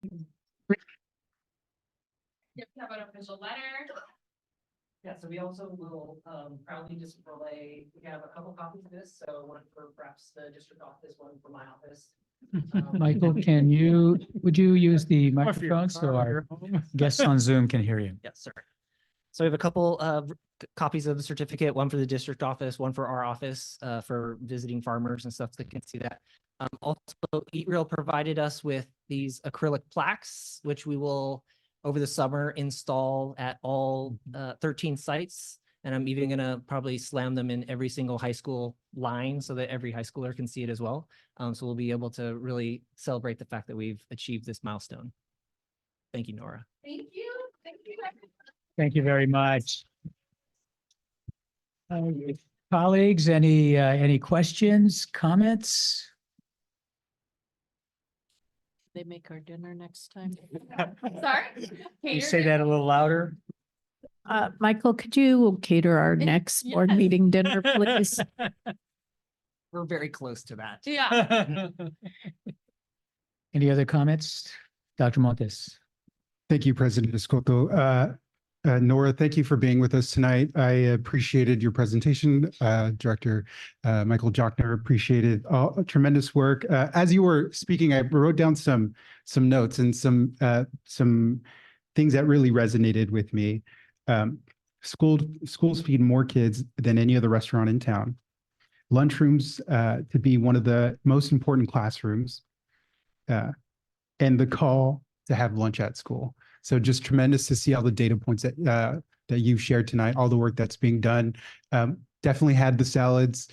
Yep, have an official letter. Yeah, so we also will proudly just relay, we have a couple copies of this, so one for perhaps the district office, one for my office. Michael, would you use the microphone so our guests on Zoom can hear you? Yes, sir. So we have a couple of copies of the certificate, one for the district office, one for our office, for visiting farmers and stuff that can see that. Also, Eat Real provided us with these acrylic plaques, which we will over the summer install at all 13 sites. And I'm even gonna probably slam them in every single high school line so that every high schooler can see it as well. So we'll be able to really celebrate the fact that we've achieved this milestone. Thank you, Nora. Thank you. Thank you. Thank you very much. Colleagues, any questions, comments? They make our dinner next time. Sorry. You say that a little louder? Michael, could you cater our next board Yes. meeting dinner, please? We're very close to that. Yeah. Any other comments? Dr. Montes? Thank you, President Escoto. Nora, thank you for being with us tonight. I appreciated your presentation. Director Michael Jochner appreciated all tremendous work. As you were speaking, I wrote down some notes and some things that really resonated with me. Schools feed more kids than any other restaurant in town. Lunchrooms to be one of the most important classrooms, and the call to have lunch at school. So just tremendous to see all the data points that you've shared tonight, all the work that's being done. Definitely had the salads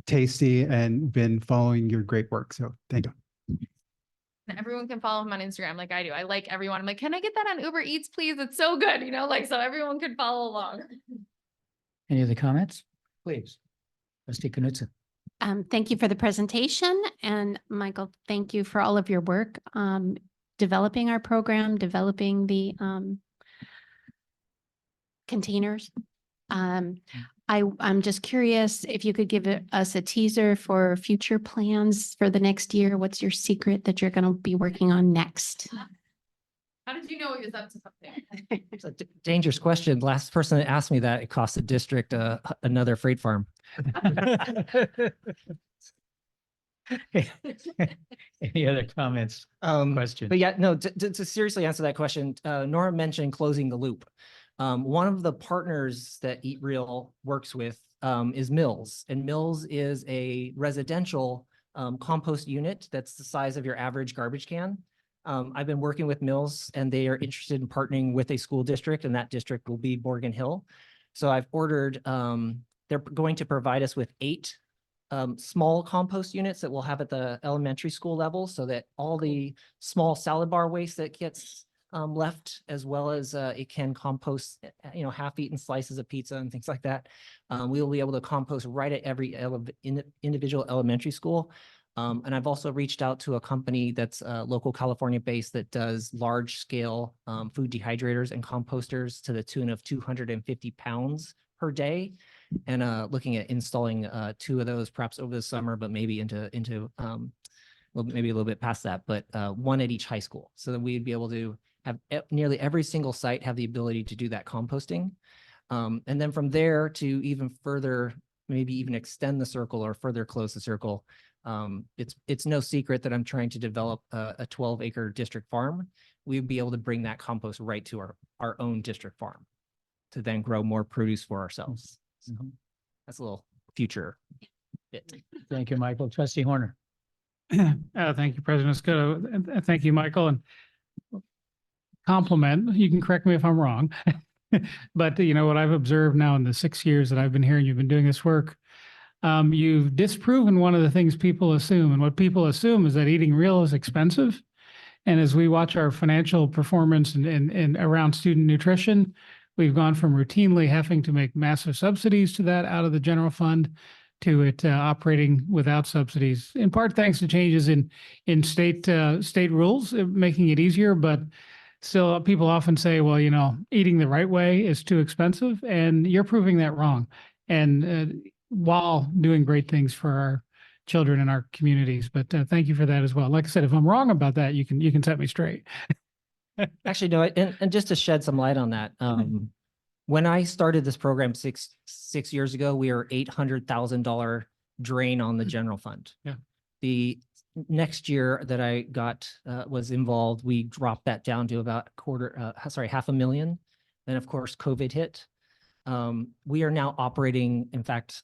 tasty and been following your great work. So thank you. And everyone can follow him on Instagram like I do. I like everyone. I'm like, can I get that on Uber Eats, please? It's so good, like, so everyone can follow along. Any other comments? Please. Trustee Knudsen. Thank you for the presentation, and Michael, thank you for all of your work, developing our program, developing the containers. I'm just curious if you could give us a teaser for future plans for the next year. What's your secret that you're going to be working on next? How did you know he was up to something? It's a dangerous question. Last person that asked me that, it cost the district another freight farm. Any other comments? Questions? But yeah, no, to seriously answer that question, Nora mentioned closing the loop. One of the partners that Eat Real works with is Mills, and Mills is a residential compost unit that's the size of your average garbage can. I've been working with Mills, and they are interested in partnering with a school district, and that district will be Morgan Hill. So I've ordered, they're going to provide us with 8 small compost units that we'll have at the elementary school level, so that all the small salad bar waste that gets left, as well as it can compost, half-eaten slices of pizza and things like that. We will be able to compost right at every individual elementary school. And I've also reached out to a company that's local California based that does large scale food dehydrators and composters to the tune of 250 pounds per day. And looking at installing 2 of those perhaps over the summer, but maybe into maybe a little bit past that, but 1 at each high school, so that we'd be able to have nearly every single site have the ability to do that composting. And then from there to even further, maybe even extend the circle or further close the circle. It's no secret that I'm trying to develop a 12-acre district farm. We'd be able to bring that compost right to our own district farm to then grow more produce for ourselves. So that's a little future bit. Thank you, Michael. Trustee Horner. Thank you, President Scotto. And thank you, Michael. And compliment, you can correct me if I'm wrong. But what I've observed now in the 6 years that I've been here and you've been doing this work, you've disproven one of the things people assume. And what people assume is that eating real is expensive. And as we watch our financial performance and around student nutrition, we've gone from routinely having to make massive subsidies to that out of the general fund to it operating without subsidies, in part thanks to changes in state rules, making it easier. But still, people often say, well, eating the right way is too expensive, and you're proving that wrong. And while doing great things for our children in our communities. But thank you for that as well. Like I said, if I'm wrong about that, you can set me straight. Actually, no, and just to shed some light on that, when I started this program six years ago, we were $800,000 drain on the general fund. Yeah. The next year that I got was involved, we dropped that down to about $500,000. Then of course, COVID hit. We are now operating, in fact,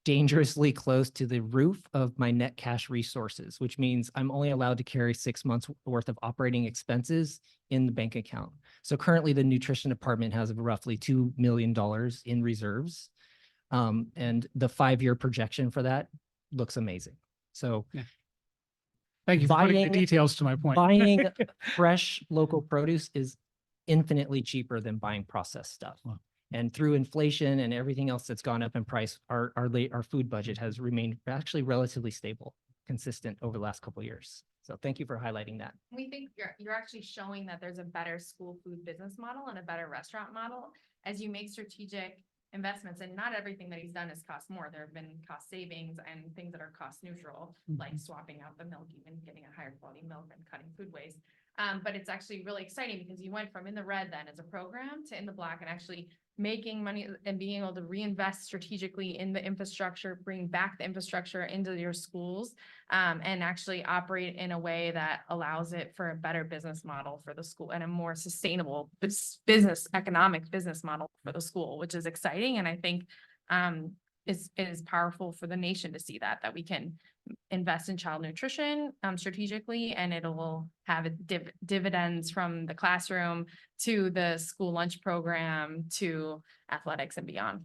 dangerously close to the roof of my net cash resources, which means I'm only allowed to carry 6 months worth of operating expenses in the bank account. So currently the nutrition department has roughly $2 million in reserves. And the 5-year projection for that looks amazing. So Thank you for putting the Buying- details to my point. buying fresh local produce is infinitely cheaper than buying processed stuff. Wow. And through inflation and everything else that's gone up in price, our food budget has remained actually relatively stable, consistent over the last couple of years. So thank you for highlighting that. We think you're actually showing that there's a better school food business model and a better restaurant model as you make strategic investments. And not everything that he's done has cost more. There have been cost savings and things that are cost neutral, like swapping out the milk, even getting a higher quality milk and cutting food waste. But it's actually really exciting because you went from in the red then as a program to in the black and actually making money and being able to reinvest strategically in the infrastructure, bring back the infrastructure into your schools, and actually operate in a way that allows it for a better business model for the school and a more sustainable economic business model for the school, which is exciting. And I think is powerful for the nation to see that we can invest in child nutrition strategically, and it will have dividends from the classroom to the school lunch program to athletics and beyond.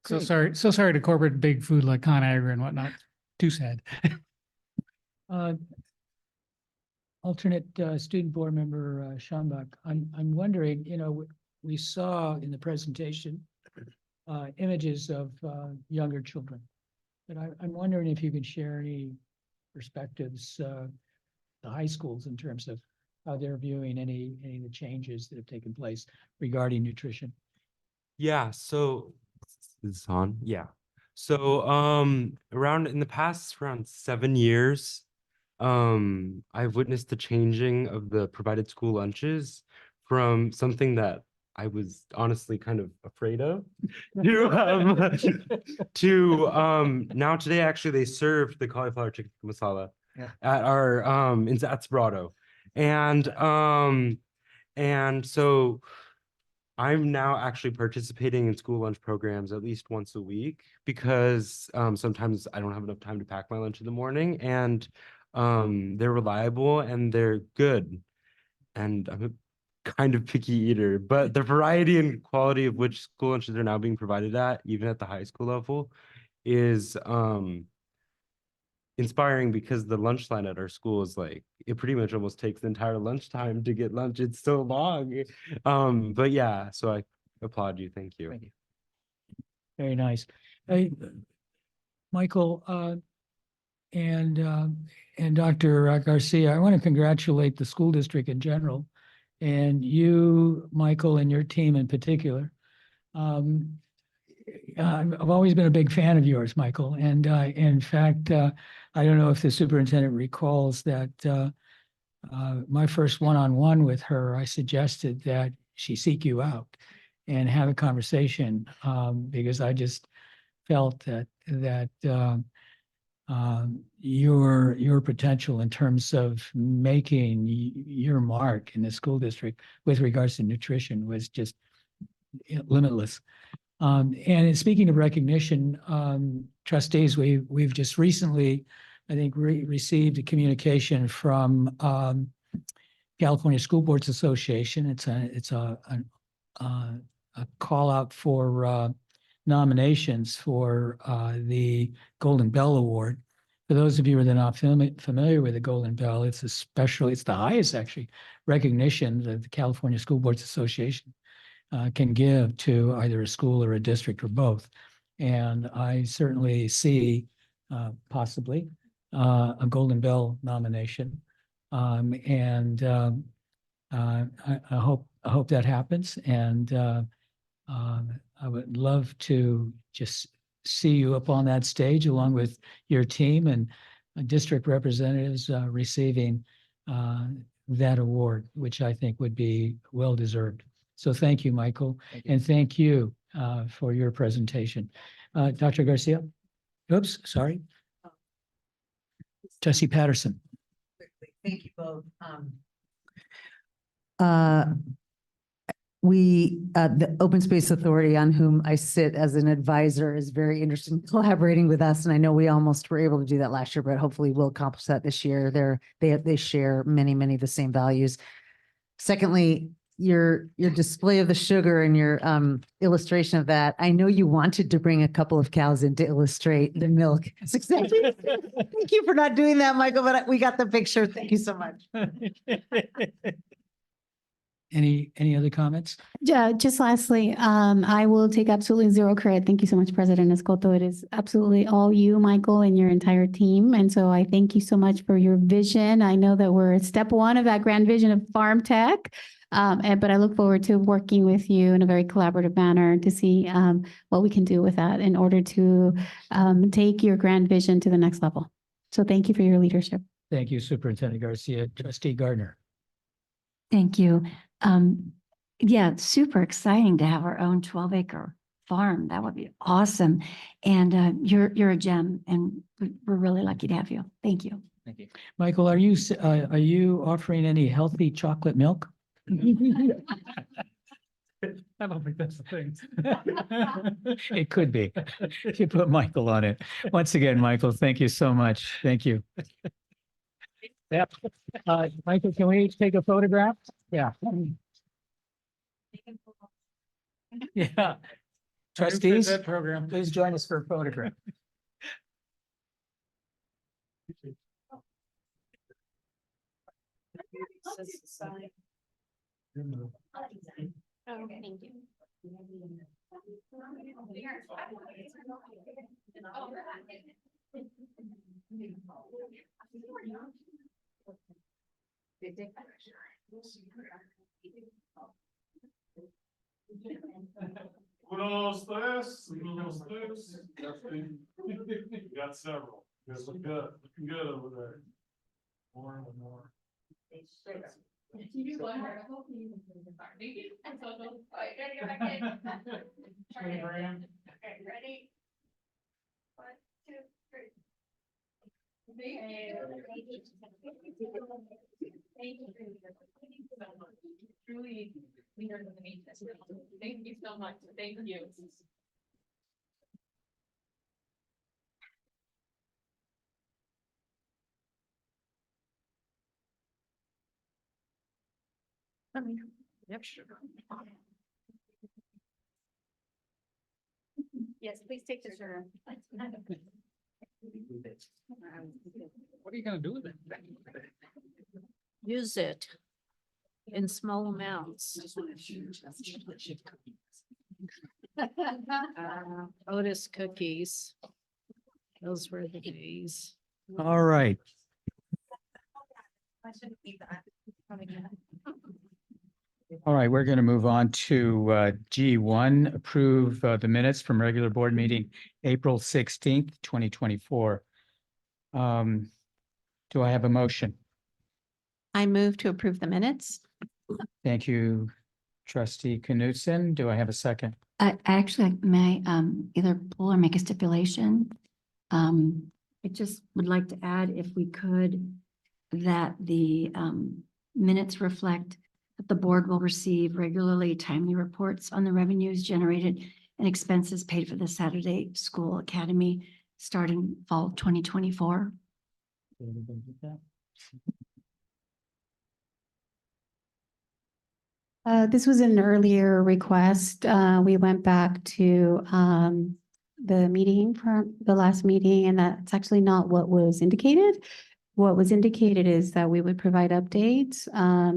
So sorry to corporate big food like ConAgra and whatnot. Too sad. Alternate student board member Schambach, I'm wondering, we saw in the presentation images of younger children. But I'm wondering if you can share any perspectives, the high schools in terms of how they're viewing any of the changes that have taken place regarding nutrition. Yeah, so is this on? Yeah. So around in the past around 7 years, I've witnessed the changing of the provided school lunches from something that I was honestly kind of afraid of to now today actually they served the cauliflower chicken masala at our in Zatsbrado. And so I'm now actually participating in school lunch programs at least once a week because sometimes I don't have enough time to pack my lunch in the morning, and they're reliable and they're good. And I'm a kind of picky eater, but the variety and quality of which school lunches are now being provided at, even at the high school level, is inspiring because the lunch line at our school is like, it pretty much almost takes the entire lunchtime to get lunch. It's so long. But yeah, so I applaud you. Thank you. Thank you. Very nice. Hey, Michael and Dr. Garcia, I want to congratulate the school district in general, and you, Michael, and your team in particular. I've always been a big fan of yours, Michael. And in fact, I don't know if the superintendent recalls that my first one-on-one with her, I suggested that she seek you out and have a conversation because I just felt that your potential in terms of making your mark in the school district with regards to nutrition was just limitless. And speaking of recognition, trustees, we've just recently, I think, received a communication from California School Boards Association. It's a call out for nominations for the Golden Bell Award. For those of you that are not familiar with the Golden Bell, it's the highest actually recognition that the California School Boards Association can give to either a school or a district or both. And I certainly see possibly a Golden Bell nomination. And I hope that happens. And I would love to just see you up on that stage along with your team and district representatives receiving that award, which I think would be well deserved. So thank you, Michael, and thank you for your presentation. Dr. Garcia? Oops, sorry. Trustee Patterson. Thank you both. Uh, the Open Space Authority, on whom I sit as an advisor, is very interested in collaborating with us. And I know we almost were able to do that last year, but hopefully we'll accomplish that this year. They share many of the same values. Secondly, your display of the sugar and your illustration of that. I know you wanted to bring a couple of cows in to illustrate the milk. That's exactly. Thank you for not doing that, Michael, but we got the picture. Thank you so much. Any other comments? Just lastly, I will take absolutely zero credit. Thank you so much, President Escoto. It is absolutely all you, Michael, and your entire team. And so I thank you so much for your vision. I know that we're at step one of that grand vision of farm tech. But I look forward to working with you in a very collaborative manner to see what we can do with that in order to take your grand vision to the next level. So thank you for your leadership. Thank you, Superintendent Garcia. Trustee Gardner. Thank you. Yeah, it's super exciting to have our own 12-acre farm. That would be awesome. And you're a gem, and we're really lucky to have you. Thank you. Thank you. Michael, are you offering any healthy chocolate milk? I don't think that's the thing. It could be. If you put Michael on it. Once again, Michael, thank you so much. Thank you. Yep. Michael, can we take a photograph? Yeah. Yeah. Trustees, That program. please join us for a photograph. Oh, thank you. Unos tres, unos tres. We got several. You guys look good, looking good over there. More and more. Ready? 1, 2, 3. Thank you so much. Truly leaders of the nation. Thank you so much. Thank you. Yep, sure. Yes, please take the sugar. What are you gonna do with it? Use it in small amounts. Otis cookies. Those were the days. All right. I shouldn't eat that. All right, we're going to move on to G1, approve the minutes from regular board meeting, April 16th, 2024. Do I have a motion? I move to approve the minutes. Thank you, Trustee Knudsen. Do I have a second? I actually may either pull or make a stipulation. I just would like to add, if we could, that the minutes reflect that the board will receive regularly timely reports on the revenues generated and expenses paid for the Saturday School Academy starting fall 2024. This was an earlier request. We went back to the meeting from the last meeting, and that's actually not what was indicated. What was indicated is that we would provide updates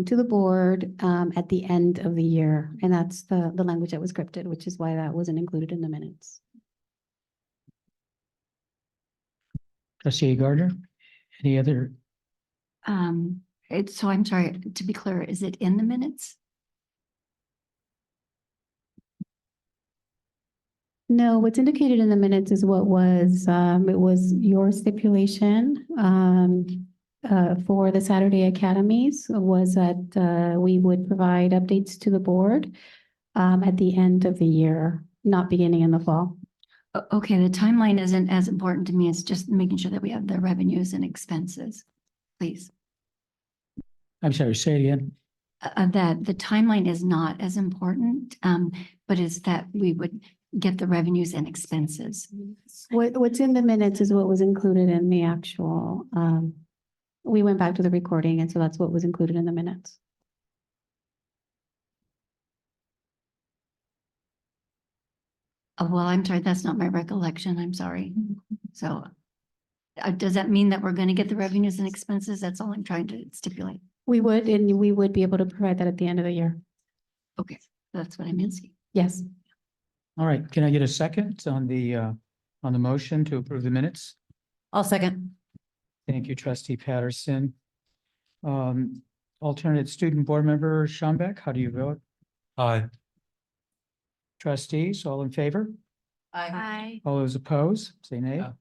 to the board at the end of the year. And that's the language that was scripted, which is why that wasn't included in the minutes. Trustee Gardner, any other? So I'm sorry, to be clear, is it in the minutes? No, what's indicated in the minutes is what was, it was your stipulation, for the Saturday Academies was that, we would provide updates to the board, at the end of the year, not beginning in the fall. Okay, the timeline isn't as important to me. It's just making sure that we have the revenues and expenses, please. I'm sorry, say it again. That the timeline is not as important, but is that we would get the revenues and expenses. What's in the minutes is what was included in the actual, we went back to the recording, and so that's what was included in the minutes. Well, I'm sorry, that's not my recollection. I'm sorry. So does that mean that we're going to get the revenues and expenses? That's all I'm trying to stipulate. We would, and we would be able to provide that at the end of the year. Okay, that's what I meant. Yes. All right, can I get a second on the motion to approve the minutes? I'll second. Thank you, trustee Patterson. Alternate student board member Schombeck, how do you vote? Aye. Trustees, all in favor? Aye. All those opposed, say nay. Uh,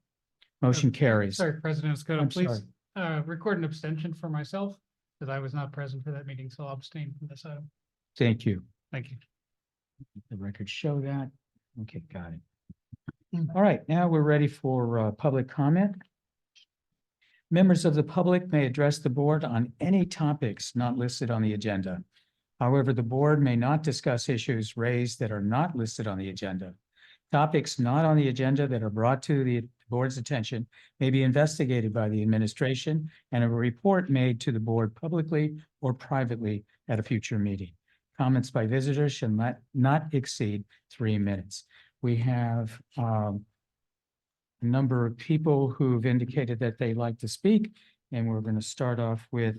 Motion carries. Sorry, President Escoto, I'm please, sorry. record an abstention for myself, because I was not present for that meeting, so I'll abstain from this item. Thank you. Thank you. The records show that. Okay, got it. All right, now we're ready for public comment. Members of the public may address the board on any topics not listed on the agenda. However, the board may not discuss issues raised that are not listed on the agenda. Topics not on the agenda that are brought to the board's attention may be investigated by the administration and a report made to the board publicly or privately at a future meeting. Comments by visitors should not exceed 3 minutes. We have a number of people who've indicated that they like to speak, and we're going to start off with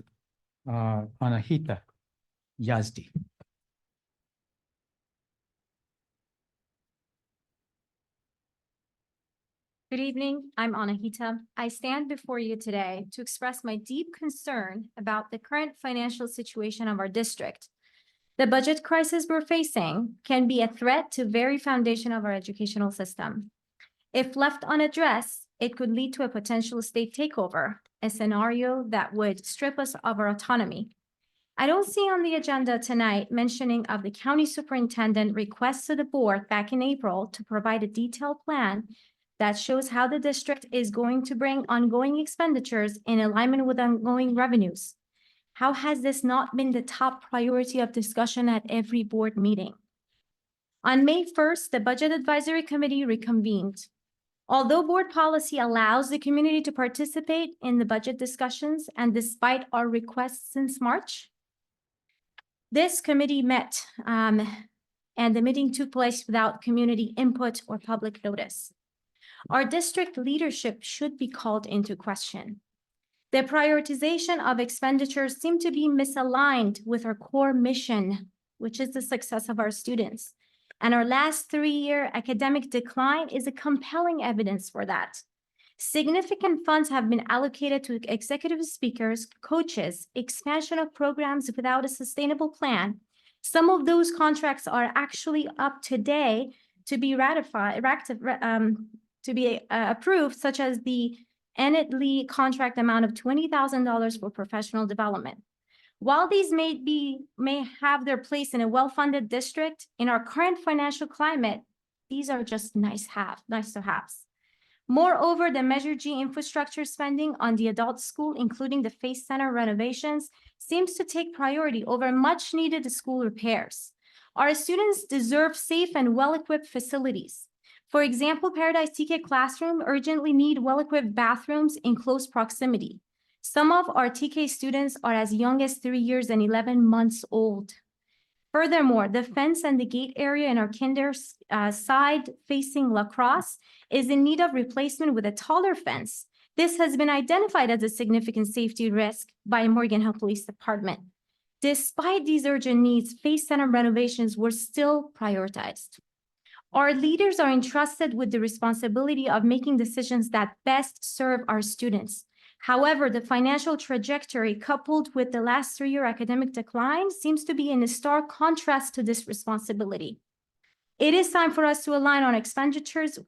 Anahita Yazdi. Good evening, I'm Anahita. I stand before you today to express my deep concern about the current financial situation of our district. The budget crisis we're facing can be a threat to the very foundation of our educational system. If left unaddressed, it could lead to a potential state takeover, a scenario that would strip us of our autonomy. I don't see on the agenda tonight mentioning of the county superintendent request to the board back in April to provide a detailed plan that shows how the district is going to bring ongoing expenditures in alignment with ongoing revenues. How has this not been the top priority of discussion at every board meeting? On May 1st, the Budget Advisory Committee reconvened. Although board policy allows the community to participate in the budget discussions, and despite our requests since March, this committee met and the meeting took place without community input or public notice. Our district leadership should be called into question. The prioritization of expenditures seem to be misaligned with our core mission, which is the success of our students. And our last 3-year academic decline is a compelling evidence for that. Significant funds have been allocated to executive speakers, coaches, expansion of programs without a sustainable plan. Some of those contracts are actually up today to be approved, such as the Enid Lee contract amount of $20,000 for professional development. While these may have their place in a well-funded district, in our current financial climate, these are just nice to haves. Moreover, the Measure G infrastructure spending on the adult school, including the Face Center renovations, seems to take priority over much needed school repairs. Our students deserve safe and well-equipped facilities. For example, Paradise TK classroom urgently need well-equipped bathrooms in close proximity. Some of our TK students are as young as 3 years and 11 months old. Furthermore, the fence and the gate area in our kinder side facing lacrosse is in need of replacement with a taller fence. This has been identified as a significant safety risk by Morgan Hill Police Department. Despite these urgent needs, Face Center renovations were still prioritized. Our leaders are entrusted with the responsibility of making decisions that best serve our students. However, the financial trajectory coupled with the last 3-year academic decline seems to be in a stark contrast to this responsibility. It is time for us to align our expenditures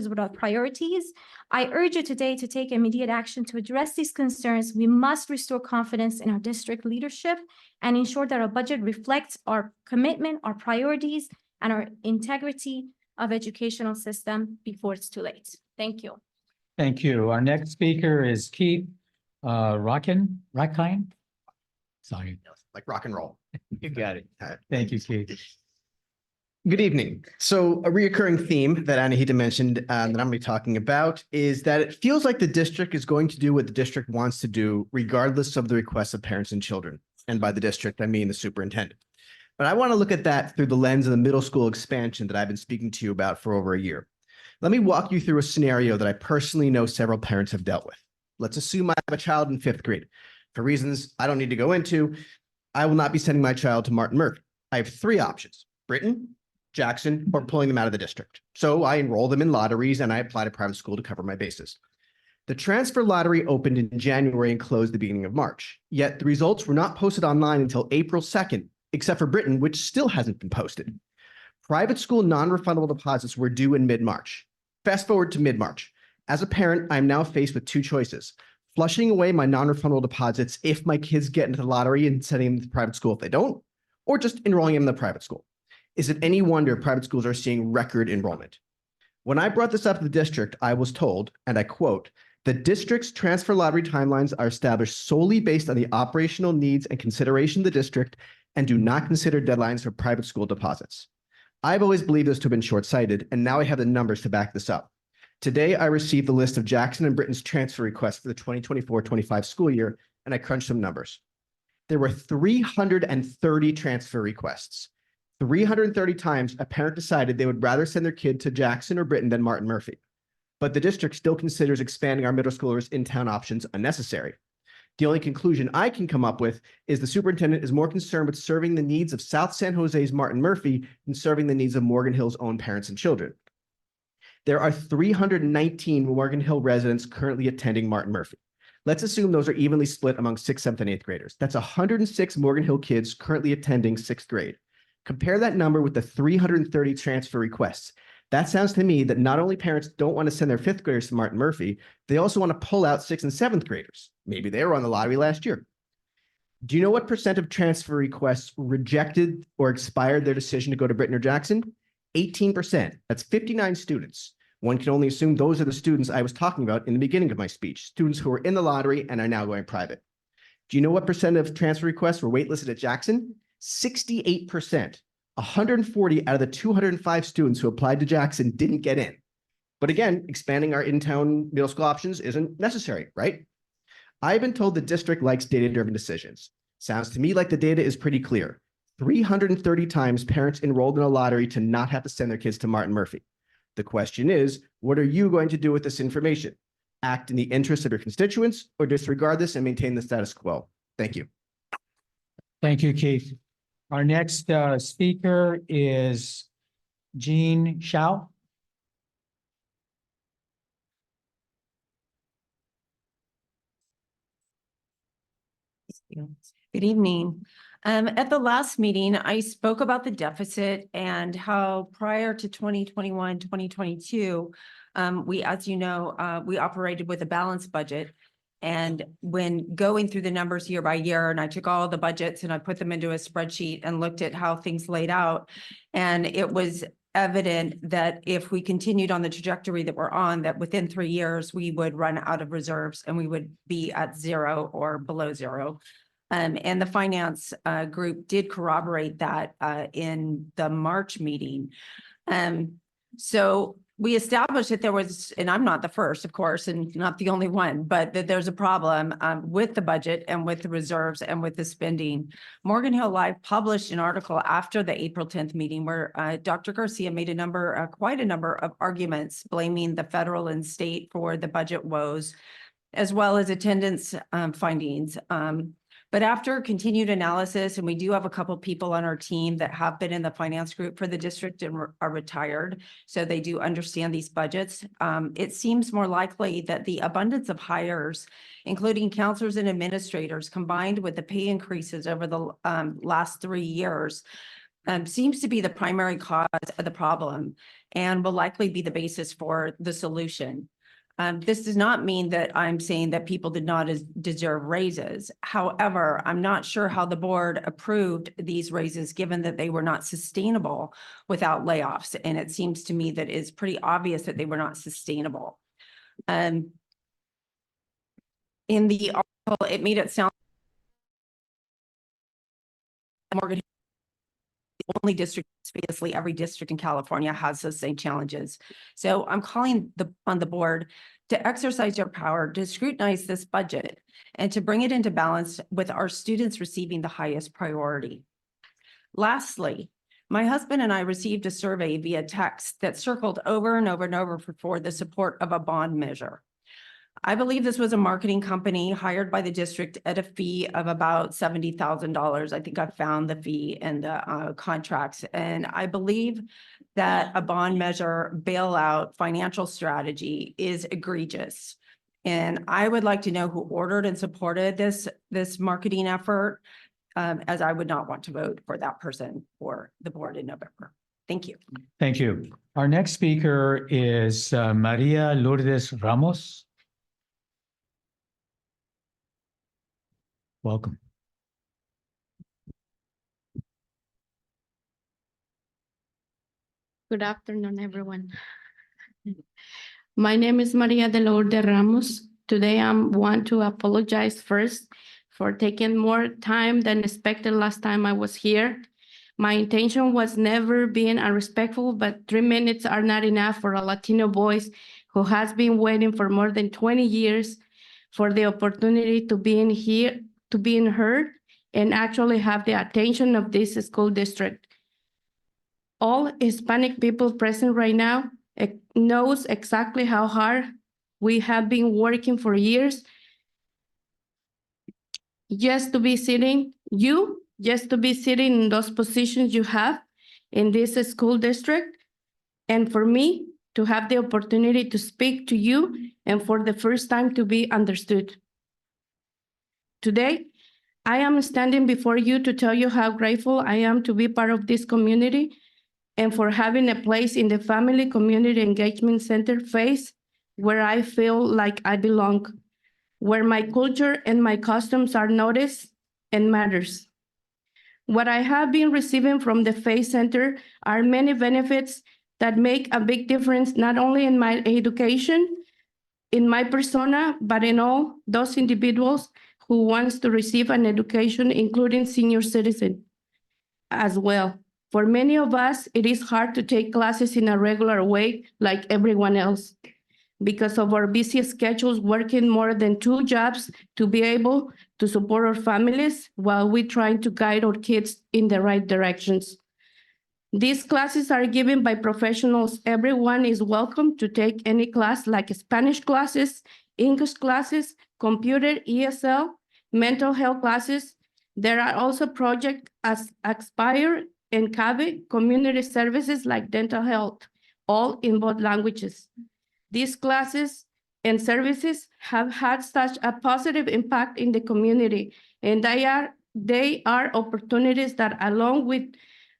with our priorities. I urge you today to take immediate action to address these concerns. We must restore confidence in our district leadership and ensure that our budget reflects our commitment, our priorities, and our integrity of educational system before it's too late. Thank you. Thank you. Our next speaker is Keith Rackine. Sorry, Like rock and roll. you got it. All right. Thank you, Keith. Good evening. So a reoccurring theme that Anahita mentioned that I'm going to be talking about is that it feels like the district is going to do what the district wants to do, regardless of the requests of parents and children. And by the district, I mean the superintendent. But I want to look at that through the lens of the middle school expansion that I've been speaking to you about for over a year. Let me walk you through a scenario that I personally know several parents have dealt with. Let's assume I have a child in 5th grade. For reasons I don't need to go into, I will not be sending my child to Martin Murphy. I have 3 options: Britain, Jackson, or pulling them out of the district. So I enroll them in lotteries and I apply to private school to cover my bases. The transfer lottery opened in January and closed the beginning of March. Yet the results were not posted online until April 2nd, except for Britain, which still hasn't been posted. Private school non-refundable deposits were due in mid-March. Fast forward to mid-March. As a parent, I'm now faced with 2 choices: flushing away my non-refundable deposits if my kids get into the lottery and sending them to private school if they don't, or just enrolling them in the private school. Is it any wonder private schools are seeing record enrollment? When I brought this up to the district, I was told, and I quote, "The district's transfer lottery timelines are established solely based on the operational needs and consideration of the district and do not consider deadlines for private school deposits." I've always believed this to have been short-sighted, and now I have the numbers to back this up. Today, I received the list of Jackson and Britain's transfer requests for the 2024-25 school year, and I crunched some numbers. There were 330 transfer requests. 330 times a parent decided they would rather send their kid to Jackson or Britain than Martin Murphy. But the district still considers expanding our middle schoolers' in-town options unnecessary. The only conclusion I can come up with is the superintendent is more concerned with serving the needs of South San Jose's Martin Murphy than serving the needs of Morgan Hill's own parents and children. There are 319 Morgan Hill residents currently attending Martin Murphy. Let's assume those are evenly split among 6th, 7th, and 8th graders. That's 106 Morgan Hill kids currently attending 6th grade. Compare that number with the 330 transfer requests. That sounds to me that not only parents don't want to send their 5th graders to Martin Murphy, they also want to pull out 6th and 7th graders. Maybe they were on the lottery last year. Do you know what % of transfer requests rejected or expired their decision to go to Britain or Jackson? 18%. That's 59 students. One can only assume those are the students I was talking about in the beginning of my speech, students who were in the lottery and are now going private. Do you know what % of transfer requests were waitlisted at Jackson? 68%. 140 out of the 205 students who applied to Jackson didn't get in. But again, expanding our in-town middle school options isn't necessary, right? I've been told the district likes data-driven decisions. Sounds to me like the data is pretty clear. 330 times parents enrolled in a lottery to not have to send their kids to Martin Murphy. The question is, what are you going to do with this information? Act in the interest of your constituents or disregard this and maintain the status quo? Thank you. Thank you, Keith. Our next speaker is Jean Shao. Good evening. At the last meeting, I spoke about the deficit and how prior to 2021, 2022, we, as you know, we operated with a balanced budget. And when going through the numbers year by year, and I took all the budgets and I put them into a spreadsheet and looked at how things laid out. And it was evident that if we continued on the trajectory that we're on, that within 3 years, we would run out of reserves and we would be at 0 or below 0. And the finance group did corroborate that in the March meeting. So we established that there was, and I'm not the first, of course, and not the only one, but that there's a problem with the budget and with the reserves and with the spending. Morgan Hill Live published an article after the April 10th meeting where Dr. Garcia made quite a number of arguments blaming the federal and state for the budget woes, as well as attendance findings. But after continued analysis, and we do have a couple people on our team that have been in the finance group for the district and are retired, so they do understand these budgets. It seems more likely that the abundance of hires, including counselors and administrators, combined with the pay increases over the last 3 years, seems to be the primary cause of the problem and will likely be the basis for the solution. This does not mean that I'm saying that people did not deserve raises. However, I'm not sure how the board approved these raises, given that they were not sustainable without layoffs. And it seems to me that it's pretty obvious that they were not sustainable. In the article, it made it sound Morgan only district, obviously every district in California has those same challenges. So I'm calling on the board to exercise your power to scrutinize this budget and to bring it into balance with our students receiving the highest priority. Lastly, my husband and I received a survey via text that circled over and over and over for the support of a bond measure. I believe this was a marketing company hired by the district at a fee of about $70,000. I think I found the fee in the contracts. And I believe that a bond measure bailout financial strategy is egregious. And I would like to know who ordered and supported this marketing effort, as I would not want to vote for that person for the board in November. Thank you. Thank you. Our next speaker is Maria Lourdes Ramos. Welcome. Good afternoon, everyone. My name is Maria de Lourdes Ramos. Today I want to apologize first for taking more time than expected last time I was here. My intention was never being unrespectful, but 3 minutes are not enough for a Latino voice who has been waiting for more than 20 years for the opportunity to be in here, to be heard, and actually have the attention of this school district. All Hispanic people present right now knows exactly how hard we have been working for years just to be sitting in those positions you have in this school district, and for me to have the opportunity to speak to you and for the first time to be understood. Today, I am standing before you to tell you how grateful I am to be part of this community and for having a place in the Family Community Engagement Center phase where I feel like I belong, where my culture and my customs are noticed and matters. What I have been receiving from the phase center are many benefits that make a big difference not only in my education, in my persona, but in all those individuals who wants to receive an education, including senior citizen as well. For many of us, it is hard to take classes in a regular way like everyone else because of our busy schedules, working more than 2 jobs to be able to support our families while we trying to guide our kids in the right directions. These classes are given by professionals. Everyone is welcome to take any class like Spanish classes, English classes, computer, ESL, mental health classes. There are also projects as Aspire and CABE, community services like dental health, all in both languages. These classes and services have had such a positive impact in the community, and they are opportunities that, along with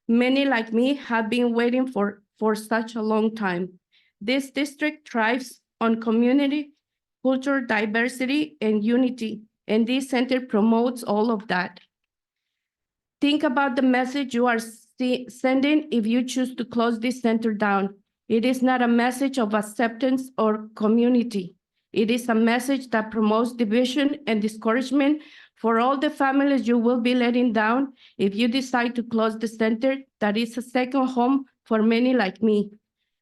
many like me, have been waiting for such a long time. This district thrives on community, culture, diversity, and unity, and this center promotes all of that. Think about the message you are sending if you choose to close this center down. It is not a message of acceptance or community. It is a message that promotes division and discouragement for all the families you will be letting down if you decide to close the center that is a second home for many like me,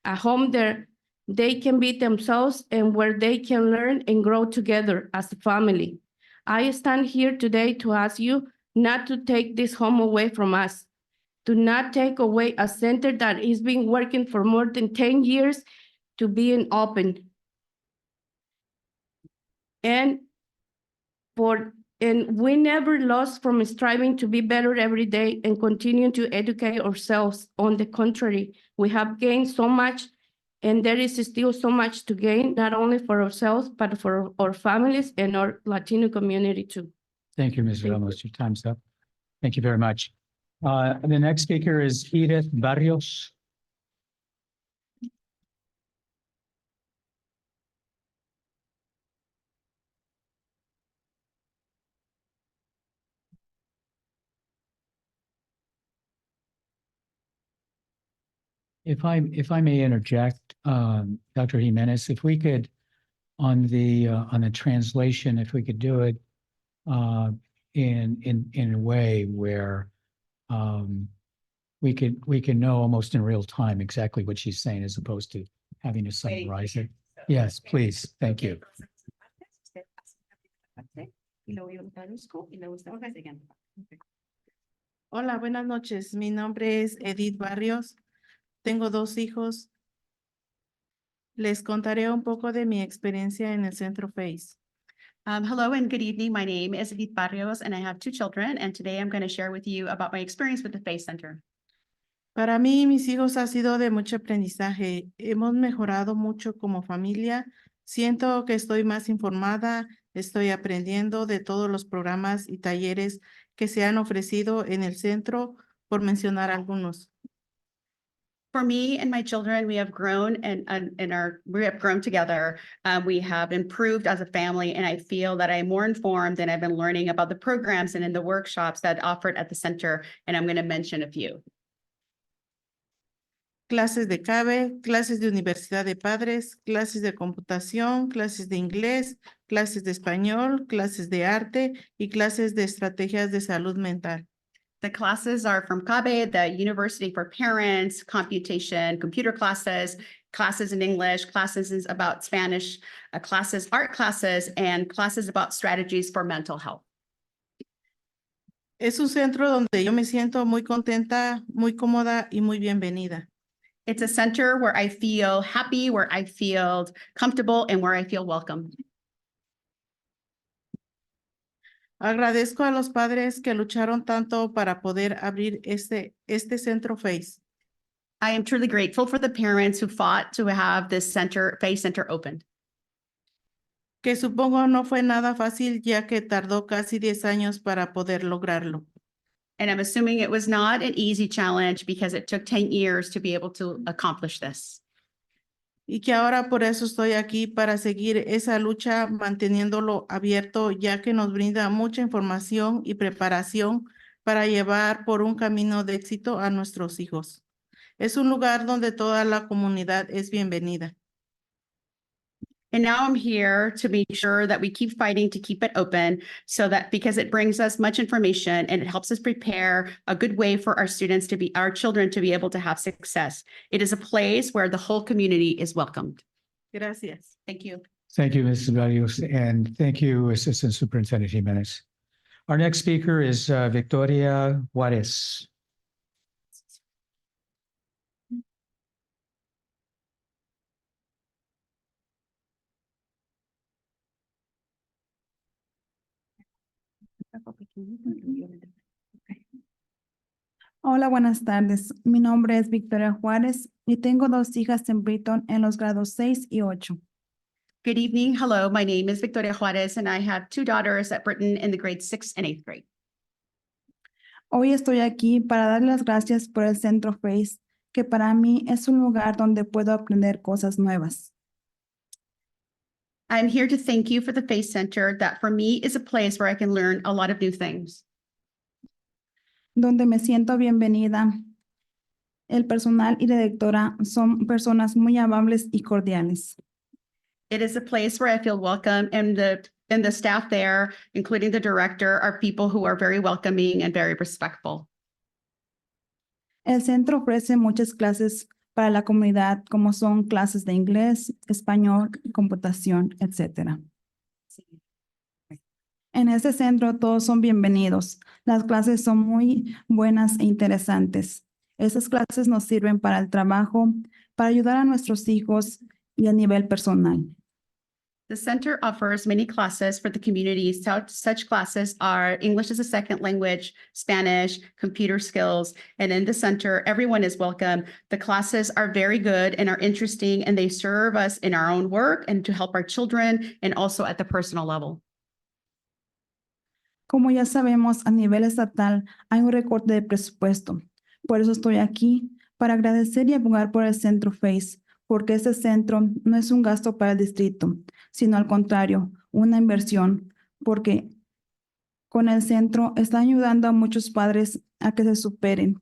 a home there they can be themselves and where they can learn and grow together as a family. I stand here today to ask you not to take this home away from us. Do not take away a center that is been working for more than 10 years to being open. And we never lost from striving to be better every day and continue to educate ourselves. On the contrary, we have gained so much, and there is still so much to gain, not only for ourselves, but for our families and our Latino community too. Thank you, Ms. Ramos. Your time's up. Thank you very much. The next speaker is Edith Barrios. If I may interject, Dr. Jimenez, if we could, on the translation, if we could do it in a way where we can know almost in real time exactly what she's saying as opposed to having to summarize it. Yes, please. Thank you. Hola, buenas noches. Mi nombre es Edith Barrios. Tengo 2 hijos. Les contaré un poco de mi experiencia en el Centro FACE. Hello and good evening. My name is Edith Barrios and I have 2 children. And today I'm going to share with you about my experience with the FACE Center. Para mí y mis hijos ha sido de mucho aprendizaje. Hemos mejorado mucho como familia. Siento que estoy más informada, estoy aprendiendo de todos los programas y talleres que se han ofrecido en el centro, por mencionar algunos. For me and my children, we have grown we have grown together. We have improved as a family, and I feel that I'm more informed and I've been learning about the programs and in the workshops that offered at the center. And I'm going to mention a few. Clases de CABE, clases de Universidad de Padres, clases de computación, clases de inglés, clases de español, clases de arte y clases de estrategias de salud mental. The classes are from CABE, the University for Parents, computation, computer classes, classes in English, classes about Spanish, classes, art classes, and classes about strategies for mental health. Es un centro donde yo me siento muy contenta, muy cómoda y muy bienvenida. It's a center where I feel happy, where I feel comfortable, and where I feel welcome. Agradezco a los padres que lucharon tanto para poder abrir este centro FACE. I am truly grateful for the parents who fought to have this FACE Center opened. Que supongo no fue nada fácil, ya que tardó casi 10 años para poder lograrlo. And I'm assuming it was not an easy challenge because it took 10 years to be able to accomplish this. Y que ahora por eso estoy aquí para seguir esa lucha manteniéndolo abierto, ya que nos brinda mucha información y preparación para llevar por un camino de éxito a nuestros hijos. Es un lugar donde toda la comunidad es bienvenida. And now I'm here to be sure that we keep fighting to keep it open so that because it brings us much information and it helps us prepare a good way for our students to be, our children to be able to have success. It is a place where the whole community is welcomed. Gracias. Thank you. Thank you, Mrs. Barrios, and thank you, Assistant Superintendent Jimenez. Our next speaker is Victoria Juarez. Hola, buenas tardes. Mi nombre es Victoria Juárez y tengo 2 hijas en Britton en los grados 6 y 8. Good evening. Hello, my name is Victoria Juarez and I have 2 daughters at Britton in the grades 6 and 8th grade. Hoy estoy aquí para dar las gracias por el Centro FACE, que para mí es un lugar donde puedo aprender cosas nuevas. I'm here to thank you for the FACE Center that for me is a place where I can learn a lot of new things. Donde me siento bienvenida. El personal y la directora son personas muy amables y cordiales. It is a place where I feel welcome and the staff there, including the director, are people who are very welcoming and very respectful. El centro ofrece muchas clases para la comunidad, como son clases de inglés, español, computación, etc. En este centro todos son bienvenidos. Las clases son muy buenas e interesantes. Esas clases nos sirven para el trabajo, para ayudar a nuestros hijos y a nivel personal. The center offers many classes for the community. Such classes are English as a second language, Spanish, computer skills, and in the center, everyone is welcome. The classes are very good and are interesting, and they serve us in our own work and to help our children and also at the personal level. Como ya sabemos, a nivel estatal hay un recorte de presupuesto. Por eso estoy aquí, para agradecer y abogar por el Centro FACE, porque este centro no es un gasto para el distrito, sino al contrario, una inversión, porque con el centro están ayudando a muchos padres a que se superen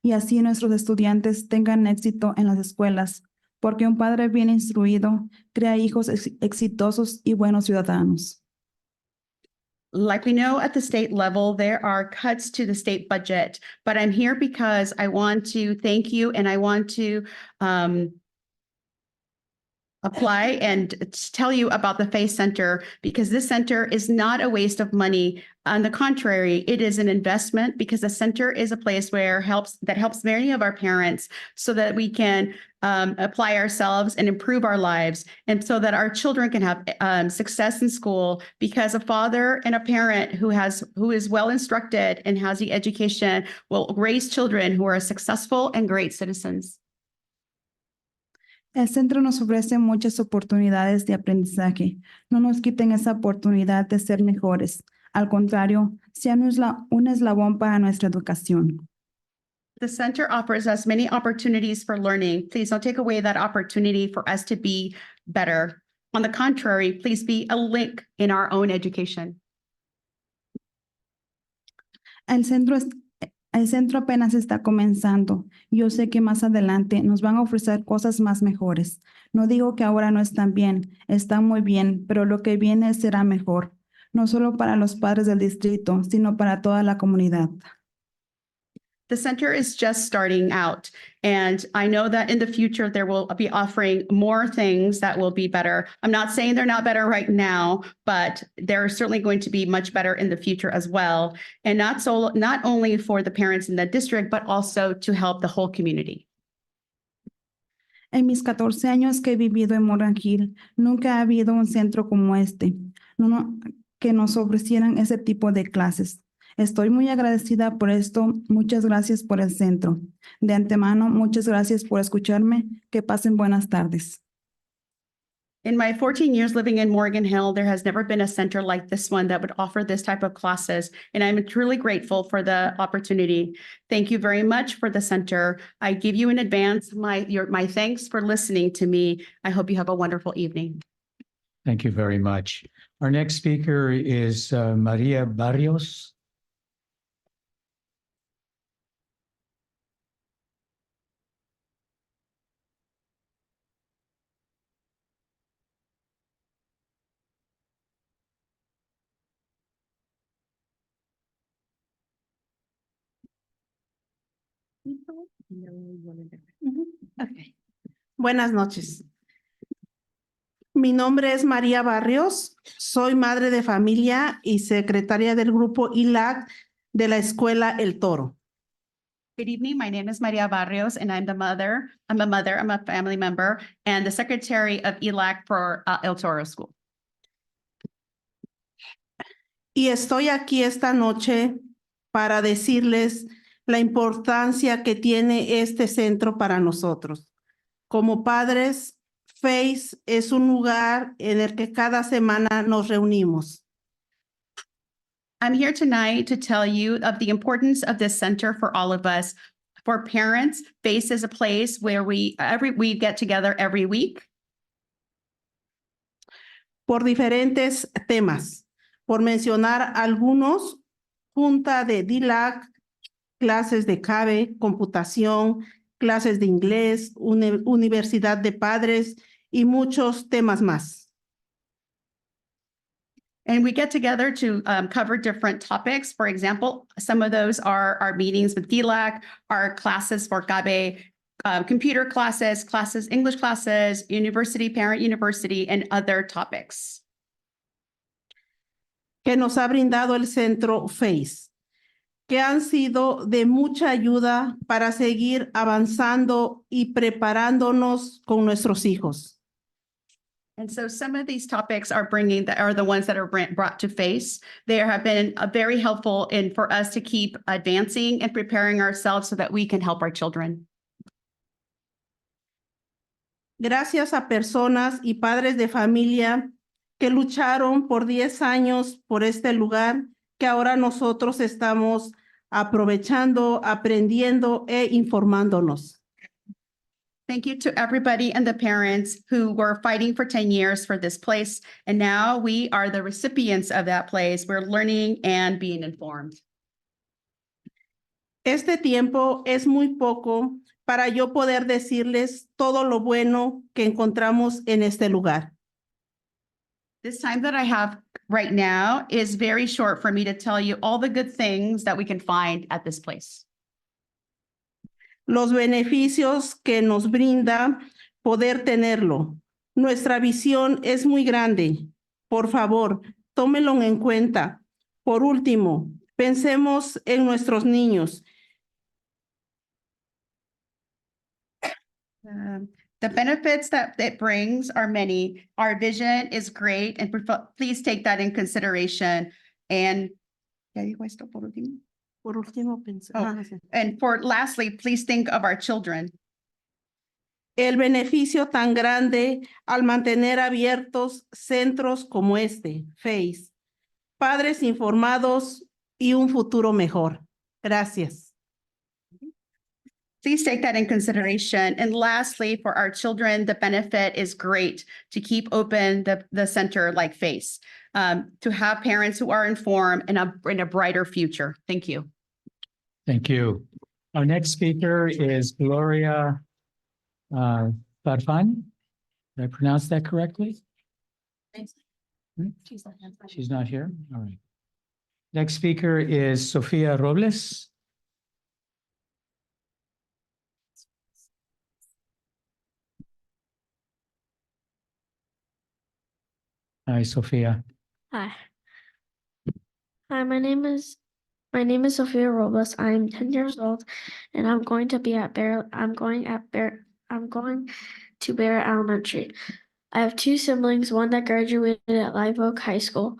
y así nuestros estudiantes tengan éxito en las escuelas, porque un padre bien instruido crea hijos exitosos y buenos ciudadanos. Like we know at the state level, there are cuts to the state budget, but I'm here because I want to thank you and I want to apply and tell you about the FACE Center, because this center is not a waste of money. On the contrary, it is an investment, because the center is a place where helps many of our parents so that we can apply ourselves and improve our lives, and so that our children can have success in school, because a father and a parent who is well instructed and has the education will raise children who are successful and great citizens. El centro nos ofrece muchas oportunidades de aprendizaje. No nos quiten esa oportunidad de ser mejores. Al contrario, sean un eslabón para nuestra educación. The center offers us many opportunities for learning. Please don't take away that opportunity for us to be better. On the contrary, please be a link in our own education. El centro apenas está comenzando. Yo sé que más adelante nos van a ofrecer cosas más mejores. No digo que ahora no están bien, están muy bien, pero lo que viene será mejor, no solo para los padres del distrito, sino para toda la comunidad. The center is just starting out, and I know that in the future there will be offering more things that will be better. I'm not saying they're not better right now, but they're certainly going to be much better in the future as well. And not only for the parents in the district, but also to help the whole community. En mis 14 años que he vivido en Morgan Hill, nunca ha habido un centro como este, que nos ofrecieran ese tipo de clases. Estoy muy agradecida por esto. Muchas gracias por el centro. De antemano, muchas gracias por escucharme. Que pasen buenas tardes. In my 14 years living in Morgan Hill, there has never been a center like this one that would offer this type of classes, and I'm truly grateful for the opportunity. Thank you very much for the center. I give you in advance my thanks for listening to me. I hope you have a wonderful evening. Thank you very much. Our next speaker is Maria Barrios. Okay. Buenas noches. Mi nombre es María Barrios, soy madre de familia y secretaria del grupo ILAC de la escuela El Toro. Good evening. My name is Maria Barrios, and I'm a family member, and the secretary of ELAC for El Toro School. Y estoy aquí esta noche para decirles la importancia que tiene este centro para nosotros. Como padres, FACE es un lugar en el que cada semana nos reunimos. I'm here tonight to tell you of the importance of this center for all of us. For parents, FACE is a place where we get together every week. Por diferentes temas. Por mencionar algunos, junta de DILAC, clases de CABE, computación, clases de inglés, universidad de padres y muchos temas más. And we get together to cover different topics. For example, some of those are our meetings with DLAC, our classes for CABE, computer classes, English classes, university, parent university, and other topics. Que nos ha brindado el centro FACE, que han sido de mucha ayuda para seguir avanzando y preparándonos con nuestros hijos. And so some of these topics are the ones that are brought to FACE. They have been very helpful for us to keep advancing and preparing ourselves so that we can help our children. Gracias a personas y padres de familia que lucharon por 10 años por este lugar que ahora nosotros estamos aprovechando, aprendiendo e informándonos. Thank you to everybody and the parents who were fighting for 10 years for this place. And now we are the recipients of that place. We're learning and being informed. Este tiempo es muy poco para yo poder decirles todo lo bueno que encontramos en este lugar. This time that I have right now is very short for me to tell you all the good things that we can find at this place. Los beneficios que nos brinda poder tenerlo. Nuestra visión es muy grande. Por favor, tómenlo en cuenta. Por último, pensemos en nuestros niños. The benefits that it brings are many. Our vision is great, and please take that in consideration. And ya dijo esto por último. Por último, Oh, and for lastly, please think of our children. El beneficio tan grande al mantener abiertos centros como este, FACE, padres informados y un futuro mejor. Gracias. Please take that in consideration. And lastly, for our children, the benefit is great to keep open the center like FACE, to have parents who are informed and in a brighter future. Thank you. Thank you. Our next speaker is Gloria Farfan. Did I pronounce that correctly? She's not here. All right. Next speaker is Sofia Robles. Hi, Sophia. Hi. Hi, my name is Sophia Robles. I'm 10 years old and I'm going to Barrett Elementary. I have two siblings, one that graduated at Live Oak High School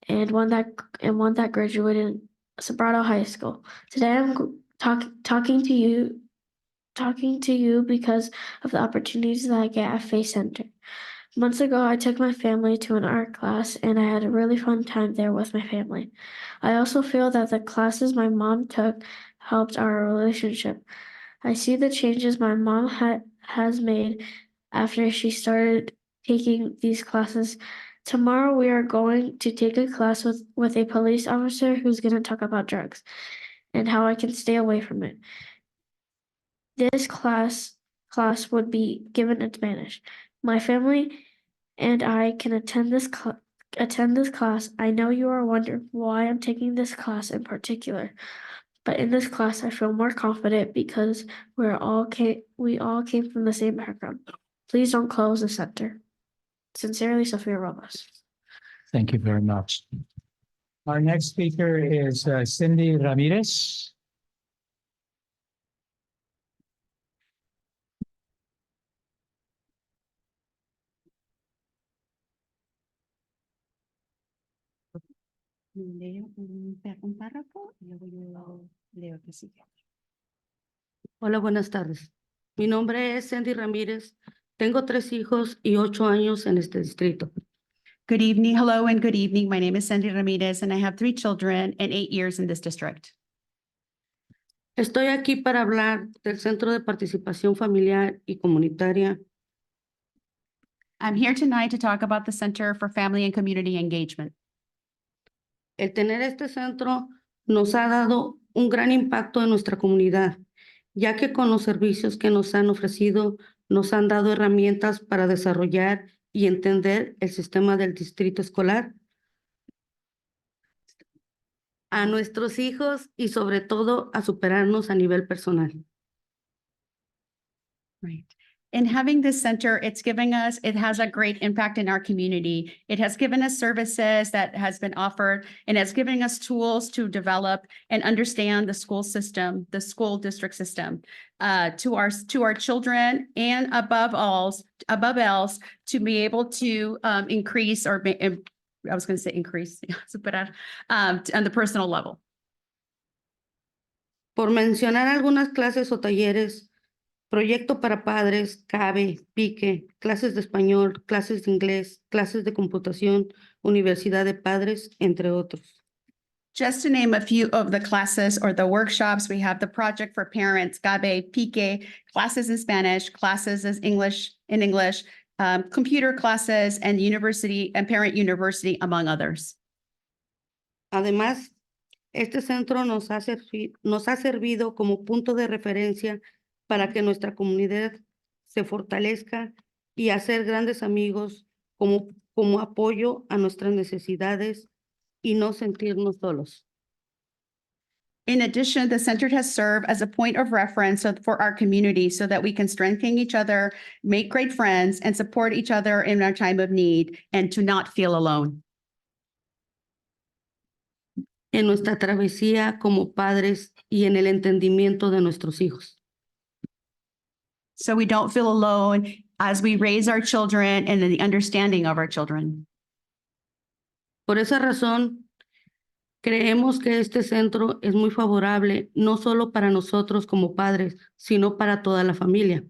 and one that graduated in Sobrato High School. Today I'm talking to you because of the opportunities that I get at FACE Center. Months ago, I took my family to an art class and I had a really fun time there with my family. I also feel that the classes my mom took helped our relationship. I see the changes my mom has made after she started taking these classes. Tomorrow, we are going to take a class with a police officer who's going to talk about drugs and how I can stay away from it. This class would be given in Spanish. My family and I can attend this class. I know you are wondering why I'm taking this class in particular, but in this class I feel more confident because we all came from the same background. Please don't close the center. Sincerely, Sophia Robles. Thank you very much. Our next speaker is Cindy Ramirez. Leo un párrafo y luego yo leo el que sigue. Hola, buenas tardes. Mi nombre es Cindy Ramírez. Tengo 3 hijos y 8 años en este distrito. Good evening. Hello and good evening. My name is Sandy Ramirez and I have 3 children and 8 years in this district. Estoy aquí para hablar del Centro de Participación Familiar y Comunitaria. I'm here tonight to talk about the Center for Family and Community Engagement. El tener este centro nos ha dado un gran impacto en nuestra comunidad, ya que con los servicios que nos han ofrecido, nos han dado herramientas para desarrollar y entender el sistema del distrito escolar, a nuestros hijos y sobre todo a superarnos a nivel personal. Right. In having this center, it has a great impact in our community. It has given us services that has been offered and has given us tools to develop and understand the school system, the school district system, to our children and above else, to be able to increase or I was going to say increase, superar, on the personal level. Por mencionar algunas clases o talleres, Proyecto para Padres, CABE, PIQUE, clases de español, clases de inglés, clases de computación, Universidad de Padres, entre otros. Just to name a few of the classes or the workshops, we have the Project for Parents, GABE, PIQUE, classes in Spanish, classes in English, computer classes, and university and parent university, among others. Además, este centro nos ha servido como punto de referencia para que nuestra comunidad se fortalezca y hacer grandes amigos como apoyo a nuestras necesidades y no sentirnos solos. In addition, the center has served as a point of reference for our community so that we can strengthen each other, make great friends, and support each other in our time of need, and to not feel alone. En nuestra travesía como padres y en el entendimiento de nuestros hijos. So we don't feel alone as we raise our children and in the understanding of our children. Por esa razón, creemos que este centro es muy favorable, no solo para nosotros como padres, sino para toda la familia.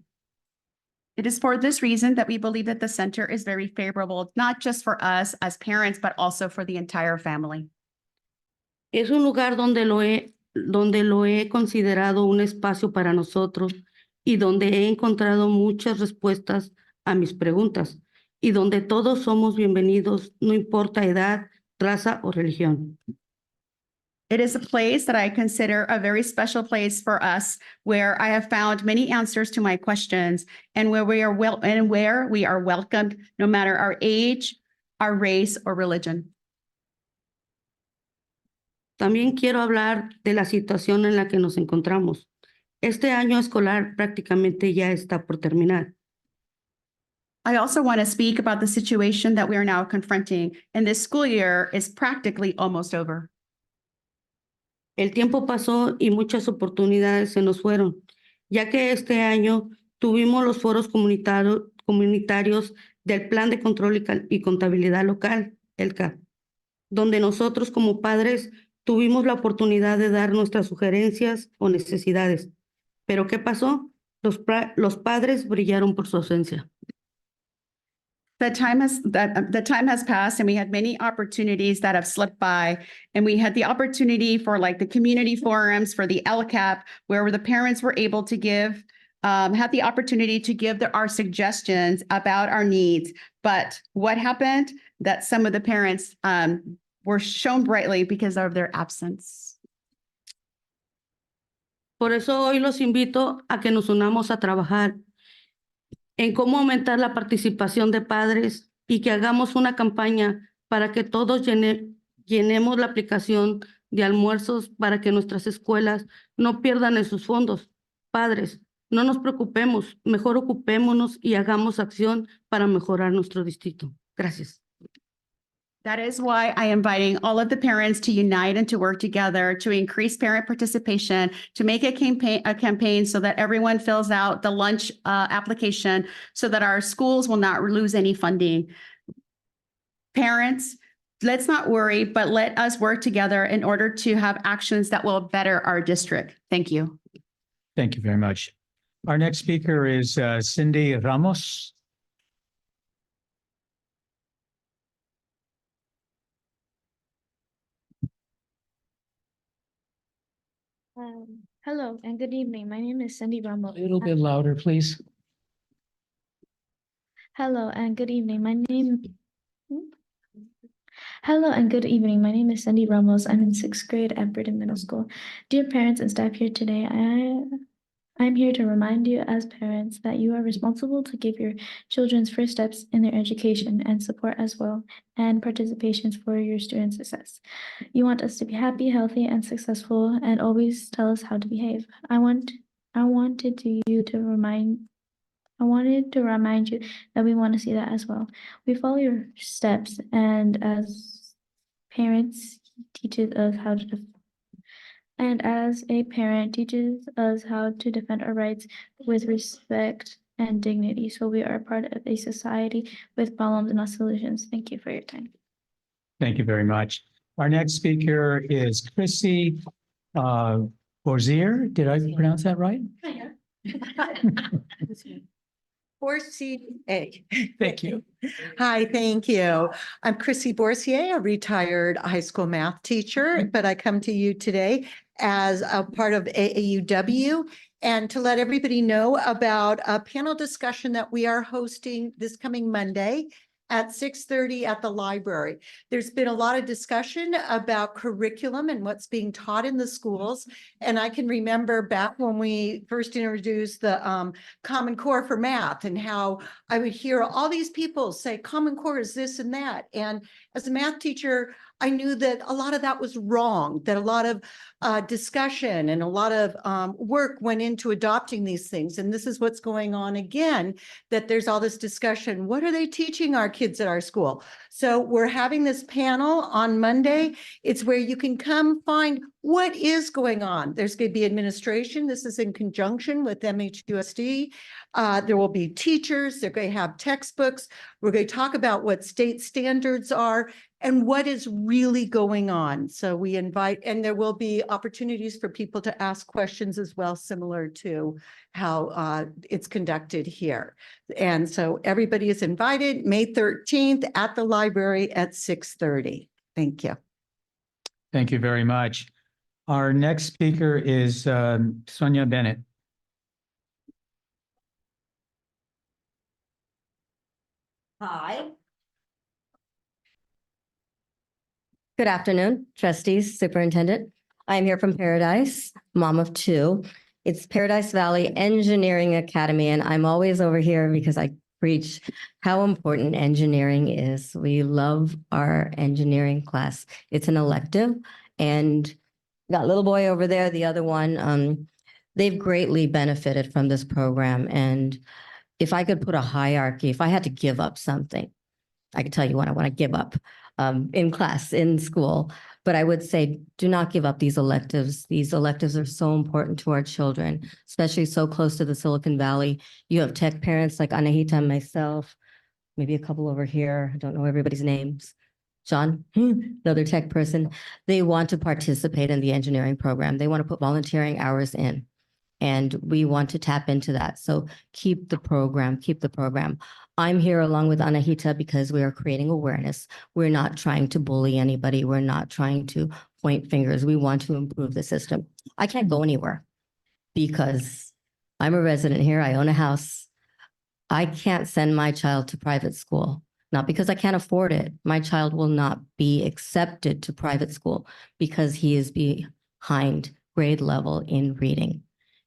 It is for this reason that we believe that the center is very favorable, not just for us as parents, but also for the entire family. Es un lugar donde lo he considerado un espacio para nosotros y donde he encontrado muchas respuestas a mis preguntas y donde todos somos bienvenidos, no importa edad, raza o religión. It is a place that I consider a very special place for us, where I have found many answers to my questions and where we are welcomed, no matter our age, our race, or religion. También quiero hablar de la situación en la que nos encontramos. Este año escolar prácticamente ya está por terminar. I also want to speak about the situation that we are now confronting, and this school year is practically almost over. El tiempo pasó y muchas oportunidades se nos fueron, ya que este año tuvimos los foros comunitarios del Plan de Control y Contabilidad Local, el CAP, donde nosotros como padres tuvimos la oportunidad de dar nuestras sugerencias o necesidades. Pero ¿qué pasó? Los padres brillaron por su ausencia. The time has passed and we had many opportunities that have slipped by. And we had the opportunity for like the community forums, for the LCAP, where the parents were able to had the opportunity to give our suggestions about our needs. But what happened? That some of the parents were shown brightly because of their absence. Por eso hoy los invito a que nos unamos a trabajar en cómo aumentar la participación de padres y que hagamos una campaña para que todos llenemos la aplicación de almuerzos para que nuestras escuelas no pierdan esos fondos. Padres, no nos preocupemos, mejor ocupémonos y hagamos acción para mejorar nuestro distrito. Gracias. That is why I am inviting all of the parents to unite and to work together to increase parent participation, to make a campaign so that everyone fills out the lunch application so that our schools will not lose any funding. Parents, let's not worry, but let us work together in order to have actions that will better our district. Thank you. Thank you very much. Our next speaker is Cindy Ramos. Hello and good evening. My name is Cindy Ramos. A little bit louder, please. Hello and good evening. Hello and good evening. My name is Cindy Ramos. I'm in 6th grade at Brigham Middle School. Dear parents and staff here today, I'm here to remind you as parents that you are responsible to give your children's first steps in their education and support as well, and participations for your students' success. You want us to be happy, healthy, and successful, and always tell us how to behave. I wanted to remind you that we want to see that as well. We follow your steps, and as parents, teaches us how to defend our rights with respect and dignity. So we are part of a society with problems and not solutions. Thank you for your time. Thank you very much. Our next speaker is Chrissy Bozier. Did I pronounce that right? Borsier. Thank you. Hi, thank you. I'm Chrissy Borsier, a retired high school math teacher, but I come to you today as a part of AAUW and to let everybody know about a panel discussion that we are hosting this coming Monday at 6:30 at the library. There's been a lot of discussion about curriculum and what's being taught in the schools. And I can remember back when we first introduced the Common Core for math and how I would hear all these people say Common Core is this and that. And as a math teacher, I knew that a lot of that was wrong, that a lot of discussion and a lot of work went into adopting these things. And this is what's going on again, that there's all this discussion. What are they teaching our kids at our school? So we're having this panel on Monday. It's where you can come find what is going on. There's going to be administration. This is in conjunction with MHUSD. There will be teachers. They're going to have textbooks. We're going to talk about what state standards are and what is really going on. So we invite, and there will be opportunities for people to ask questions as well, similar to how it's conducted here. And so everybody is invited, May 13th at the library at 6:30. Thank you. Thank you very much. Our next speaker is Sonia Bennett. Hi. Good afternoon, trustees, superintendent. I'm here from Paradise, mom of two. It's Paradise Valley Engineering Academy, and I'm always over here because I preach how important engineering is. We love our engineering class. It's an elective, and that little boy over there, the other one, they've greatly benefited from this program. And if I could put a hierarchy, if I had to give up something, I could tell you what I want to give up in class, in school. But I would say, do not give up these electives. These electives are so important to our children, especially so close to the Silicon Valley. You have tech parents like Anahita and myself, maybe a couple over here. I don't know everybody's names. John, another tech person. They want to participate in the engineering program. They want to put volunteering hours in. And we want to tap into that. So keep the program, keep the program. I'm here along with Anahita because we are creating awareness. We're not trying to bully anybody. We're not trying to point fingers. We want to improve the system. I can't go anywhere because I'm a resident here. I own a house. I can't send my child to private school, not because I can't afford it. My child will not be accepted to private school because he is behind grade level in reading.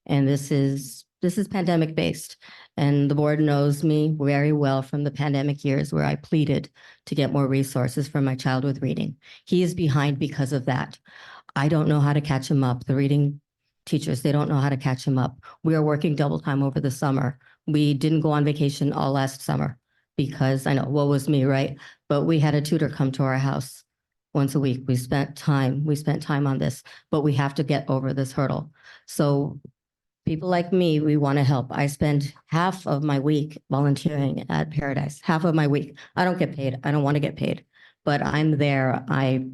And this is pandemic based. And the board knows me very well from the pandemic years where I pleaded to get more resources for my child with reading. He is behind because of that. I don't know how to catch him up. The reading teachers, they don't know how to catch him up. We are working double time over the summer. We didn't go on vacation all last summer because I know, woe was me, right? But we had a tutor come to our house once a week. We spent time on this, but we have to get over this hurdle. So people like me, we want to help. I spend half of my week volunteering at Paradise, half of my week. I don't get paid. I don't want to get paid, but I'm there. I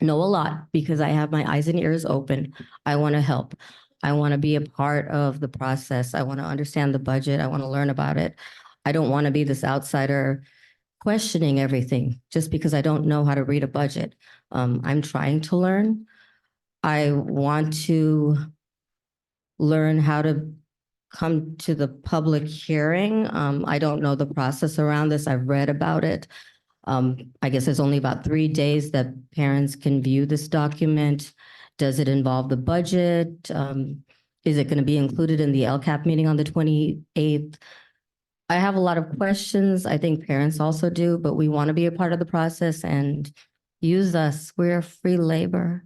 know a lot because I have my eyes and ears open. I want to help. I want to be a part of the process. I want to understand the budget. I want to learn about it. I don't want to be this outsider questioning everything just because I don't know how to read a budget. I'm trying to learn. I want to learn how to come to the public hearing. I don't know the process around this. I've read about it. I guess there's only about 3 days that parents can view this document. Does it involve the budget? Is it going to be included in the LCAP meeting on the 28th? I have a lot of questions. I think parents also do, but we want to be a part of the process and use us. We're free labor.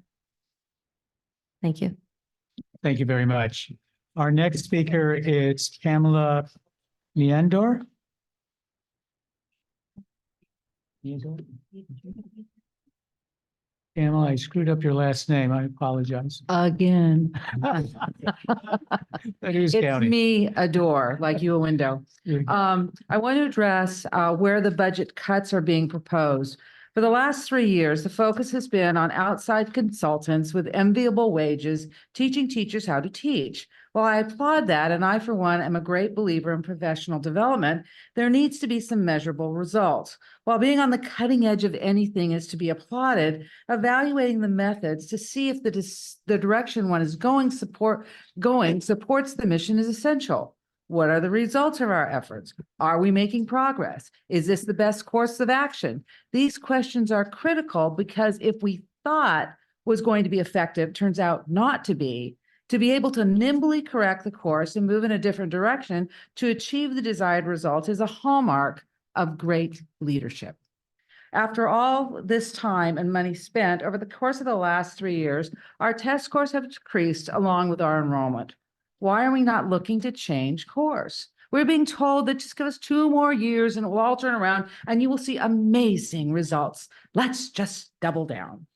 Thank you. Thank you very much. Our next speaker is Pamela Leandor. Pamela, I screwed up your last name. I apologize. Again. That is It's counting. me, a door, like you a window. I want to address where the budget cuts are being proposed. For the last 3 years, the focus has been on outside consultants with enviable wages teaching teachers how to teach. While I applaud that, and I, for one, am a great believer in professional development, there needs to be some measurable results. While being on the cutting edge of anything is to be applauded, evaluating the methods to see if the direction one is going supports the mission is essential. What are the results of our efforts? Are we making progress? Is this the best course of action? These questions are critical because if we thought was going to be effective, turns out not to be able to nimbly correct the course and move in a different direction to achieve the desired result is a hallmark of great leadership. After all this time and money spent over the course of the last 3 years, our test scores have decreased along with our enrollment. Why are we not looking to change course? We're being told that just give us 2 more years and it will all turn around and you will see amazing results. Let's just double down.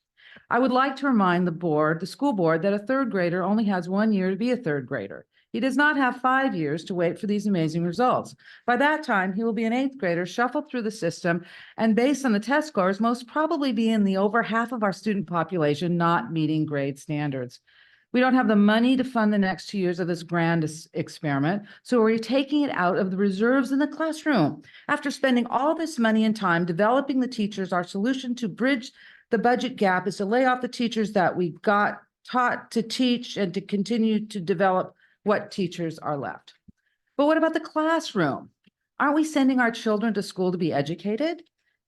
I would like to remind the school board, that a 3rd grader only has 1 year to be a 3rd grader. He does not have 5 years to wait for these amazing results. By that time, he will be an 8th grader, shuffled through the system, and based on the test scores, most probably be in the over half of our student population not meeting grade standards. We don't have the money to fund the next 2 years of this grand experiment, so we're taking it out of the reserves in the classroom. After spending all this money and time developing the teachers, our solution to bridge the budget gap is to lay off the teachers that we got taught to teach and to continue to develop what teachers are left. But what about the classroom? Aren't we sending our children to school to be educated?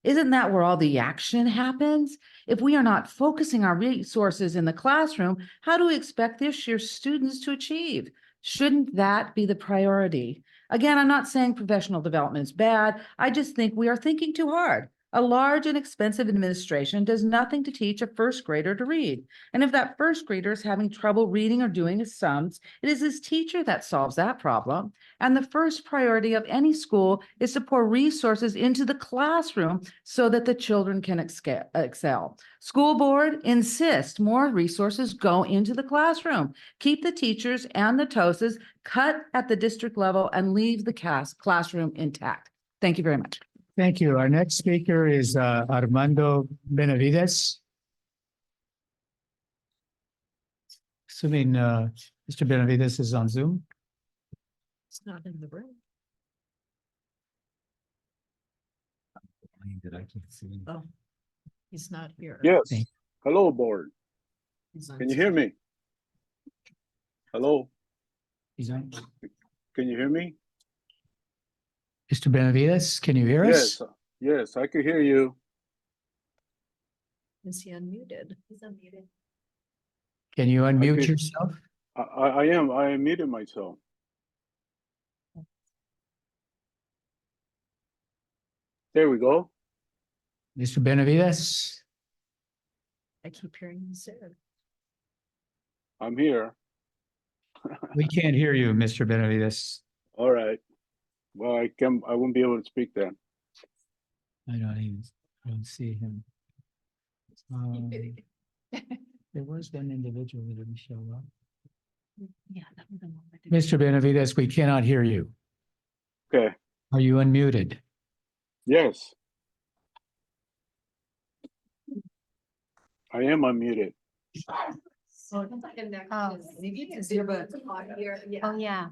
Isn't that where all the action happens? If we are not focusing our resources in the classroom, how do we expect this year's students to achieve? Shouldn't that be the priority? Again, I'm not saying professional development is bad. I just think we are thinking too hard. A large and expensive administration does nothing to teach a 1st grader to read. And if that 1st grader is having trouble reading or doing his sums, it is his teacher that solves that problem. And the first priority of any school is to pour resources into the classroom so that the children can excel. School board, insist more resources go into the classroom. Keep the teachers and the TOSAs cut at the district level and leave the classroom intact. Thank you very much. Thank you. Our next speaker is Armando Benavides. Assuming Mr. Benavides is on Zoom. It's not in the room. Oh, he's not here. Yes. Hello, board. Can you hear me? Hello, He's on. can you hear me? Mr. Benavides, can you hear us? Yes, I can hear you. Is he unmuted? He's unmuted. Can you unmute can- yourself? I am. I muted myself. There we go. Mr. Benavides? I keep hearing him say it. I'm here. We can't hear you, Mr. Benavides. All right. Well, I won't be able to speak then. I don't see him. There was one individual that didn't show up. Yeah. that was the one that did- Mr. Benavides, we cannot hear you. Okay. Are you unmuted? Yes. I am unmuted. Maybe it's earbud. Oh, yeah.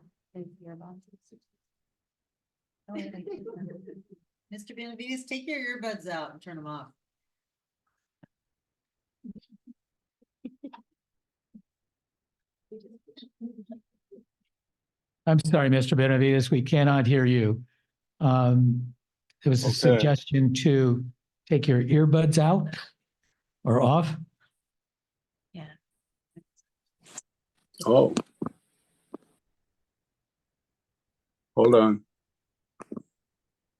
Mr. Benavides, take your earbuds out and turn them off. I'm sorry, Mr. Benavides, we cannot hear you. There was a Okay. suggestion to take your earbuds out or off. Oh. Hold on.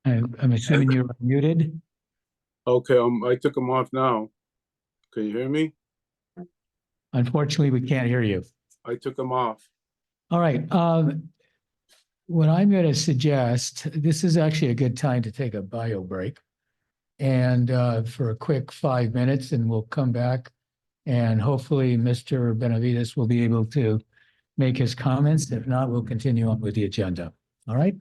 I'm assuming you're muted. Okay, I took them off now. Can you hear me? Unfortunately, we can't hear you. I took them off. All right. What I'm going to suggest, this is actually a good time to take a bio break. And for a quick 5 minutes, and we'll come back. And hopefully Mr. Benavides will be able to make his comments. If not, we'll continue on with the agenda. All right.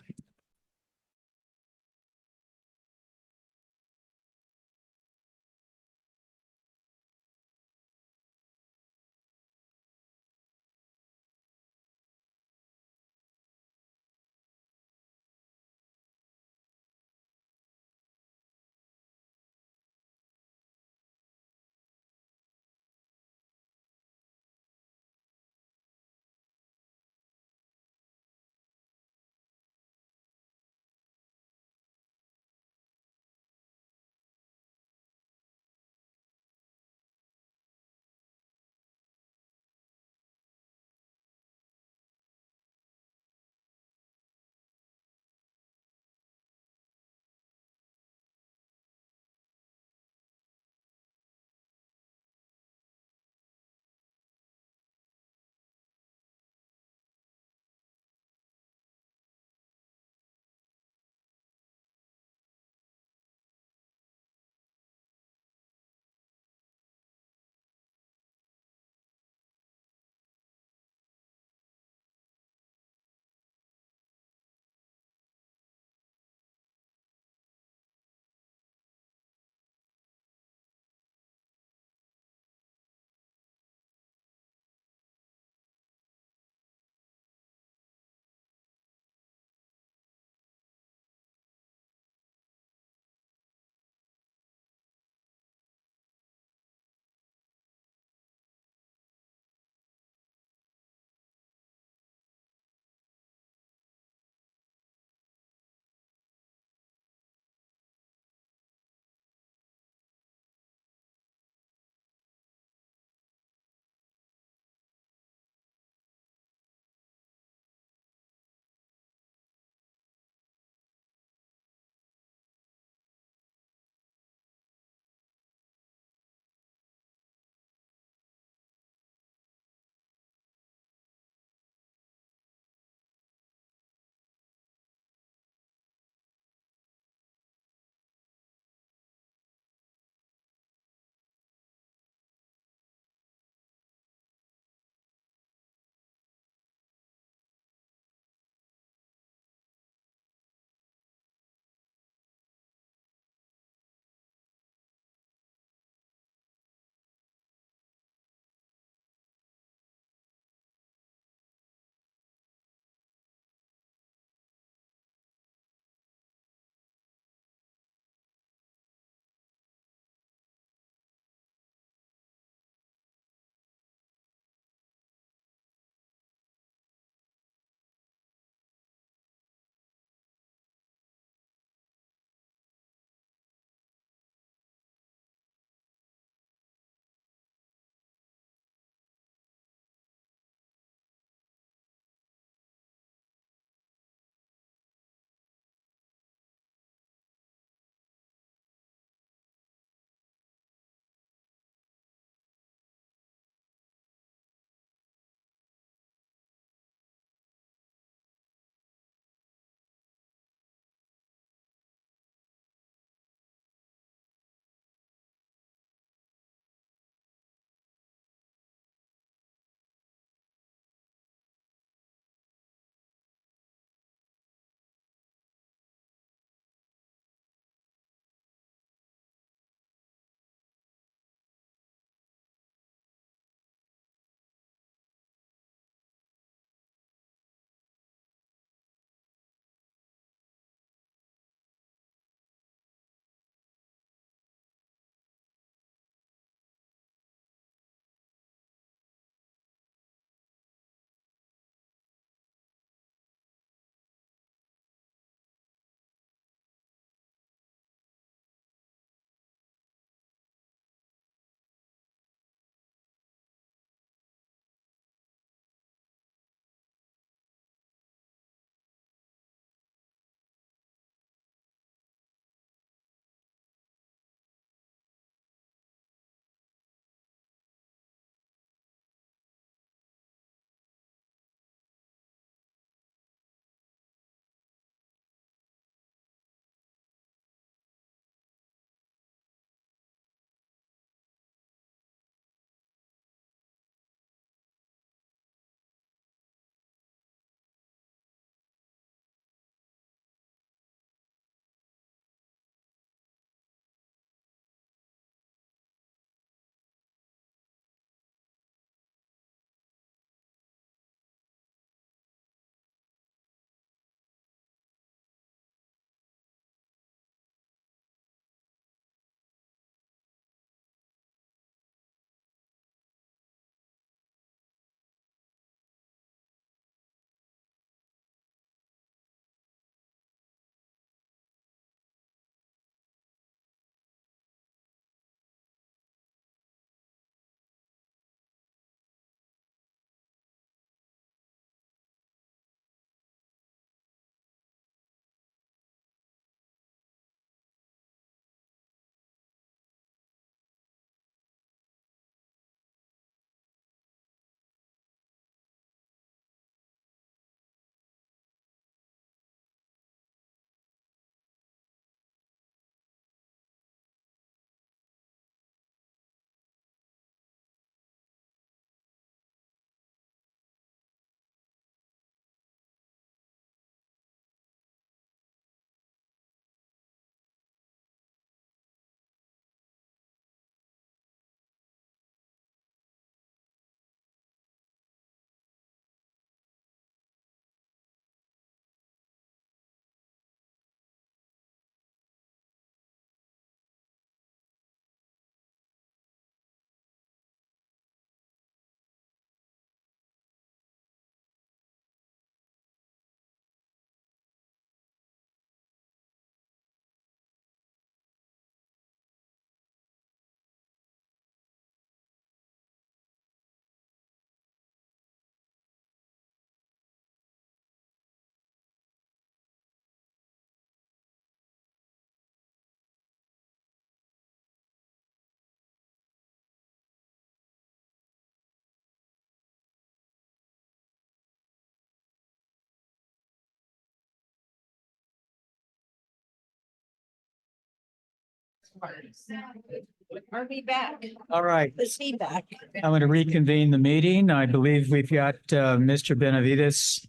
Are we back? All right. Is he back? I'm going to reconvene the meeting. I believe we've got Mr. Benavides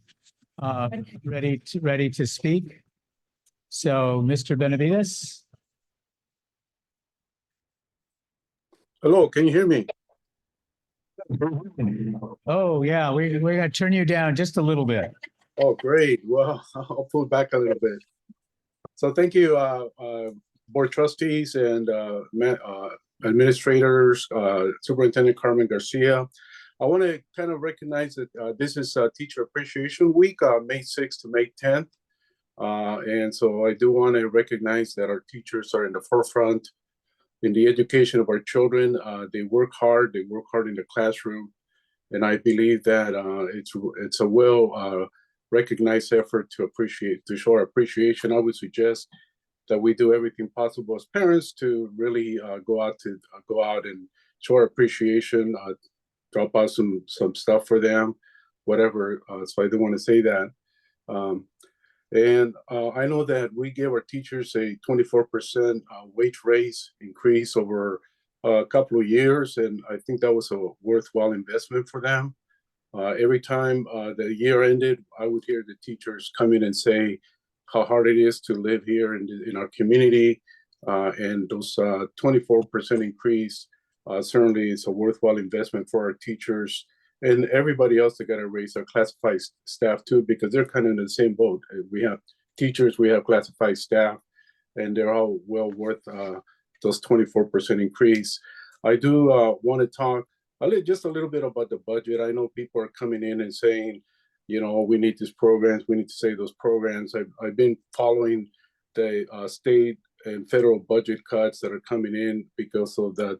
ready to speak. So, Mr. Benavides? Hello, can you hear me? Oh, yeah, we're going to turn you down just a little bit. Oh, great. Well, I'll pull back a little bit. So thank you, board trustees and administrators, Superintendent Carmen Garcia. I want to kind of recognize that this is Teacher Appreciation Week, May 6th to May 10th. And so I do want to recognize that our teachers are in the forefront in the education of our children. They work hard in the classroom. And I believe that it's a well recognized effort to show our appreciation. I would suggest that we do everything possible as parents to really go out and show our appreciation, drop out some stuff for them, whatever. So I do want to say that. And I know that we gave our teachers a 24% wage raise increase over a couple of years, and I think that was a worthwhile investment for them. Every time the year ended, I would hear the teachers come in and say how hard it is to live here in our community, and those 24% increase certainly is a worthwhile investment for our teachers and everybody else that got to raise our classified staff too, because they're kind of in the same boat. We have teachers, we have classified staff, and they're all well worth those 24% increase. I do want to talk just a little bit about the budget. I know people are coming in and saying, you know, we need these programs, we need to say those programs. I've been following the state and federal budget cuts that are coming in because of the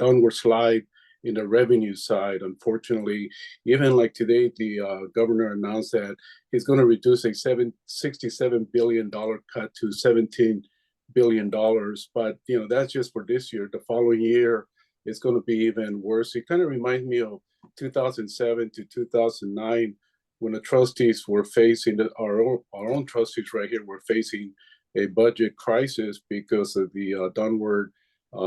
downward slide in the revenue side. Unfortunately, even like today, the governor announced that he's going to reduce a $67 billion cut to $17 billion. But, you know, that's just for this year. The following year, it's going to be even worse. It kind of reminds me of 2007 to 2009, when the trustees were facing, our own trustees right here were facing a budget crisis because of the downward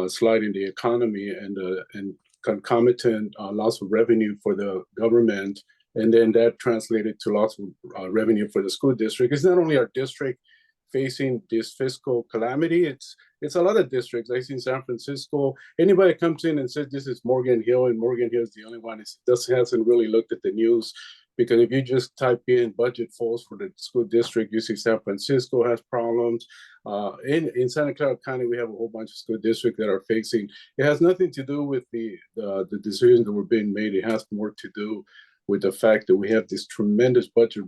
slide in the economy and concomitant loss of revenue for the government. And then that translated to loss of revenue for the school district. It's not only our district facing this fiscal calamity, it's a lot of districts. I see in San Francisco, anybody comes in and says this is Morgan Hill, and Morgan Hill is the only one that hasn't really looked at the news. Because if you just type in budget falls for the school district, you see San Francisco has problems. In Santa Clara County, we have a whole bunch of school districts that are facing. It has nothing to do with the decisions that were being made. It has more to do with the fact that we have this tremendous budget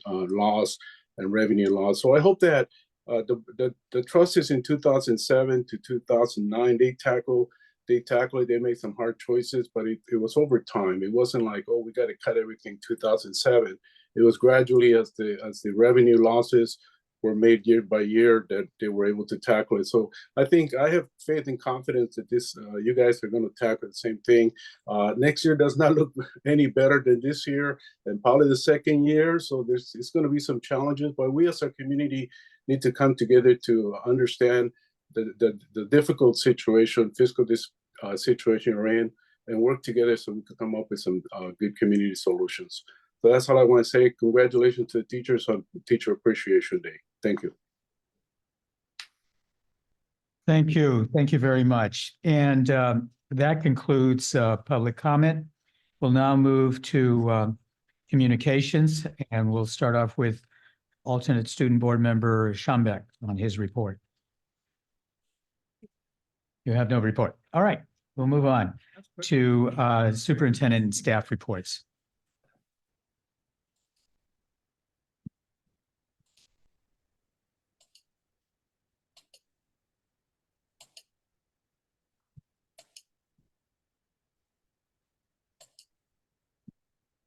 loss and revenue loss. So I hope that the trustees in 2007 to 2009, they tackled it, they made some hard choices, but it was over time. It wasn't like, oh, we got to cut everything 2007. It was gradually as the revenue losses were made year by year that they were able to tackle it. So I think I have faith and confidence that you guys are going to tackle the same thing. Next year does not look any better than this year, and probably the second year. So it's going to be some challenges, but we as a community need to come together to understand the difficult situation, fiscal situation we're in, and work together so we can come up with some good community solutions. So that's all I want to say. Congratulations to the teachers on Teacher Appreciation Day. Thank you. Thank you. Thank you very much. And that concludes public comment. We'll now move to communications, and we'll start off with alternate student board member Schombeck on his report. You have no report. All right, we'll move on to superintendent and staff reports.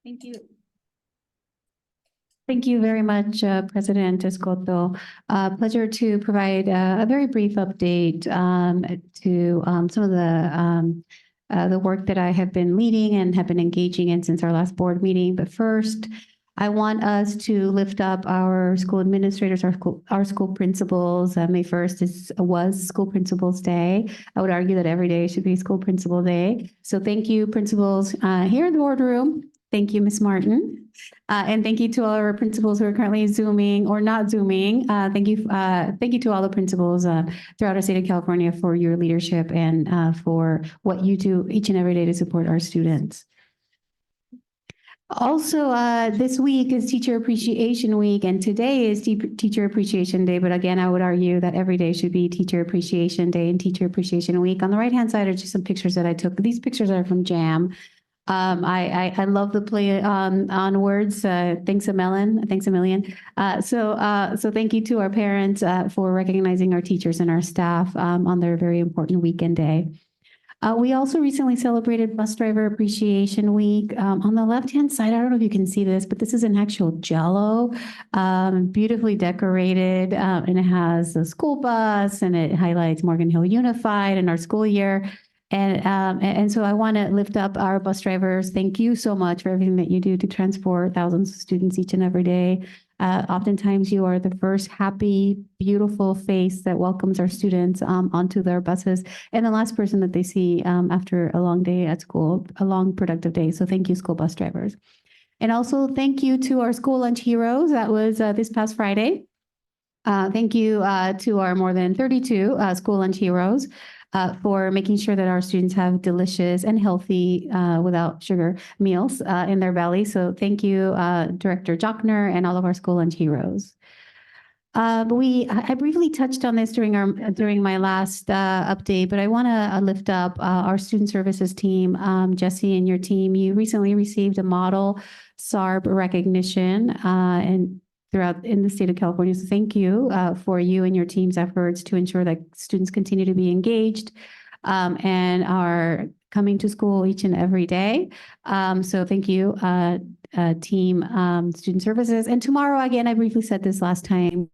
Thank you. Thank you very much, President Escoto. Pleasure to provide a very brief update to some of the work that I have been leading and have been engaging in since our last board meeting. But first, I want us to lift up our school administrators, our school principals. May 1st was School Principals Day. I would argue that every day should be School Principal Day. So thank you, principals here in the boardroom. Thank you, Ms. Martin. And thank you to all our principals who are currently Zooming or not Zooming. Thank you to all the principals throughout our state of California for your leadership and for what you do each and every day to support our students. Also, this week is Teacher Appreciation Week, and today is Teacher Appreciation Day. But again, I would argue that every day should be Teacher Appreciation Day and Teacher Appreciation Week. On the right-hand side are just some pictures that I took. These pictures are from JAM. I love the play on words. Thanks a million. So thank you to our parents for recognizing our teachers and our staff on their very important weekend day. We also recently celebrated Bus Driver Appreciation Week. On the left-hand side, I don't know if you can see this, but this is an actual Jell-O, beautifully decorated, and it has a school bus, and it highlights Morgan Hill Unified and our school year. And so I want to lift up our bus drivers. Thank you so much for everything that you do to transport thousands of students each and every day. Oftentimes you are the first happy, beautiful face that welcomes our students onto their buses, and the last person that they see after a long day at school, a long productive day. So thank you, school bus drivers. And also thank you to our School Lunch Heroes. That was this past Friday. Thank you to our more than 32 School Lunch Heroes for making sure that our students have delicious and healthy, without sugar, meals in their belly. So thank you, Director Jochner and all of our School Lunch Heroes. I briefly touched on this during my last update, but I want to lift up our student services team. Jesse and your team, you recently received a model SARB recognition throughout in the state of California. So thank you for you and your team's efforts to ensure that students continue to be engaged and are coming to school each and every day. So thank you, team student services. And tomorrow, again, I briefly said this last time,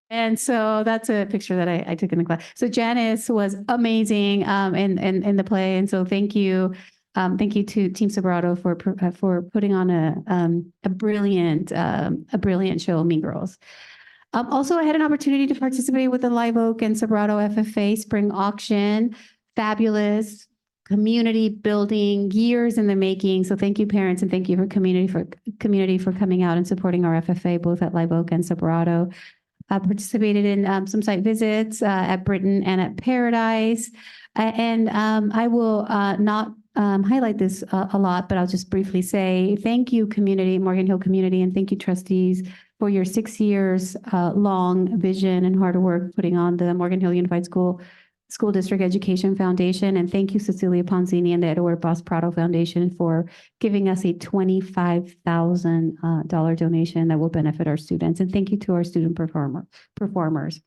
and so that's a picture that I took in the class. So Janice was amazing in the play, and so thank you to Team Sobrato for putting on a brilliant show, Mean Girls. Also, I had an opportunity to participate with the Live Oak and Sobrato FFA Spring Auction. Fabulous community building, years in the making. So thank you, parents, and thank you for community for coming out and supporting our FFA both at Live Oak and Sobrato. Participated in some site visits at Britton and at Paradise. And I will not highlight this a lot, but I'll just briefly say thank you, community, Morgan Hill community, and thank you, trustees, for your 6 years long vision and hard work putting on the Morgan Hill Unified School District Education Foundation. And thank you, Cecilia Ponzini and the Edward Boss Prado Foundation for giving us a $25,000 donation that will benefit our students. And thank you to our student performers.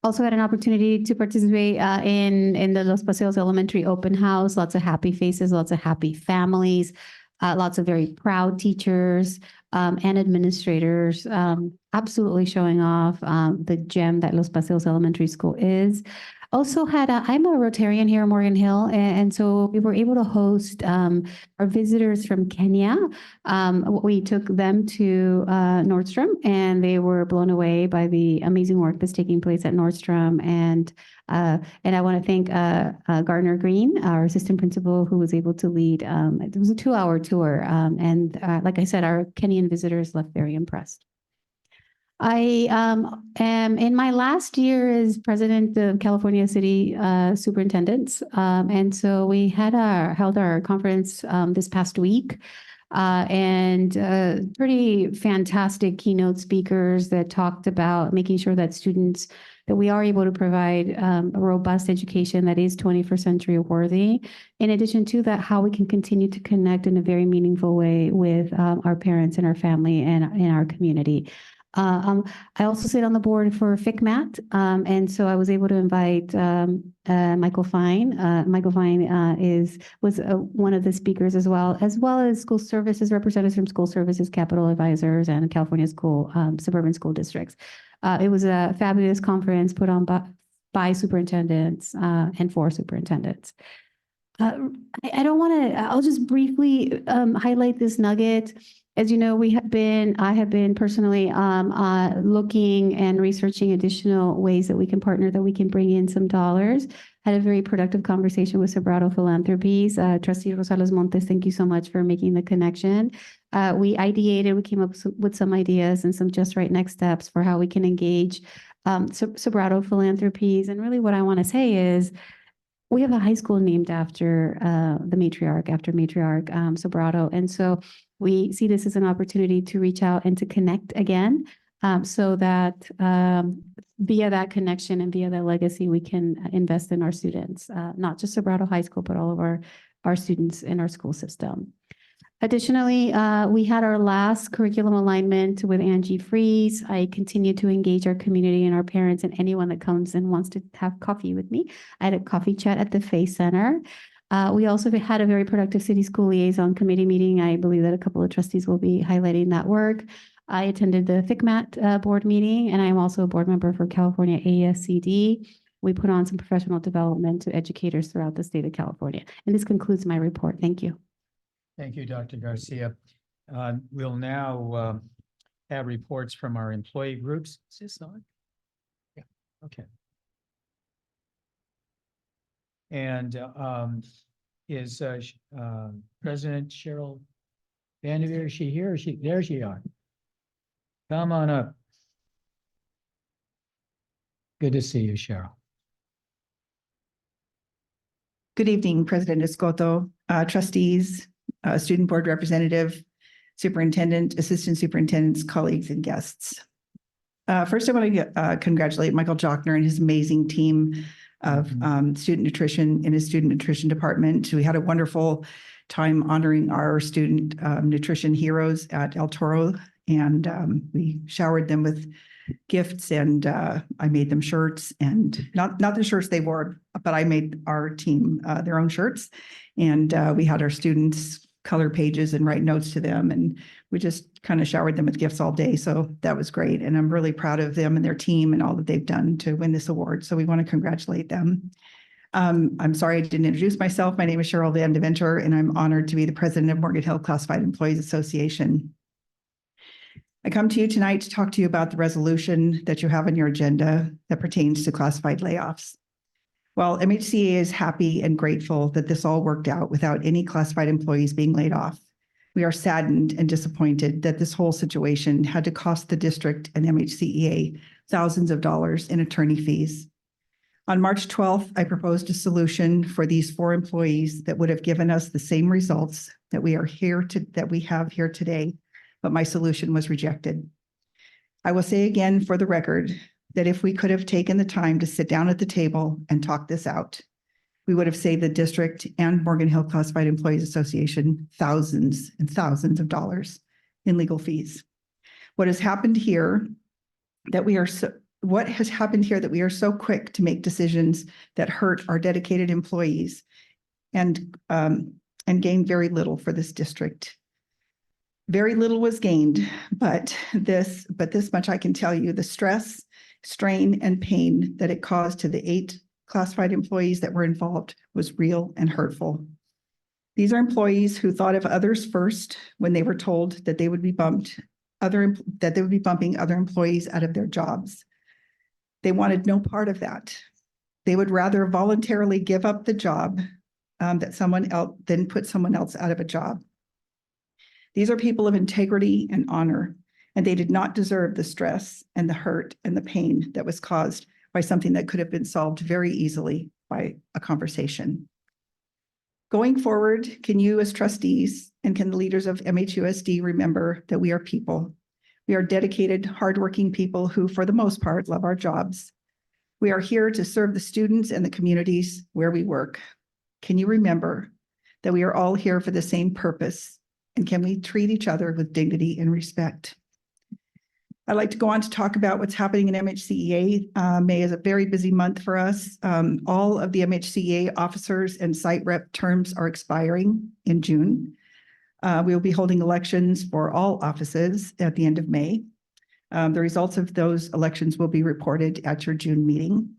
Also had an opportunity to participate in the Los Paseos Elementary Open House. Lots of happy faces, lots of happy families, lots of very proud teachers and administrators, absolutely showing off the gem that Los Paseos Elementary School is. Also had, I'm a Rotarian here in Morgan Hill, and so we were able to host our visitors from Kenya. We took them to Nordstrom, and they were blown away by the amazing work that's taking place at Nordstrom. And I want to thank Gardner Green, our assistant principal, who was able to lead. It was a 2-hour tour, and like I said, our Kenyan visitors left very impressed. I am in my last year as president of California City Superintendents. And so we had held our conference this past week, and pretty fantastic keynote speakers that talked about making sure that we are able to provide a robust education that is 21st century worthy. In addition to that, how we can continue to connect in a very meaningful way with our parents and our family and in our community. I also sit on the board for FICMAT, and so I was able to invite Michael Fine. Michael Fine was one of the speakers as well as school services representatives from school services, capital advisors, and California school suburban school districts. It was a fabulous conference put on by superintendents and for superintendents. I don't want to. I'll just briefly highlight this nugget. As you know, I have been personally looking and researching additional ways that we can partner, that we can bring in some dollars. Had a very productive conversation with Sobrato Philanthropies. Trustee Rosales Montes, thank you so much for making the connection. We ideated, we came up with some ideas and some just right next steps for how we can engage Sobrato Philanthropies. And really what I want to say is, we have a high school named after the matriarch, Sobrato. And so we see this as an opportunity to reach out and to connect again, so that via that connection and via that legacy, we can invest in our students, not just Sobrato High School, but all of our students in our school system. Additionally, we had our last curriculum alignment with Angie Fries. I continue to engage our community and our parents and anyone that comes and wants to have coffee with me. I had a coffee chat at the Face Center. We also had a very productive city school liaison committee meeting. I believe that a couple of trustees will be highlighting that work. I attended the FICMAT board meeting, and I'm also a board member for California ASCD. We put on some professional development to educators throughout the state of California. And this concludes my report. Thank you. Thank you, Dr. Garcia. We'll now have reports from our employee groups. Is this on? Yeah, okay. And is President Cheryl Vanderveer, is she here? Or there she are. Come on up. Good to see you, Cheryl. Good evening, President Escoto, trustees, student board representative, superintendent, assistant superintendents, colleagues, and guests. First, I want to congratulate Michael Jochner and his amazing team of student nutrition in his student nutrition department. We had a wonderful time honoring our student nutrition heroes at El Toro, and we showered them with gifts, and I made them shirts, and not the shirts they wore, but I made our team their own shirts, and we had our students color pages and write notes to them, and we just kind of showered them with gifts all day. So that was great, and I'm really proud of them and their team and all that they've done to win this award. So we want to congratulate them. I'm sorry I didn't introduce myself. My name is Cheryl Van Deventer, and I'm honored to be the president of Morgan Hill Classified Employees Association. I come to you tonight to talk to you about the resolution that you have on your agenda that pertains to classified layoffs. While MHCA is happy and grateful that this all worked out without any classified employees being laid off, we are saddened and disappointed that this whole situation had to cost the district and MHCEA thousands of dollars in attorney fees. On March 12th, I proposed a solution for these 4 employees that would have given us the same results that we have here today, but my solution was rejected. I will say again for the record that if we could have taken the time to sit down at the table and talk this out, we would have saved the district and Morgan Hill Classified Employees Association thousands and thousands of dollars in legal fees. What has happened here that we are so quick to make decisions that hurt our dedicated employees and gain very little for this district. Very little was gained, but this much I can tell you: the stress, strain, and pain that it caused to the 8 classified employees that were involved was real and hurtful. These are employees who thought of others first when they were told that they would be bumping other employees out of their jobs. They wanted no part of that. They would rather voluntarily give up the job that someone else than put someone else out of a job. These are people of integrity and honor, and they did not deserve the stress and the hurt and the pain that was caused by something that could have been solved very easily by a conversation. Going forward, can you as trustees and can the leaders of MHUSD remember that we are people? We are dedicated, hardworking people who, for the most part, love our jobs. We are here to serve the students and the communities where we work. Can you remember that we are all here for the same purpose? And can we treat each other with dignity and respect? I'd like to go on to talk about what's happening in MHCEA. May is a very busy month for us. All of the MHCEA officers and site rep terms are expiring in June. We will be holding elections for all offices at the end of May. The results of those elections will be reported at your June meeting.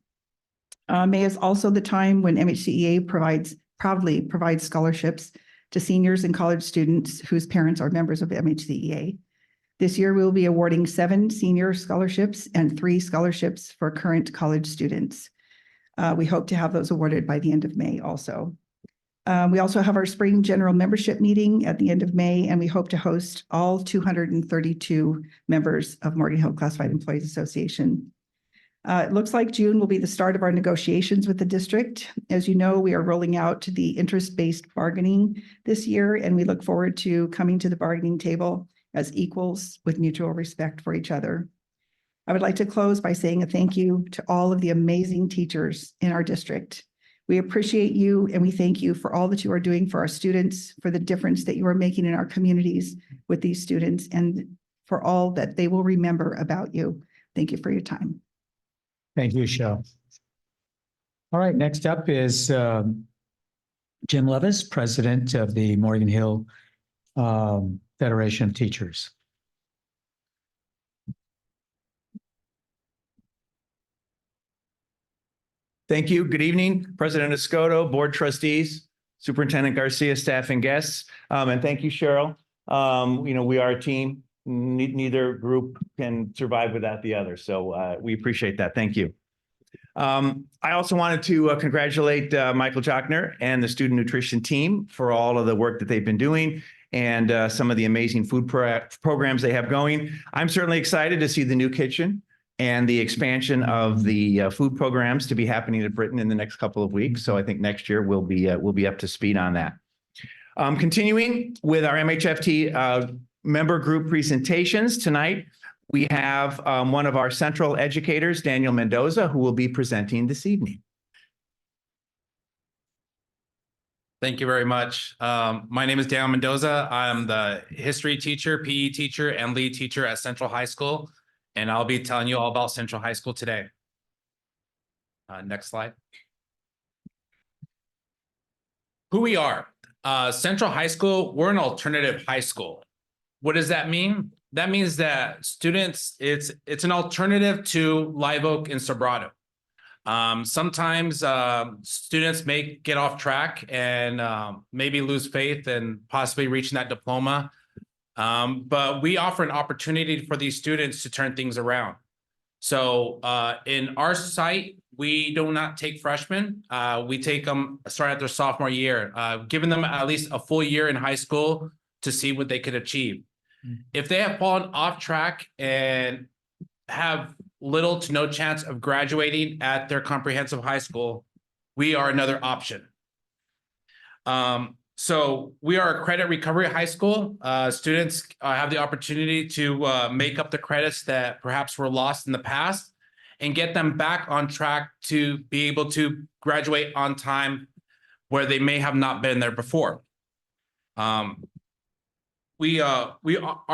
May is also the time when MHCEA proudly provides scholarships to seniors and college students whose parents are members of MHCEA. This year, we will be awarding 7 senior scholarships and 3 scholarships for current college students. We hope to have those awarded by the end of May also. We also have our spring general membership meeting at the end of May, and we hope to host all 232 members of Morgan Hill Classified Employees Association. It looks like June will be the start of our negotiations with the district. As you know, we are rolling out the interest-based bargaining this year, and we look forward to coming to the bargaining table as equals with mutual respect for each other. I would like to close by saying a thank you to all of the amazing teachers in our district. We appreciate you and we thank you for all that you are doing for our students, for the difference that you are making in our communities with these students, and for all that they will remember about you. Thank you for your time. Thank you, Shel. All right, next up is Jim Levis, President of the Morgan Hill Federation of Teachers. Thank you. Good evening, President Escoto, Board Trustees, Superintendent Garcia, staff and guests. And thank you, Cheryl. We are a team. Neither group can survive without the other. So we appreciate that. Thank you. I also wanted to congratulate Michael Jochner and the student nutrition team for all of the work that they've been doing and some of the amazing food programs they have going. I'm certainly excited to see the new kitchen and the expansion of the food programs to be happening at Britain in the next couple of weeks. So I think next year we'll be up to speed on that. Continuing with our MHFT member group presentations tonight, we have one of our central educators, Daniel Mendoza, who will be presenting this evening. Thank you very much. My name is Daniel Mendoza. I'm the history teacher, PE teacher, and lead teacher at Central High School. And I'll be telling you all about Central High School today. Next slide. Who we are. Central High School, we're an alternative high school. What does that mean? That means that students, it's an alternative to Live Oak and Sobrato. Sometimes students may get off track and maybe lose faith and possibly reaching that diploma. But we offer an opportunity for these students to turn things around. So in our site, we do not take freshmen. We take them start at their sophomore year, giving them at least a full year in high school to see what they could achieve. If they have fallen off track and have little to no chance of graduating at their comprehensive high school, we are another option. So we are a credit recovery high school. Students have the opportunity to make up the credits that perhaps were lost in the past and get them back on track to be able to graduate on time where they may have not been there before. Our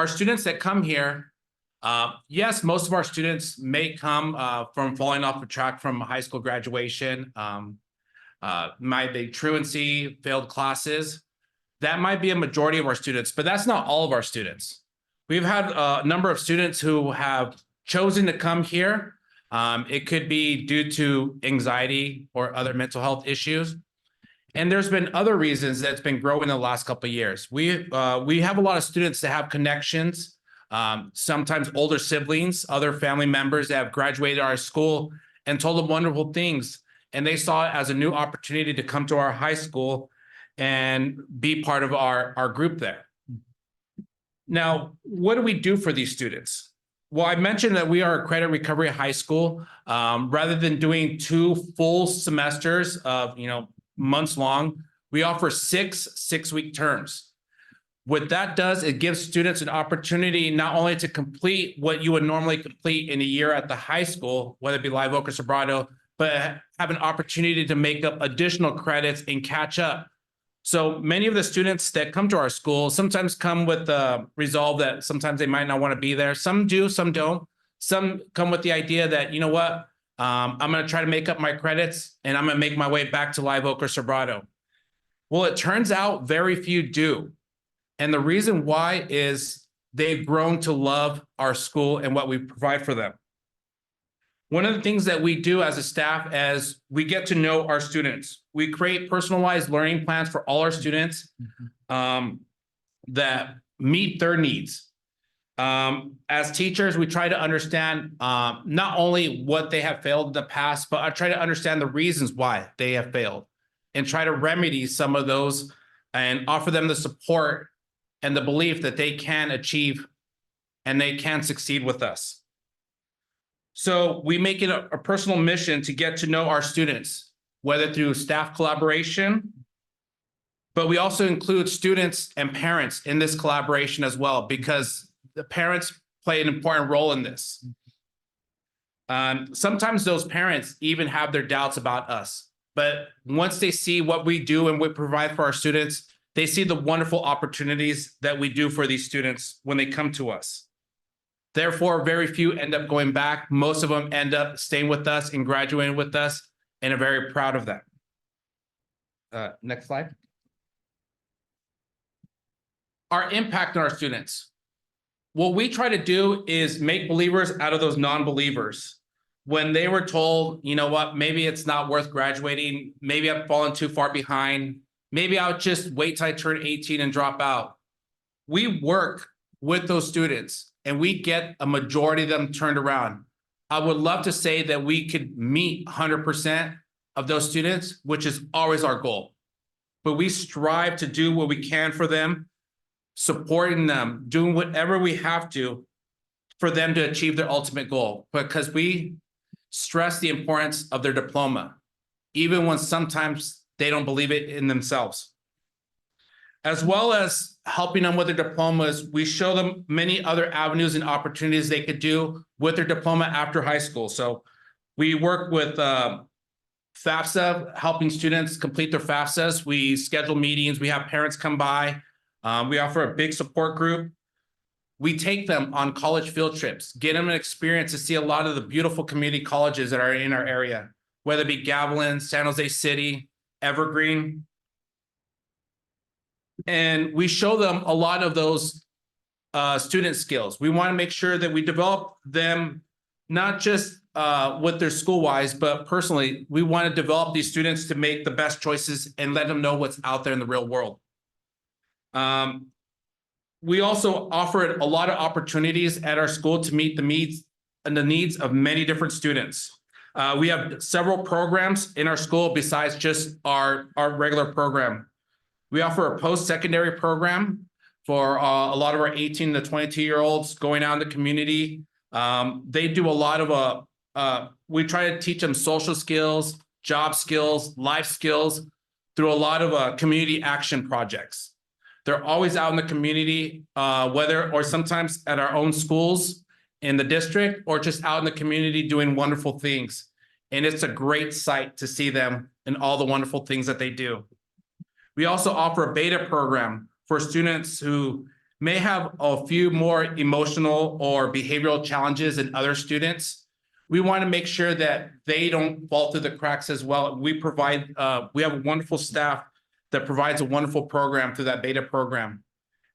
students that come here, yes, most of our students may come from falling off the track from high school graduation, the truancy, failed classes. That might be a majority of our students, but that's not all of our students. We've had a number of students who have chosen to come here It could be due to anxiety or other mental health issues. And there's been other reasons that's been growing in the last couple of years. We have a lot of students that have connections, sometimes older siblings, other family members that have graduated our school and told them wonderful things. And they saw it as a new opportunity to come to our high school and be part of our group there. Now, what do we do for these students? Well, I mentioned that we are a credit recovery high school. Rather than doing 2 full semesters of, months long, we offer 6-week terms. What that does, it gives students an opportunity not only to complete what you would normally complete in a year at the high school, whether it be Live Oak or Sobrato, but have an opportunity to make up additional credits and catch up. So many of the students that come to our school sometimes come with the resolve that sometimes they might not want to be there. Some do, some don't. Some come with the idea that, you know what, I'm going to try to make up my credits and I'm going to make my way back to Live Oak or Sobrato. Well, it turns out very few do. And the reason why is they've grown to love our school and what we provide for them. One of the things that we do as a staff is we get to know our students. We create personalized learning plans for all our students that meet their needs. As teachers, we try to understand not only what they have failed in the past, but I try to understand the reasons why they have failed and try to remedy some of those and offer them the support and the belief that they can achieve and they can succeed with us. So we make it a personal mission to get to know our students, whether through staff collaboration, but we also include students and parents in this collaboration as well, because the parents play an important role in this. Sometimes those parents even have their doubts about us, but once they see what we do and we provide for our students, they see the wonderful opportunities that we do for these students when they come to us. Therefore, very few end up going back. Most of them end up staying with us and graduating with us, and are very proud of that. Next slide. Our impact on our students. What we try to do is make believers out of those non-believers. When they were told, you know what, maybe it's not worth graduating, maybe I've fallen too far behind, maybe I'll just wait till I turn 18 and drop out. We work with those students and we get a majority of them turned around. I would love to say that we could meet 100% of those students, which is always our goal. But we strive to do what we can for them, supporting them, doing whatever we have to for them to achieve their ultimate goal, because we stress the importance of their diploma, even when sometimes they don't believe it in themselves. As well as helping them with their diplomas, we show them many other avenues and opportunities they could do with their diploma after high school. So we work with FAFSA, helping students complete their FAFSAs. We schedule meetings, we have parents come by. We offer a big support group. We take them on college field trips, get them an experience to see a lot of the beautiful community colleges that are in our area, whether it be Gavilan, San Jose City, Evergreen. And we show them a lot of those student skills. We want to make sure that we develop them, not just with their school-wise, but personally. We want to develop these students to make the best choices and let them know what's out there in the real world. We also offer a lot of opportunities at our school to meet the needs of many different students. We have several programs in our school besides just our regular program. We offer a post-secondary program for a lot of our 18 to 22-year-olds going out in the community. They do a lot of, we try to teach them social skills, job skills, life skills through a lot of community action projects. They're always out in the community, or sometimes at our own schools in the district, or just out in the community doing wonderful things. And it's a great sight to see them and all the wonderful things that they do. We also offer a beta program for students who may have a few more emotional or behavioral challenges than other students. We want to make sure that they don't fall through the cracks as well. We have a wonderful staff that provides a wonderful program through that beta program,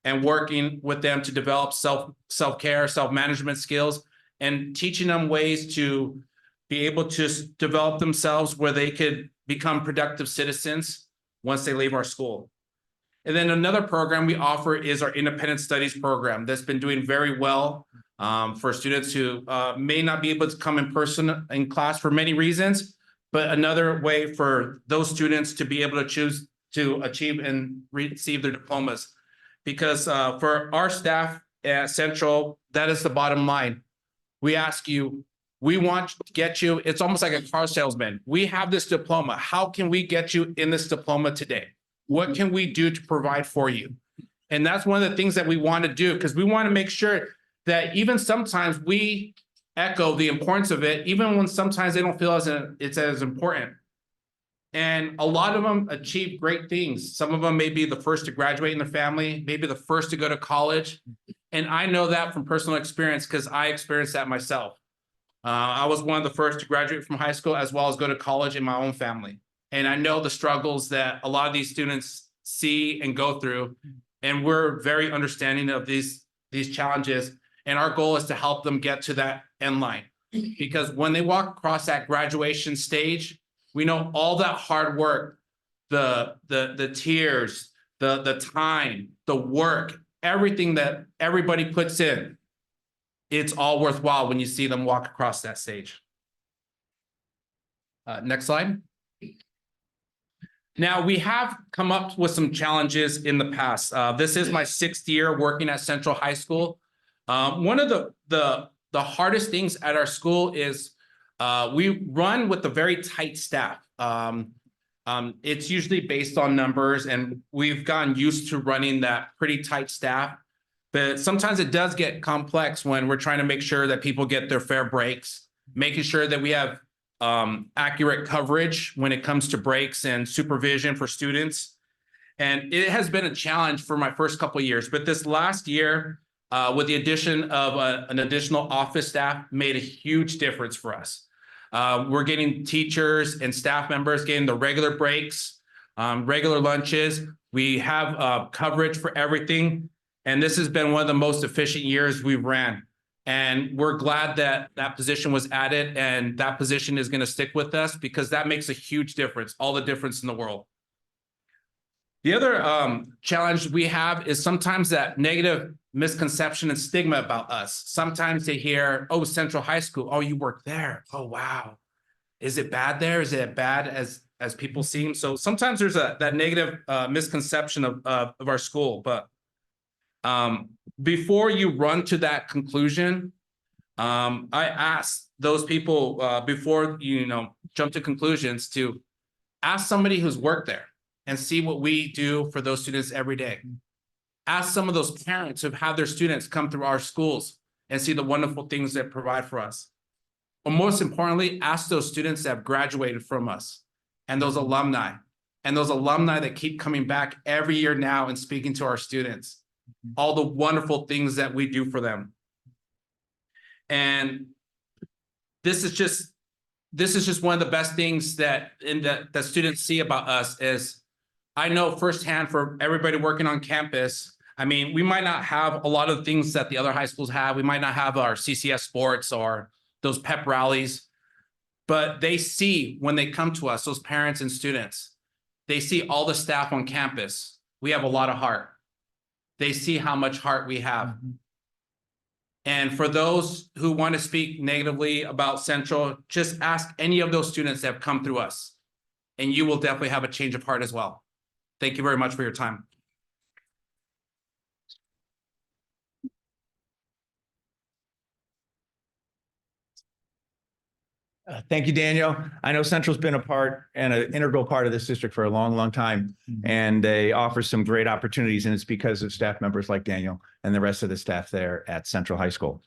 and working with them to develop self-care, self-management skills, and teaching them ways to be able to develop themselves where they could become productive citizens once they leave our school. And then another program we offer is our independent studies program that's been doing very well for students who may not be able to come in person in class for many reasons, but another way for those students to be able to choose to achieve and receive their diplomas. Because for our staff at Central, that is the bottom line. We ask you, we want to get you, it's almost like a car salesman. We have this diploma. How can we get you in this diploma today? What can we do to provide for you? And that's one of the things that we want to do, because we want to make sure that even sometimes we echo the importance of it, even when sometimes they don't feel it's as important. And a lot of them achieve great things. Some of them may be the first to graduate in their family, maybe the first to go to college. And I know that from personal experience because I experienced that myself. I was one of the first to graduate from high school as well as go to college in my own family. And I know the struggles that a lot of these students see and go through. And we're very understanding of these challenges. And our goal is to help them get to that end line. Because when they walk across that graduation stage, we know all that hard work, the tears, the time, the work, everything that everybody puts in, it's all worthwhile when you see them walk across that stage. Next slide. Now, we have come up with some challenges in the past. This is my 6th year working at Central High School. One of the hardest things at our school is we run with a very tight staff. It's usually based on numbers, and we've gotten used to running that pretty tight staff. But sometimes it does get complex when we're trying to make sure that people get their fair breaks, making sure that we have accurate coverage when it comes to breaks and supervision for students. And it has been a challenge for my first couple of years, but this last year, with the addition of an additional office staff, made a huge difference for us. We're getting teachers and staff members getting the regular breaks, regular lunches. We have coverage for everything. And this has been one of the most efficient years we've ran. And we're glad that that position was added, and that position is going to stick with us because that makes a huge difference, all the difference in the world. The other challenge we have is sometimes that negative misconception and stigma about us. Sometimes they hear, oh, Central High School, oh, you work there. Oh, wow. Is it bad there? Is it bad as people seem? So sometimes there's that negative misconception of our school. But before you run to that conclusion, I ask those people before you jump to conclusions to ask somebody who's worked there and see what we do for those students every day. Ask some of those parents who've had their students come through our schools and see the wonderful things that provide for us. But most importantly, ask those students that have graduated from us and those alumni that keep coming back every year now and speaking to our students, all the wonderful things that we do for them. And this is just one of the best things that students see about us is I know firsthand for everybody working on campus. I mean, we might not have a lot of the things that the other high schools have. We might not have our CCS sports or those pep rallies, but they see when they come to us, those parents and students, they see all the staff on campus. We have a lot of heart. They see how much heart we have. And for those who want to speak negatively about Central, just ask any of those students that have come through us, and you will definitely have a change of heart as well. Thank you very much for your time. Thank you, Daniel. I know Central's been a part and an integral part of this district for a long, long time, and they offer some great opportunities, and it's because of staff members like Daniel and the rest of the staff there at Central High School.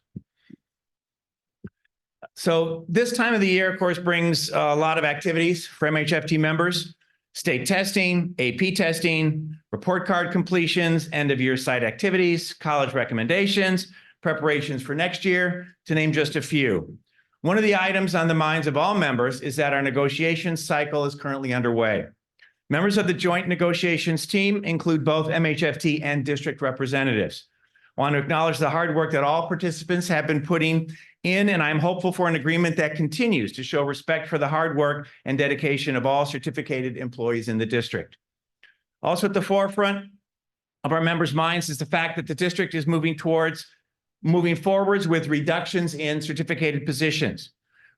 So this time of the year, of course, brings a lot of activities for MHFT members: state testing, AP testing, report card completions, end of year site activities, college recommendations, preparations for next year, to name just a few. One of the items on the minds of all members is that our negotiation cycle is currently underway. Members of the joint negotiations team include both MHFT and district representatives. I want to acknowledge the hard work that all participants have been putting in, and I'm hopeful for an agreement that continues to show respect for the hard work and dedication of all certificated employees in the district. Also at the forefront of our members' minds is the fact that the district is moving forwards with reductions in certificated positions.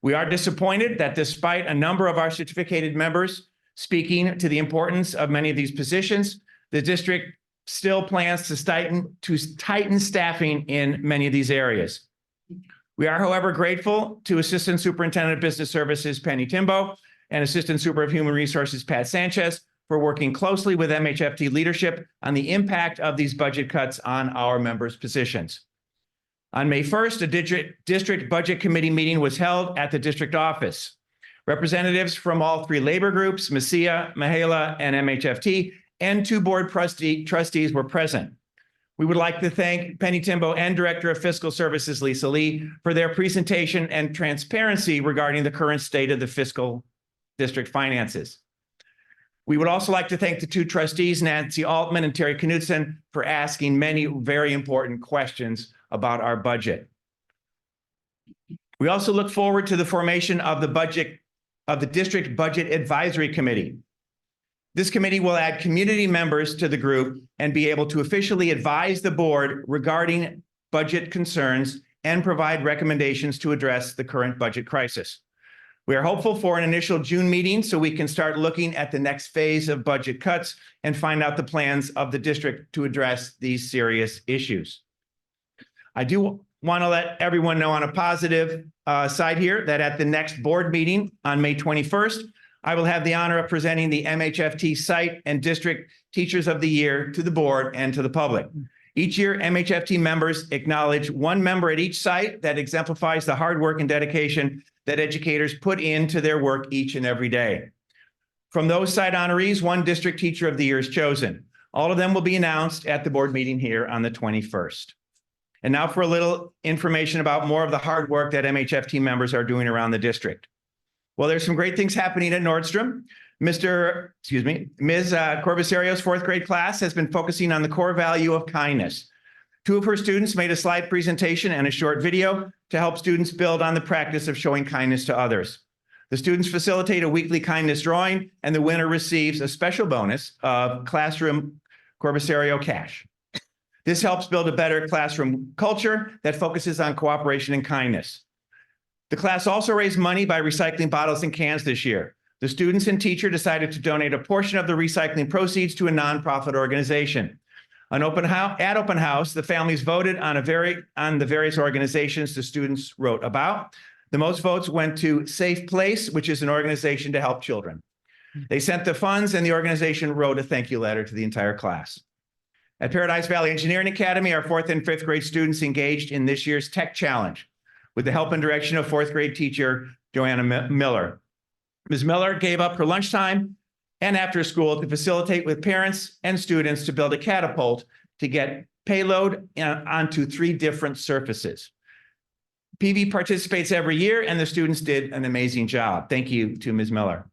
We are disappointed that despite a number of our certificated members speaking to the importance of many of these positions, the district still plans to tighten staffing in many of these areas. We are, however, grateful to Assistant Superintendent of Business Services, Penny Timbo, and Assistant Super of Human Resources, Pat Sanchez, for working closely with MHFT leadership on the impact of these budget cuts on our members' positions. On May 1st, a district budget committee meeting was held at the district office. Representatives from all three labor groups, MESIA, MHELA, and MHFT, and two board trustees were present. We would like to thank Penny Timbo and Director of Fiscal Services, Lisa Lee, for their presentation and transparency regarding the current state of the fiscal district finances. We would also like to thank the two trustees, Nancy Altman and Terry Knudsen, for asking many very important questions about our budget. We also look forward to the formation of the District Budget Advisory Committee. This committee will add community members to the group and be able to officially advise the board regarding budget concerns and provide recommendations to address the current budget crisis. We are hopeful for an initial June meeting so we can start looking at the next phase of budget cuts and find out the plans of the district to address these serious issues. I do want to let everyone know on a positive side here that at the next board meeting on May 21st, I will have the honor of presenting the MHFT Site and District Teachers of the Year to the board and to the public. Each year, MHFT members acknowledge one member at each site that exemplifies the hard work and dedication that educators put into their work each and every day. From those site honorees, one District Teacher of the Year is chosen. All of them will be announced at the board meeting here on the 21st. And now for a little information about more of the hard work that MHFT members are doing around the district. Well, there's some great things happening at Nordstrom. Ms. Corbisario's fourth grade class has been focusing on the core value of kindness. Two of her students made a slide presentation and a short video to help students build on the practice of showing kindness to others. The students facilitate a weekly kindness drawing, and the winner receives a special bonus of Classroom Corbisario cash. This helps build a better classroom culture that focuses on cooperation and kindness. The class also raised money by recycling bottles and cans this year. The students and teacher decided to donate a portion of the recycling proceeds to a nonprofit organization. At open house, the families voted on the various organizations the students wrote about. The most votes went to Safe Place, which is an organization to help children. They sent the funds, and the organization wrote a thank you letter to the entire class. At Paradise Valley Engineering Academy, our fourth and fifth grade students engaged in this year's Tech Challenge with the help and direction of fourth grade teacher Joanna Miller. Ms. Miller gave up her lunchtime and after school to facilitate with parents and students to build a catapult to get payload onto 3 different surfaces. PV participates every year, and the students did an amazing job. Thank you to Ms. Miller.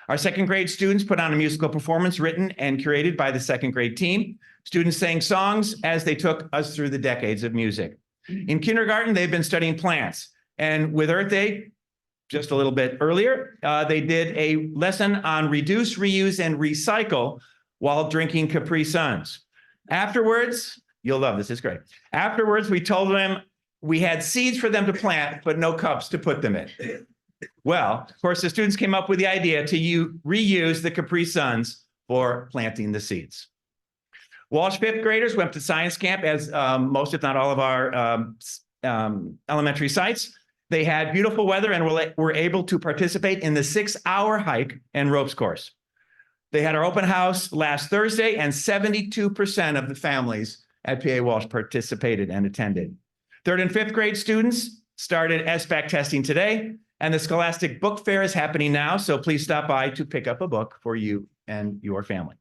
Our second grade students put on a musical performance written and curated by the second grade team. Students sang songs as they took us through the decades of music. In kindergarten, they've been studying plants. And with Earth Day, just a little bit earlier, they did a lesson on reduce, reuse, and recycle while drinking Capri Suns. Afterwards, you'll love this, it's great. Afterwards, we told them we had seeds for them to plant, but no cups to put them in. Well, of course, the students came up with the idea to reuse the Capri Suns for planting the seeds. Walsh fifth graders went to science camp, as most, if not all, of our elementary sites. They had beautiful weather and were able to participate in the 6-hour hike and ropes course. They had our open house last Thursday, and 72% of the families at PA Walsh participated and attended. Third and fifth grade students started SBAC testing today, and the Scholastic Book Fair is happening now, so please stop by to pick up a book for you and your family.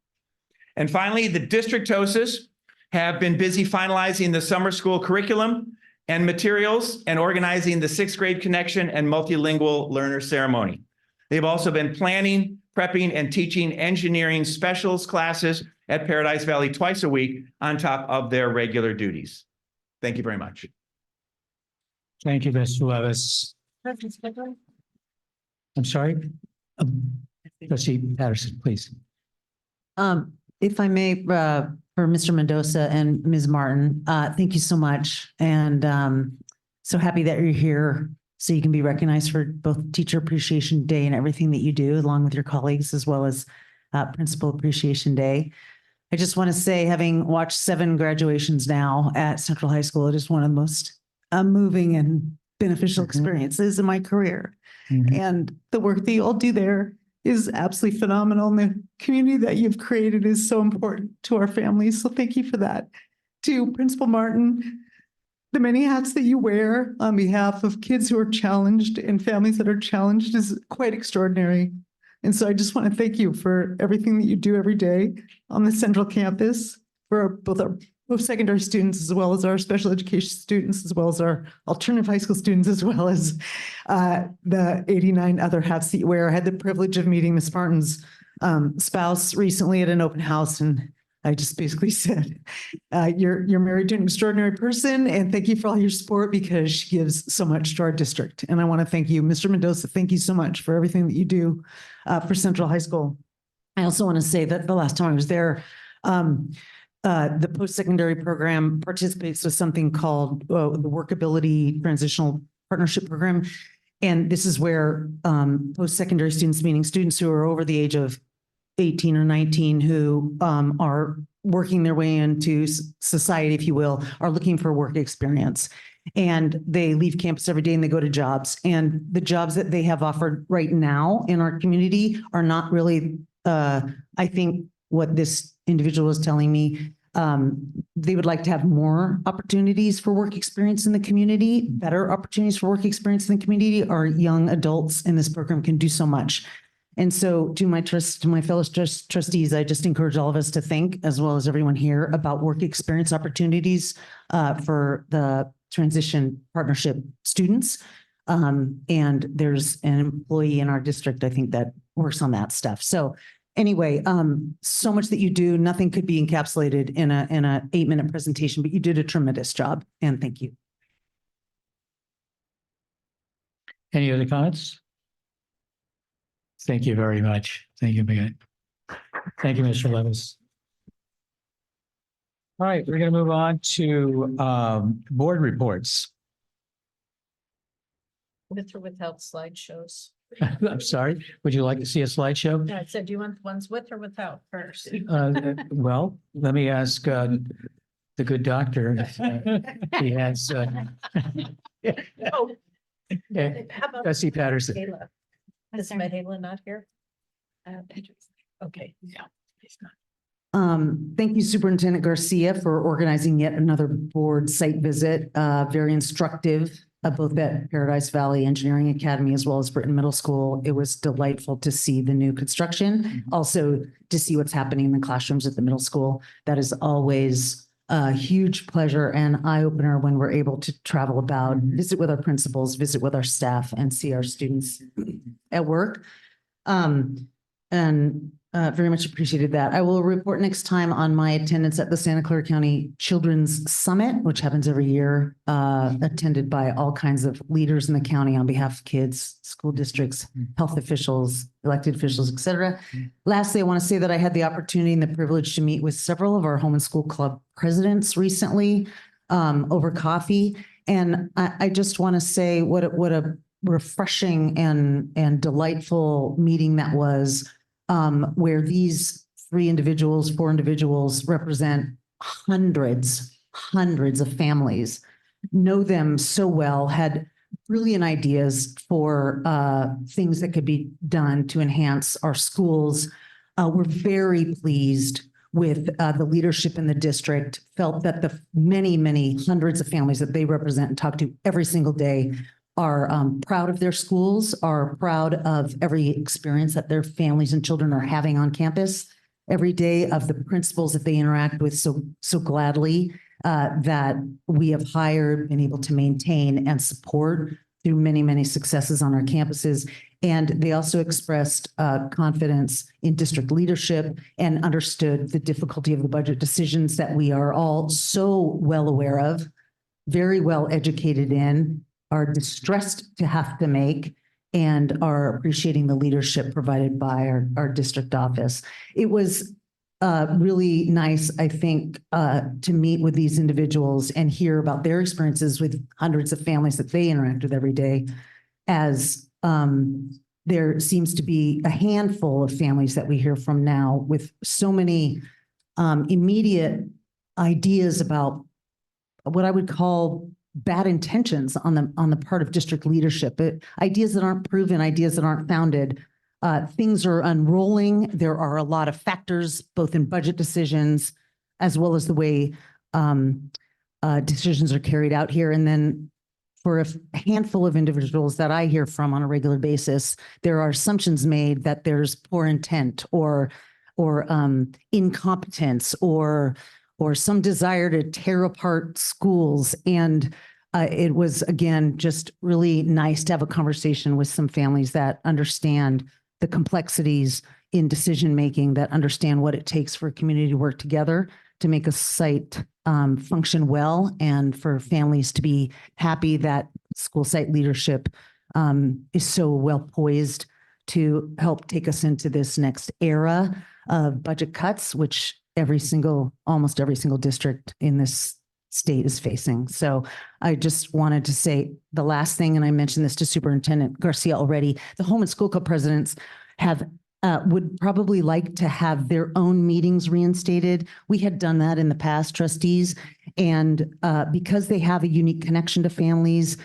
And finally, the Districtoses have been busy finalizing the summer school curriculum and materials and organizing the 6th grade connection and multilingual learner ceremony. They've also been planning, prepping, and teaching engineering specials classes at Paradise Valley twice a week on top of their regular duties. Thank you very much. Thank you, Mr. Levis. I'm sorry? Trustee Patterson, please. If I may, for Mr. Mendoza and Ms. Martin, thank you so much. And so happy that you're here so you can be recognized for both Teacher Appreciation Day and everything that you do along with your colleagues, as well as Principal Appreciation Day. I just want to say, having watched 7 graduations now at Central High School, it is one of the most moving and beneficial experiences in my career. And the work that you all do there is absolutely phenomenal. And the community that you've created is so important to our families. So thank you for that. To Principal Martin, the many hats that you wear on behalf of kids who are challenged and families that are challenged is quite extraordinary. And so I just want to thank you for everything that you do every day on the Central Campus for both our post-secondary students, as well as our special education students, as well as our alternative high school students, as well as the 89 other hats that you wear. I had the privilege of meeting Ms. Martin's spouse recently at an open house, and I just basically said, you're married to an extraordinary person, and thank you for all your support because she gives so much to our district. And I want to thank you, Mr. Mendoza, thank you so much for everything that you do for Central High School. I also want to say that the last time I was there, the post-secondary program participates with something called the Workability Transitional Partnership Program. And this is where post-secondary students, meaning students who are over the age of 18 or 19, who are working their way into society, if you will, are looking for work experience. And they leave campus every day and they go to jobs. And the jobs that they have offered right now in our community are not really, I think what this individual is telling me, they would like to have more opportunities for work experience in the community, better opportunities for work experience in the community. Our young adults in this program can do so much. And so to my fellow trustees, I just encourage all of us to think, as well as everyone here, about work experience opportunities for the transition partnership students. And there's an employee in our district, I think, that works on that stuff. So anyway, so much that you do, nothing could be encapsulated in a 8-minute presentation, but you did a tremendous job, and thank you. Any other comments? Thank you very much. Thank you, Megan. Thank you, Mr. Levis. All right, we're going to move on to board reports. With or without slideshows? I'm sorry, would you like to see a slideshow? Yeah, I said, do you want ones with or without first? Well, let me ask the good doctor if he has. Oh. Yeah. How about Trustee Patterson. Michaela? Is Michaela not here? Okay. Yeah. Thank you, Superintendent Garcia, for organizing yet another board site visit. Very instructive, both at Paradise Valley Engineering Academy as well as Britton Middle School. It was delightful to see the new construction, also to see what's happening in the classrooms at the middle school. That is always a huge pleasure and eye-opener when we're able to travel about, visit with our principals, visit with our staff, and see our students at work. Very much appreciated that. I will report next time on my attendance at the Santa Clara County Children's Summit, which happens every year, attended by all kinds of leaders in the county on behalf of kids, school districts, health officials, elected officials, et cetera. Lastly, I want to say that I had the opportunity and the privilege to meet with several of our home and school club presidents recently over coffee. And I just want to say what a refreshing and delightful meeting that was, where these 4 individuals represent hundreds of families, know them so well, had brilliant ideas for things that could be done to enhance our schools. We're very pleased with the leadership in the district, felt that the many hundreds of families that they represent and talk to every single day are proud of their schools, are proud of every experience that their families and children are having on campus every day, of the principals that they interact with so gladly, that we have hired, been able to maintain and support through many successes on our campuses. And they also expressed confidence in district leadership and understood the difficulty of the budget decisions that we are all so well aware of. very well educated in, are distressed to have to make, and are appreciating the leadership provided by our district office. It was really nice, I think, to meet with these individuals and hear about their experiences with hundreds of families that they interact with every day, as there seems to be a handful of families that we hear from now with so many immediate ideas about what I would call bad intentions on the part of district leadership, ideas that aren't proven, ideas that aren't founded. Things are unrolling. There are a lot of factors, both in budget decisions as well as the way decisions are carried out here. And then for a handful of individuals that I hear from on a regular basis, there are assumptions made that there's poor intent or incompetence or some desire to tear apart schools. And it was, again, just really nice to have a conversation with some families that understand the complexities in decision-making, that understand what it takes for a community to work together to make a site function well, and for families to be happy that school site leadership is so well poised to help take us into this next era of budget cuts, which almost every single district in this state is facing. So I just wanted to say the last thing, and I mentioned this to Superintendent Garcia already, the home and school club presidents would probably like to have their own meetings reinstated. We had done that in the past, trustees, and because they have a unique connection to families,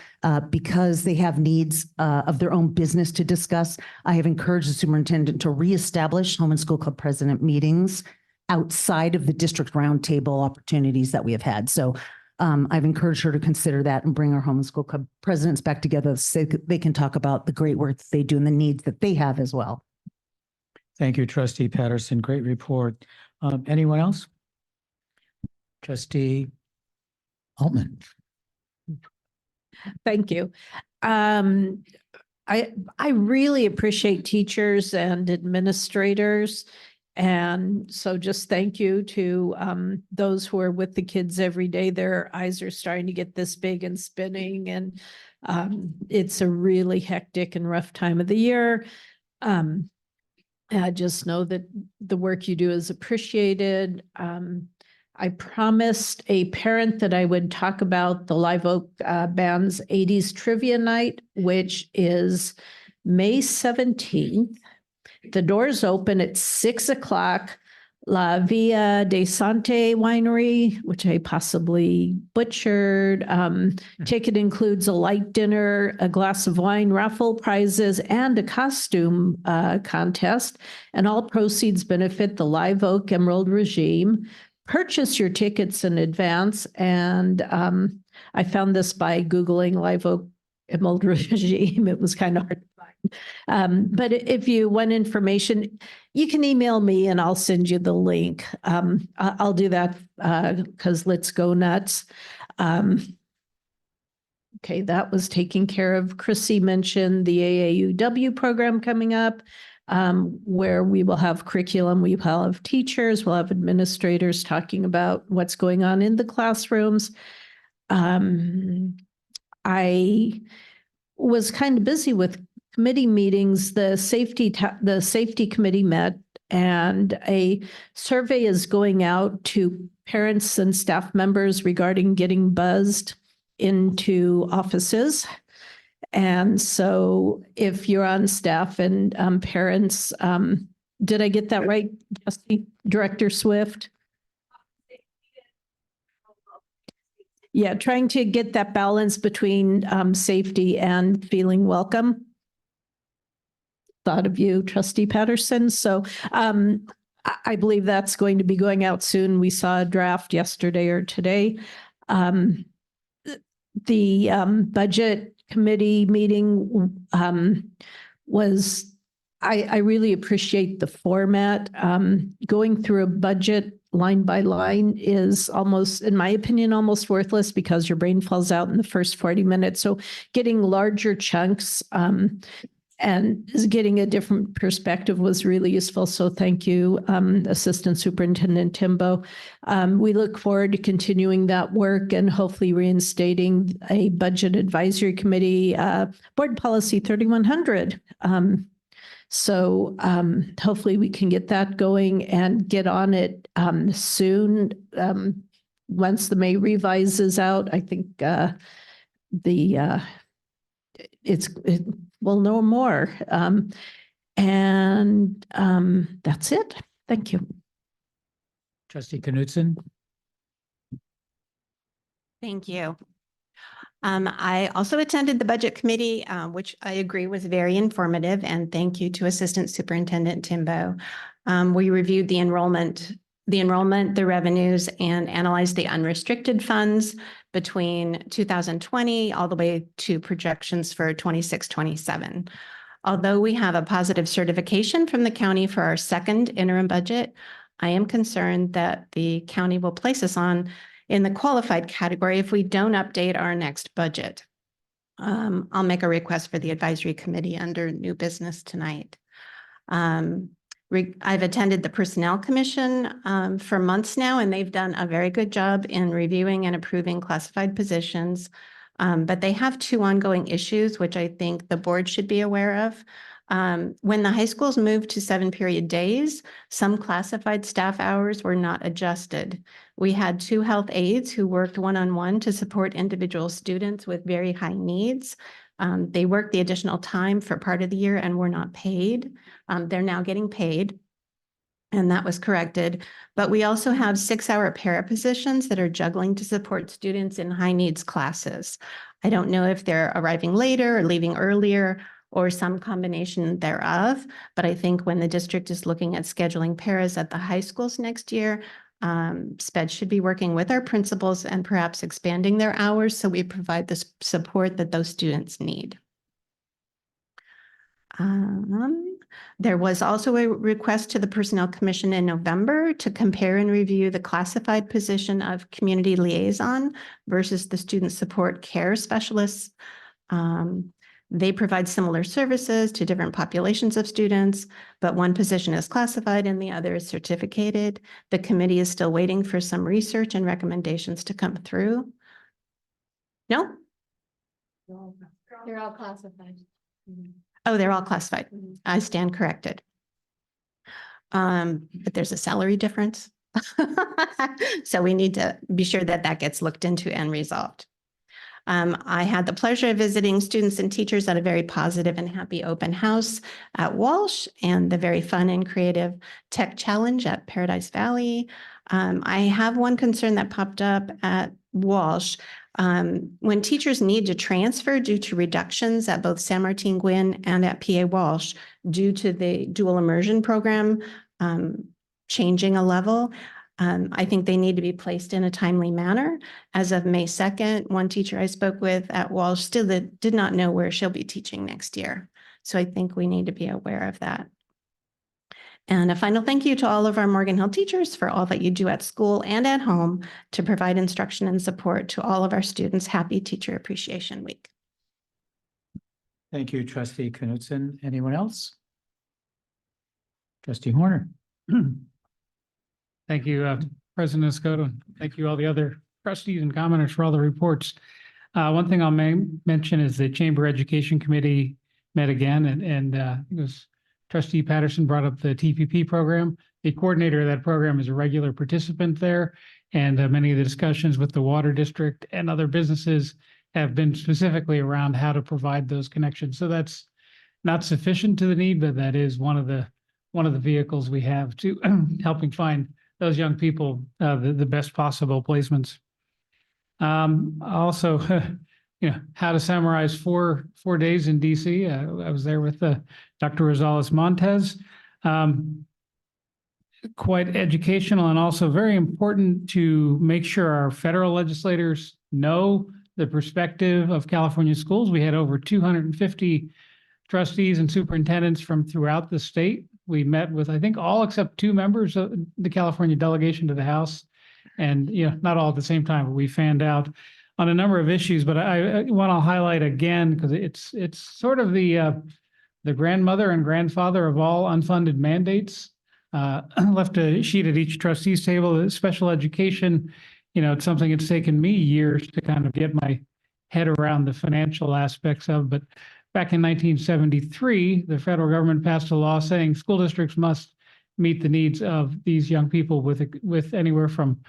because they have needs of their own business to discuss, I have encouraged the superintendent to reestablish home and school club president meetings outside of the district roundtable opportunities that we have had. So I've encouraged her to consider that and bring our home and school club presidents back together so they can talk about the great work that they do and the needs that they have as well. Thank you, Trustee Patterson. Great report. Anyone else? Trustee Altman. Thank you. I really appreciate teachers and administrators. And so just thank you to those who are with the kids every day. Their eyes are starting to get this big and spinning, and it's a really hectic and rough time of the year. I just know that the work you do is appreciated. I promised a parent that I would talk about the Live Oak Band's 80s Trivia Night, which is May 17th. The doors open at 6 o'clock. La Via de Sante Winery, which I possibly butchered. Ticket includes a light dinner, a glass of wine, raffle prizes, and a costume contest. And all proceeds benefit the Live Oak Emerald Regime. Purchase your tickets in advance. And I found this by Googling Live Oak Emerald Regime. It was kind of hard to find. But if you want information, you can email me and I'll send you the link. I'll do that because let's go nuts. Okay, that was taken care of. Chrissy mentioned the AAUW program coming up, where we will have curriculum, we will have teachers, we'll have administrators talking about what's going on in the classrooms. I was kind of busy with committee meetings. The safety committee met, and a survey is going out to parents and staff members regarding getting buzzed into offices. And so if you're on staff and parents, did I get that right, Director Swift? Yeah, trying to get that balance between safety and feeling welcome. Thought of you, Trustee Patterson. So I believe that's going to be going out soon. We saw a draft yesterday or today. The budget committee meeting was, I really appreciate the format. Going through a budget line by line is almost, in my opinion, almost worthless because your brain falls out in the first 40 minutes. So getting larger chunks And getting a different perspective was really useful. So thank you, Assistant Superintendent Timbo. We look forward to continuing that work and hopefully reinstating a budget advisory committee, board policy 3100. So hopefully we can get that going and get on it soon. Once the May revise is out, I think we'll know more. And that's it. Thank you. Trustee Knudsen. Thank you. I also attended the budget committee, which I agree was very informative, and thank you to Assistant Superintendent Timbo. We reviewed the enrollment, the revenues, and analyzed the unrestricted funds between 2020 all the way to projections for 26-27. Although we have a positive certification from the county for our second interim budget, I am concerned that the county will place us in the qualified category if we don't update our next budget. I'll make a request for the advisory committee under new business tonight. I've attended the Personnel Commission for months now, and they've done a very good job in reviewing and approving classified positions. But they have two ongoing issues, which I think the board should be aware of. When the high schools moved to 7-period days, some classified staff hours were not adjusted. We had 2 health aides who worked one-on-one to support individual students with very high needs. They worked the additional time for part of the year and were not paid. They're now getting paid, and that was corrected. But we also have 6-hour para positions that are juggling to support students in high needs classes. I don't know if they're arriving later or leaving earlier, or some combination thereof. But I think when the district is looking at scheduling paras at the high schools next year, SPED should be working with our principals and perhaps expanding their hours so we provide the support that those students need. There was also a request to the Personnel Commission in November to compare and review the classified position of community liaison versus the student support care specialists. They provide similar services to different populations of students, but one position is classified and the other is certificated. The committee is still waiting for some research and recommendations to come through. No? They're all classified. Oh, they're all classified. I stand corrected. But there's a salary difference. So we need to be sure that that gets looked into and resolved. I had the pleasure of visiting students and teachers at a very positive and happy open house at Walsh and the very fun and creative tech challenge at Paradise Valley. I have one concern that popped up at Walsh. When teachers need to transfer due to reductions at both San Martin Gwynn and at PA Walsh due to the dual immersion program changing a level, I think they need to be placed in a timely manner. As of May 2nd, one teacher I spoke with at Walsh still did not know where she'll be teaching next year. So I think we need to be aware of that. And a final thank you to all of our Morgan Hill teachers for all that you do at school and at home to provide instruction and support to all of our students. Happy Teacher Appreciation Week. Thank you, Trustee Knudsen. Anyone else? Trustee Horner. Thank you, President Escoto. Thank you, all the other trustees and commenters for all the reports. One thing I'll mention is the Chamber Education Committee met again, and it was Trustee Patterson brought up the TPP program. The coordinator of that program is a regular participant there, and many of the discussions with the water district and other businesses have been specifically around how to provide those connections. So that's not sufficient to the need, but that is one of the vehicles we have to helping find those young people the best possible placements. Also, how to summarize four days in DC. I was there with Dr. Rosales Montez. Quite educational and also very important to make sure our federal legislators know the perspective of California schools. We had over 250 trustees and superintendents from throughout the state. We met with, I think, all except 2 members of the California delegation to the House, and not all at the same time, but we fanned out on a number of issues. But I want to highlight again, because it's sort of the the grandmother and grandfather of all unfunded mandates. Left a sheet at each trustee's table. Special education, it's something it's taken me years to kind of get my head around the financial aspects of. But back in 1973, the federal government passed a law saying school districts must meet the needs of these young people with anywhere from,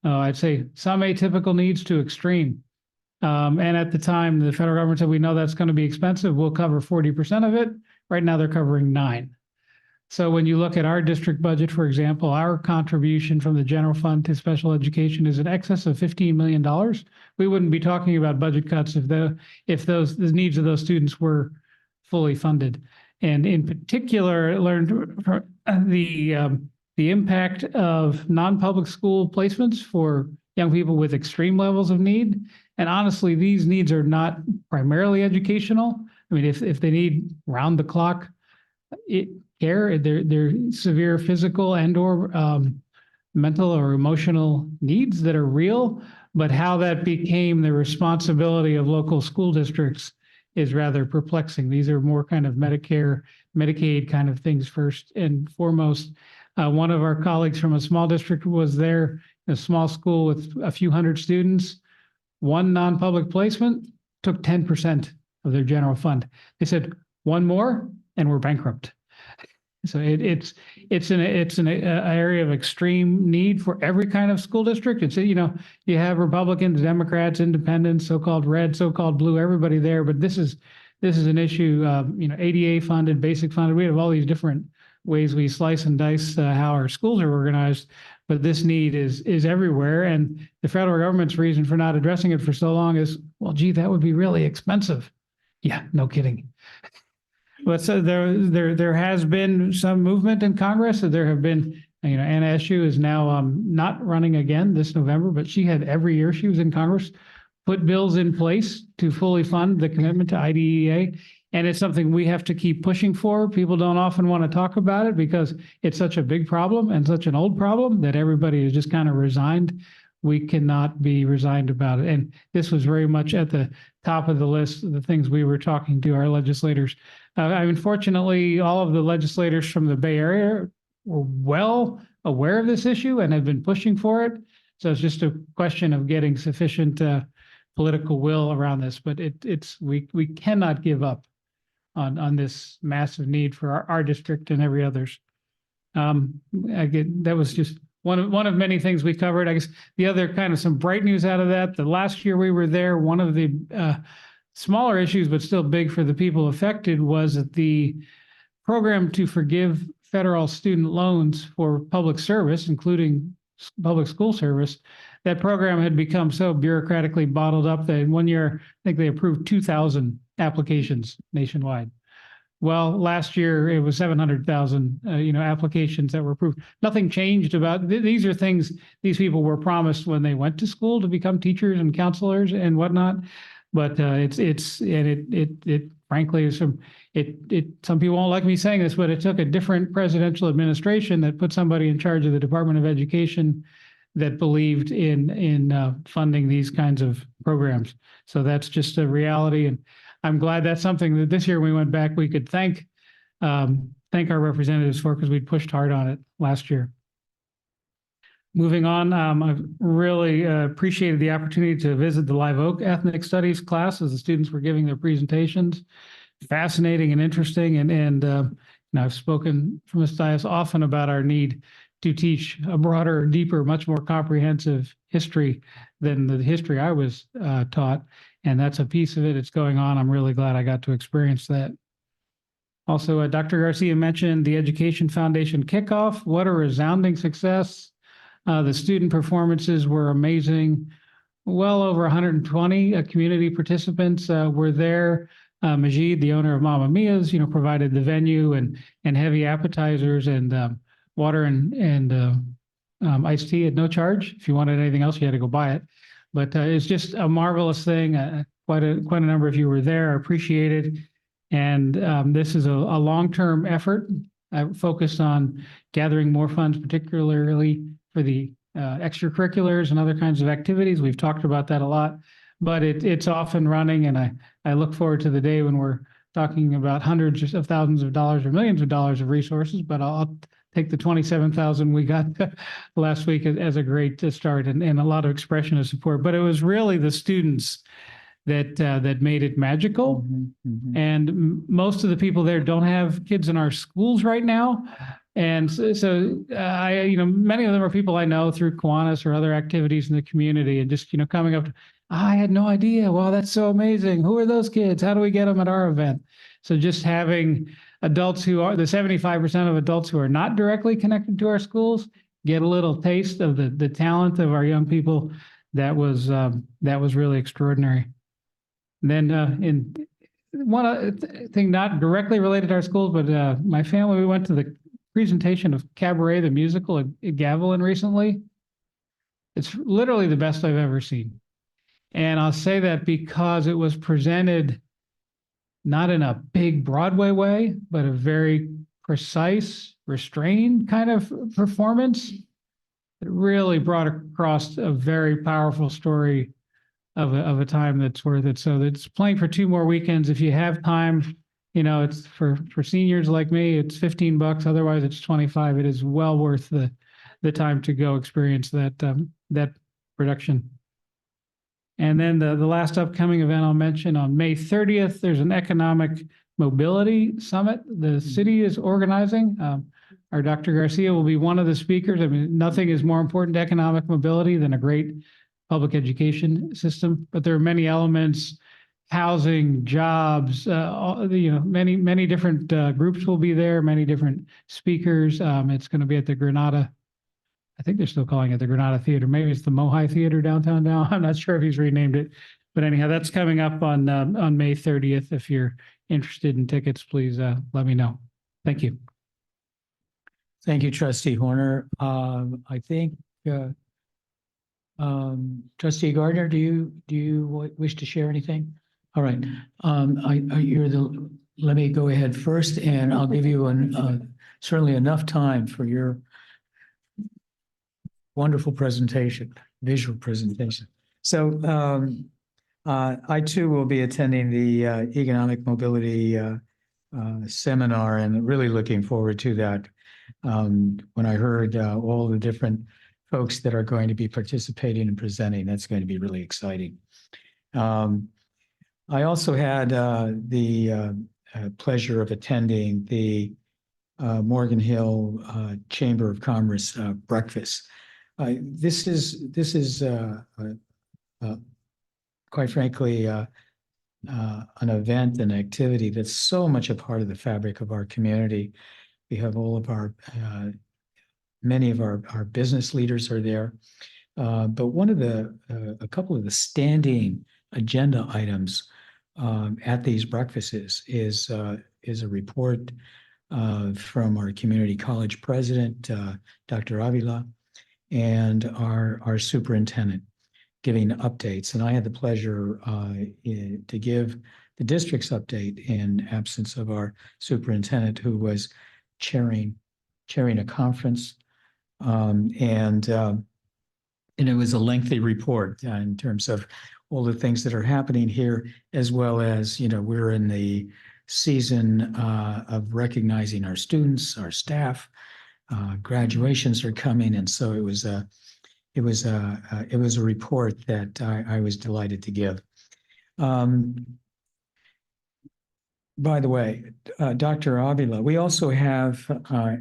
I'd say, some atypical needs to extreme. And at the time, the federal government said, we know that's going to be expensive. We'll cover 40% of it. Right now, they're covering 9%. So when you look at our district budget, for example, our contribution from the general fund to special education is in excess of $15 million. We wouldn't be talking about budget cuts if the needs of those students were fully funded. And in particular, learned the impact of non-public school placements for young people with extreme levels of need. And honestly, these needs are not primarily educational. I mean, if they need round the clock care, they're severe physical and or mental or emotional needs that are real, but how that became the responsibility of local school districts is rather perplexing. These are more kind of Medicare, Medicaid kind of things first and foremost. One of our colleagues from a small district was there, a small school with a few hundred students. One non-public placement took 10% of their general fund. They said, one more and we're bankrupt. So it's an area of extreme need for every kind of school district. It's, you have Republicans, Democrats, independents, so-called red, so-called blue, everybody there. But this is an issue, ADA funded, basic funded. We have all these different ways we slice and dice how our schools are organized. But this need is everywhere. And the federal government's reason for not addressing it for so long is, well, gee, that would be really expensive. Yeah, no kidding. But so there has been some movement in Congress. There have been, Anna Eshoo is now not running again this November, but she had every year she was in Congress, put bills in place to fully fund the commitment to IDEA. And it's something we have to keep pushing for. People don't often want to talk about it because it's such a big problem and such an old problem that everybody is just kind of resigned. We cannot be resigned about it. And this was very much at the top of the list of the things we were talking to our legislators. Unfortunately, all of the legislators from the Bay Area were well aware of this issue and have been pushing for it. So it's just a question of getting sufficient political will around this. But we cannot give up on this massive need for our district and every others. That was just one of many things we covered. I guess the other kind of some bright news out of that, the last year we were there, one of the smaller issues, but still big for the people affected, was that the program to forgive federal student loans for public service, including public school service, that program had become so bureaucratically bottled up that in 1 year, I think they approved 2,000 applications nationwide. Well, last year it was 700,000, applications that were approved. Nothing changed about these are things these people were promised when they went to school to become teachers and counselors and whatnot. But it frankly is some people won't like me saying this, but it took a different presidential administration that put somebody in charge of the Department of Education that believed in funding these kinds of programs. So that's just a reality. And I'm glad that's something that this year we went back, we could thank our representatives for, because we'd pushed hard on it last year. Moving on, I've really appreciated the opportunity to visit the Live Oak Ethnic Studies class as the students were giving their presentations. Fascinating and interesting. And I've spoken from this dais often about our need to teach a broader, deeper, much more comprehensive history than the history I was taught. And that's a piece of it. It's going on. I'm really glad I got to experience that. Also, Dr. Garcia mentioned the Education Foundation kickoff. What a resounding success. The student performances were amazing. Well over 120 community participants were there. Majid, the owner of Mamma Mia's, provided the venue and heavy appetizers and water and iced tea at no charge. If you wanted anything else, you had to go buy it. But it's just a marvelous thing. Quite a number of you were there. I appreciate it. And this is a long-term effort focused on gathering more funds, particularly for the extracurriculars and other kinds of activities. We've talked about that a lot, but it's off and running. And I look forward to the day when we're talking about hundreds of thousands of dollars or millions of dollars of resources, but I'll take the 27,000 we got last week as a great start and a lot of expression of support. But it was really the students that made it magical. And most of the people there don't have kids in our schools right now. And so many of them are people I know through Kiwanis or other activities in the community, and just, coming up to, I had no idea. Wow, that's so amazing. Who are those kids? How do we get them at our event? So just having adults who are the 75% of adults who are not directly connected to our schools get a little taste of the talent of our young people. That was really extraordinary. And then in one thing not directly related to our schools, but my family, we went to the presentation of Cabaret the musical at Gavilan recently. It's literally the best I've ever seen. And I'll say that because it was presented not in a big Broadway way, but a very precise, restrained kind of performance. It really brought across a very powerful story of a time that's worth it. So it's playing for 2 more weekends. If you have time, it's for seniors like me, it's $15. Otherwise it's 25. It is well worth the time to go experience that production. And then the last upcoming event I'll mention on May 30th, there's an economic mobility summit the city is organizing. Our Dr. Garcia will be one of the speakers. I mean, nothing is more important to economic mobility than a great public education system, but there are many elements, housing, jobs, many different groups will be there, many different speakers. It's going to be at the Granada. I think they're still calling it the Granada Theater. Maybe it's the Mohi Theater downtown now. I'm not sure if he's renamed it, but anyhow, that's coming up on May 30th. If you're interested in tickets, please let me know. Thank you. Thank you, Trustee Horner. I think Trustee Gardner, do you wish to share anything? All right. Let me go ahead first, and I'll give you certainly enough time for your wonderful presentation, visual presentation. So I too will be attending the economic mobility seminar, and really looking forward to that. When I heard all the different folks that are going to be participating and presenting, that's going to be really exciting. I also had the pleasure of attending the Morgan Hill Chamber of Commerce breakfast. This is quite frankly an event, an activity that's so much a part of the fabric of our community. We have all of our many of our business leaders are there, but a couple of the standing agenda items at these breakfasts is a report from our community college president, Dr. Avila, and our superintendent giving updates. And I had the pleasure to give the district's update in absence of our superintendent, who was chairing a conference. And it was a lengthy report in terms of all the things that are happening here, as well as, we're in the season of recognizing our students, our staff. Graduations are coming, and so it was a report that I was delighted to give. By the way, Dr. Avila, we also have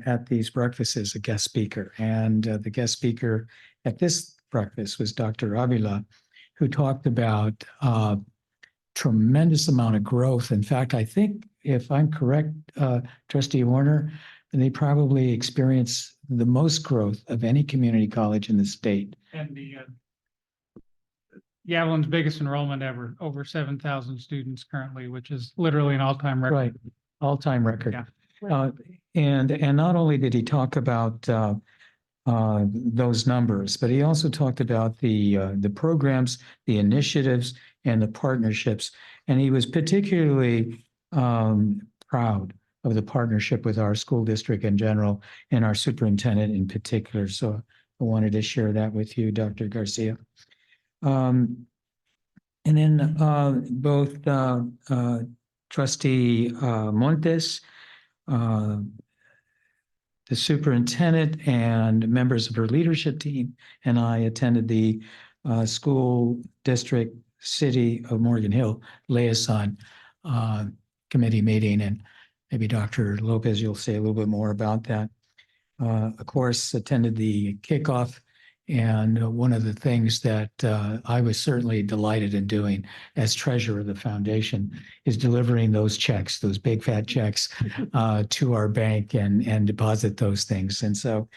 at these breakfasts a guest speaker, and the guest speaker at this breakfast was Dr. Avila, who talked about tremendous amount of growth. In fact, I think, if I'm correct, Trustee Warner, they probably experience the most growth of any community college in the state. And the Gavilan's biggest enrollment ever, over 7,000 students currently, which is literally an all-time record. Right, all-time record. Yeah. And not only did he talk about those numbers, but he also talked about the programs, the initiatives, and the partnerships. And he was particularly proud of the partnership with our school district in general and our superintendent in particular. So I wanted to share that with you, Dr. Garcia. And then both Trustee Montes, the superintendent and members of her leadership team, and I attended the school district city of Morgan Hill liaison committee meeting, and maybe Dr. Lopez, you'll say a little bit more about that. Of course, attended the kickoff, and one of the things that I was certainly delighted in doing as treasurer of the foundation is delivering those checks, those big fat checks to our bank and deposit those things. And so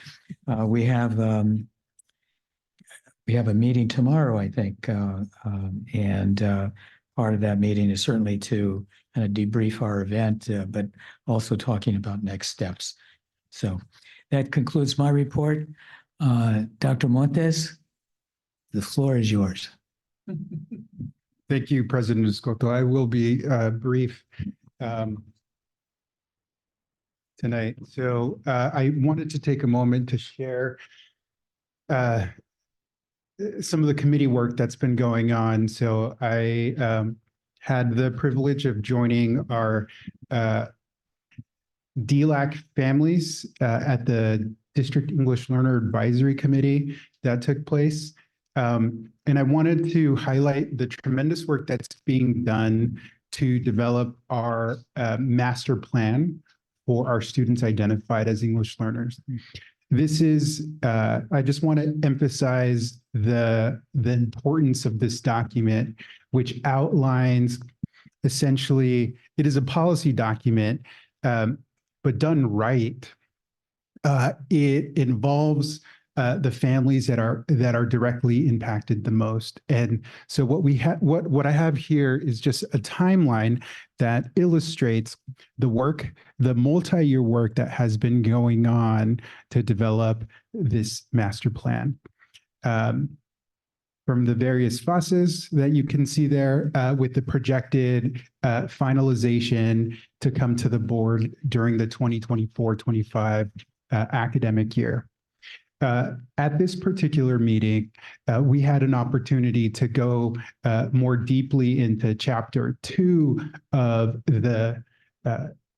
we have a meeting tomorrow, I think, and part of that meeting is certainly to kind of debrief our event, but also talking about next steps. So that concludes my report. Dr. Montes, the floor is yours. Thank you, President Escoto. I will be brief tonight. So I wanted to take a moment to share some of the committee work that's been going on. So I had the privilege of joining our DLAC families at the District English Learner Advisory Committee that took place. And I wanted to highlight the tremendous work that's being done to develop our master plan for our students identified as English learners. This is, I just want to emphasize the importance of this document, which outlines essentially, it is a policy document, but done right. It involves the families that are directly impacted the most. And so what I have here is just a timeline that illustrates the multi-year work that has been going on to develop this master plan. From the various phases that you can see there with the projected finalization to come to the board during the 2024-25 academic year. At this particular meeting, we had an opportunity to go more deeply into Chapter 2 of the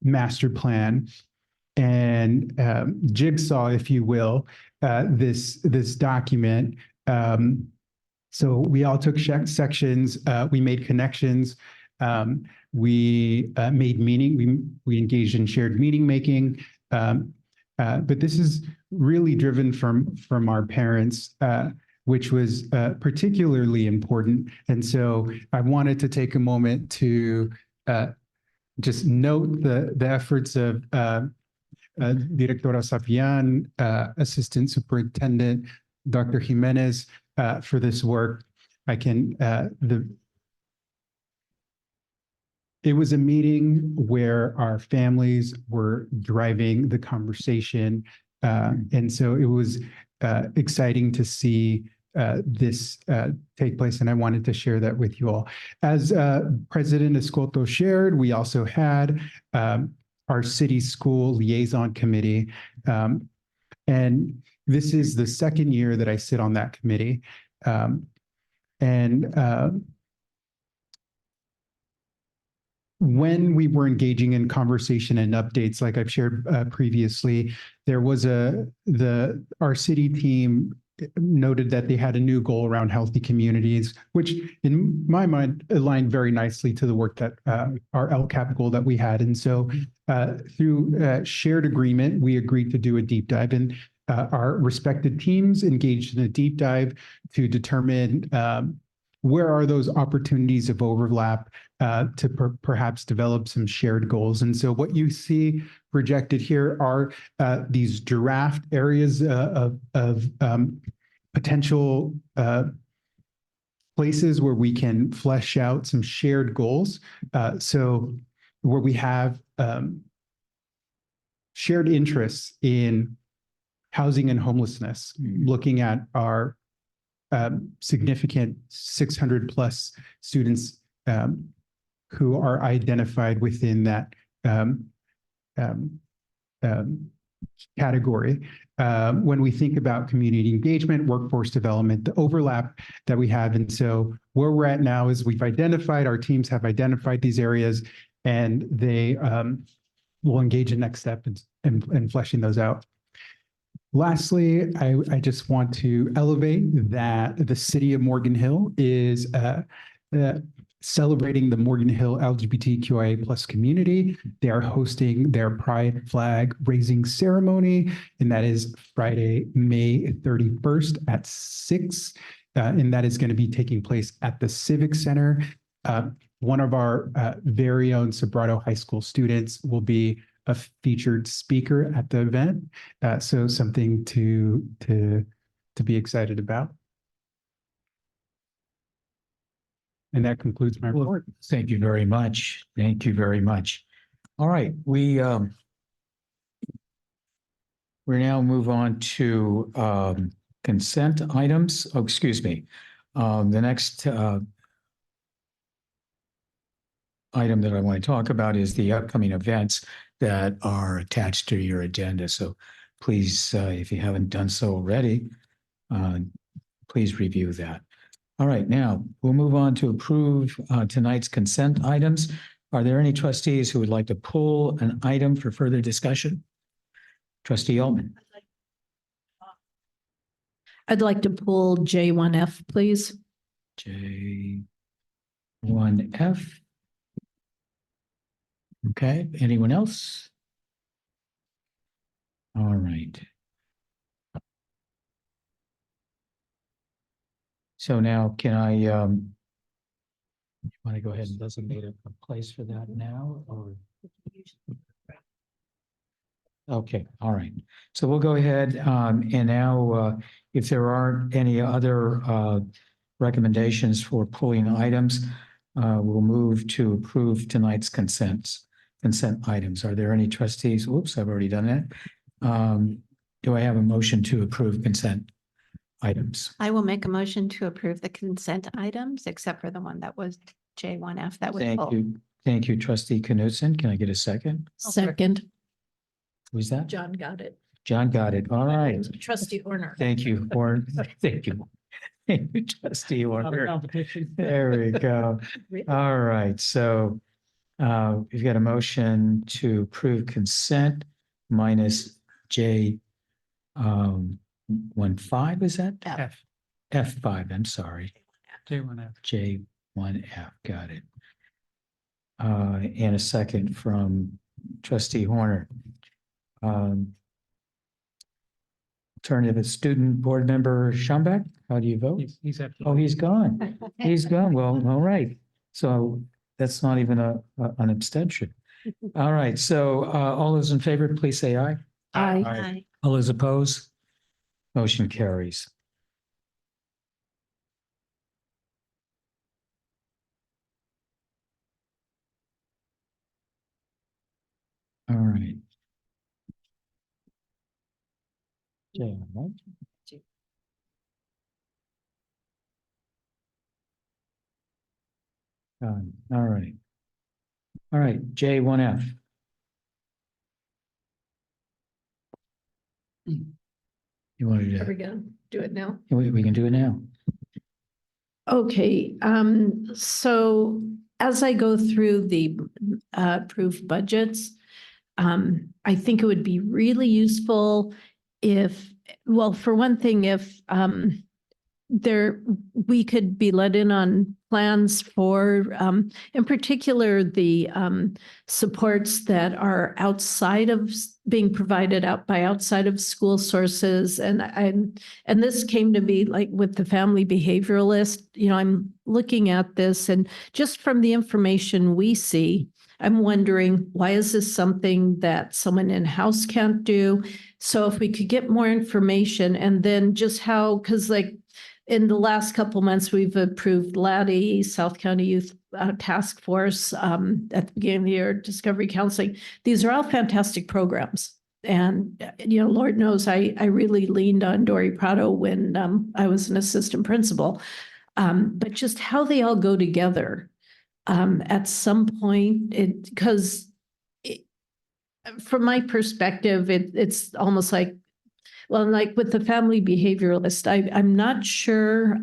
master plan and jigsaw, if you will, this document. So we all took sections, we made connections, we made meaning, we engaged in shared meaning making. But this is really driven from our parents, which was particularly important. And so I wanted to take a moment to just note the efforts of Directora Safian, Assistant Superintendent, Dr. Jimenez, for this work. It was a meeting where our families were driving the conversation. And so it was exciting to see this take place, and I wanted to share that with you all. As President Escoto shared, we also had our city school liaison committee. And this is the second year that I sit on that committee. When we were engaging in conversation and updates, like I've shared previously, there was our city team noted that they had a new goal around healthy communities, which in my mind aligned very nicely to the work that our LCAP goal that we had. And so through shared agreement, we agreed to do a deep dive, and our respected teams engaged in a deep dive to determine where are those opportunities of overlap to perhaps develop some shared goals. And so what you see projected here are these draft areas of potential places where we can flesh out some shared goals. So where we have shared interests in housing and homelessness, looking at our significant 600 plus students who are identified within that category. When we think about community engagement, workforce development, the overlap that we have. And so where we're at now is we've identified, our teams have identified these areas, and they will engage in next step in fleshing those out. Lastly, I just want to elevate that the city of Morgan Hill is celebrating the Morgan Hill LGBTQIA plus community. They are hosting their Pride flag raising ceremony, and that is Friday, May 31st at 6. And that is going to be taking place at the Civic Center. One of our very own Sobrato High School students will be a featured speaker at the event. So something to be excited about. And that concludes my report. Thank you very much. Thank you very much. All right, we now move on to consent items. Oh, excuse me. The next item that I want to talk about is the upcoming events that are attached to your agenda. So please, if you haven't done so already, please review that. All right, now we'll move on to approve tonight's consent items. Are there any trustees who would like to pull an item for further discussion? Trustee Altman. I'd like to pull J1F, please. J1F. Okay, anyone else? All right. So now can I, want to go ahead and designate a place for that now, or? Okay, all right. So we'll go ahead, and now, if there aren't any other recommendations for pulling items, we'll move to approve tonight's consent items. Are there any trustees? Whoops, I've already done that. Do I have a motion to approve consent items? I will make a motion to approve the consent items, except for the one that was J1F that was Thank pulled. you. Thank you, Trustee Knudsen. Can I get a second? Second. Who's that? John got it. John got it. All right. Trustee Horner. Thank you, Warren. Thank you. Thank you, Trustee Not a Warner. competition. There we go. All right, so we've got a motion to approve consent minus J 15, is that? F. F5, I'm sorry. J1F. J1F, got it. And a second from Trustee Horner. Alternative Student Board Member Schombeck, how do you vote? He's at. Oh, he's gone. He's gone. Well, all right. So that's not even an abstention. All right. So all those in favor, please say aye. Aye. All those opposed? Motion carries. All right. Yeah, right. All right. All right, J1F. You wanted Are we to, gonna do it now? we can do it now. Okay, so as I go through the approved budgets, I think it would be really useful if, well, for one thing, if we could be let in on plans for, in particular, the supports that are outside of being provided out by outside of school sources. And this came to me like with the family behavioralist, I'm looking at this and just from the information we see, I'm wondering, why is this something that someone in-house can't do? So if we could get more information and then just how, because like in the last couple months, we've approved LADI, South County Youth Task Force, at the beginning of the year, Discovery Counseling. These are all fantastic programs. And, Lord knows, I really leaned on Dory Prado when I was an assistant principal. But just how they all go together. At some point, because from my perspective, it's almost like, well, like with the family behavioralist, I'm not sure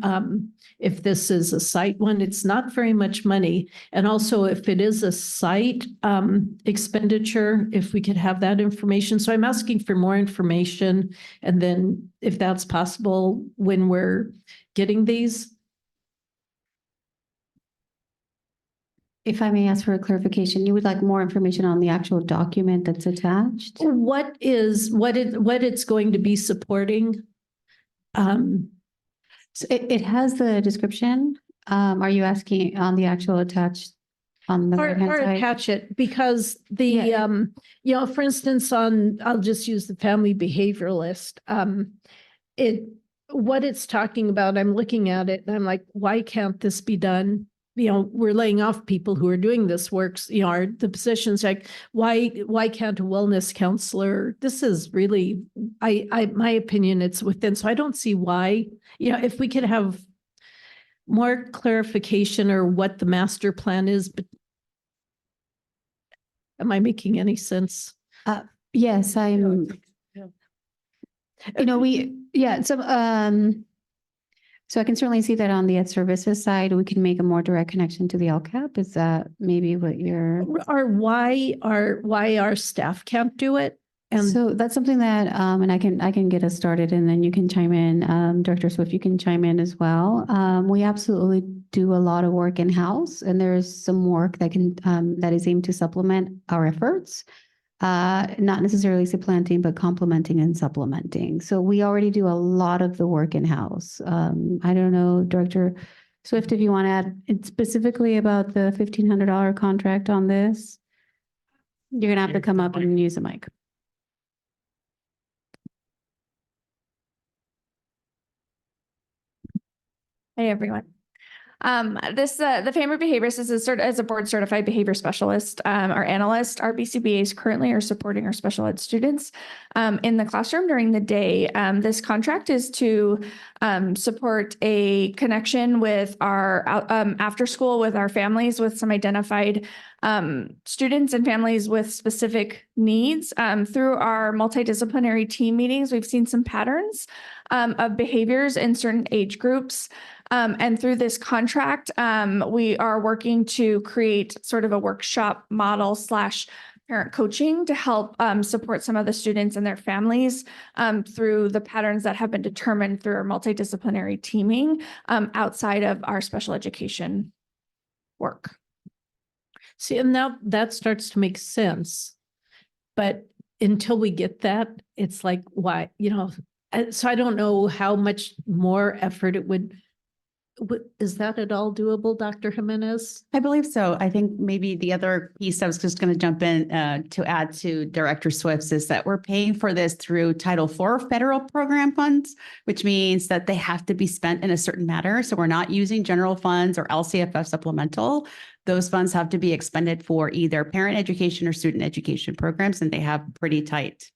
if this is a site one, it's not very much money. And also if it is a site expenditure, if we could have that information. So I'm asking for more information. And then if that's possible, when we're getting these. If I may ask for a clarification, you would like more information on the actual document that's attached? What it's going to be supporting? So it has the description. Are you asking on the actual attached on the right-hand Or side? attach it, because the, you know, for instance, I'll just use the family behavioralist. What it's talking about, I'm looking at it and I'm like, why can't this be done? You know, we're laying off people who are doing this works, you know, the positions like, why can't a wellness counselor? This is really, my opinion, it's within, so I don't see why, you know, if we could have more clarification or what the master plan is, but am I making any sense? Yes, I'm, you know, so I can certainly see that on the ed services side, we can make a more direct connection to the LCAP. Is that maybe what you're? Or why our staff can't do it? And So that's something that, and I can get us started and then you can chime in. Director Swift, you can chime in as well. We absolutely do a lot of work in-house and there's some work that that is aimed to supplement our efforts. Not necessarily supplanting, but complementing and supplementing. So we already do a lot of the work in-house. I don't know, Director Swift, if you want to add specifically about the $1,500 contract on this, you're gonna have to come up and use the mic. Hey, everyone. The Family Behaviorist is a board certified behavior specialist or analyst. Our BCBAs currently are supporting our special ed students in the classroom during the day. This contract is to support a connection with our after school with our families with some identified students and families with specific needs. Through our multidisciplinary team meetings, we've seen some patterns of behaviors in certain age groups. And through this contract, we are working to create sort of a workshop model / parent coaching to help support some of the students and their families through the patterns that have been determined through our multidisciplinary teaming outside of our special education work. see, and now that starts to make sense. But until we get that, it's like, why, you know, so I don't know how much more effort it would. Is that at all doable, Dr. Jimenez? I believe so. I think maybe the other piece I was just going to jump in to add to Director Swift's is that we're paying for this through Title IV federal program funds, which means that they have to be spent in a certain manner. So we're not using general funds or LCFF supplemental. Those funds have to be expended for either parent education or student education programs, and they have pretty tight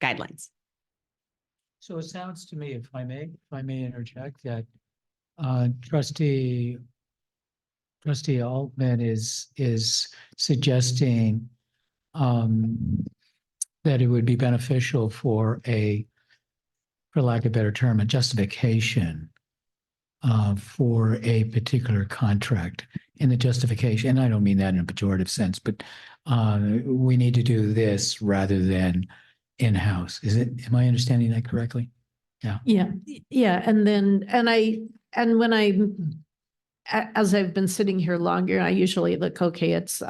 guidelines. So it sounds to me, if I may interject, that Trustee Altman is suggesting that it would be beneficial for lack of a better term, a justification for a particular contract. In the justification, and I don't mean that in a pejorative sense, but we need to do this rather than in-house. Am I understanding that correctly? Yeah. Yeah. And then, as I've been sitting here longer, I usually look, okay, it's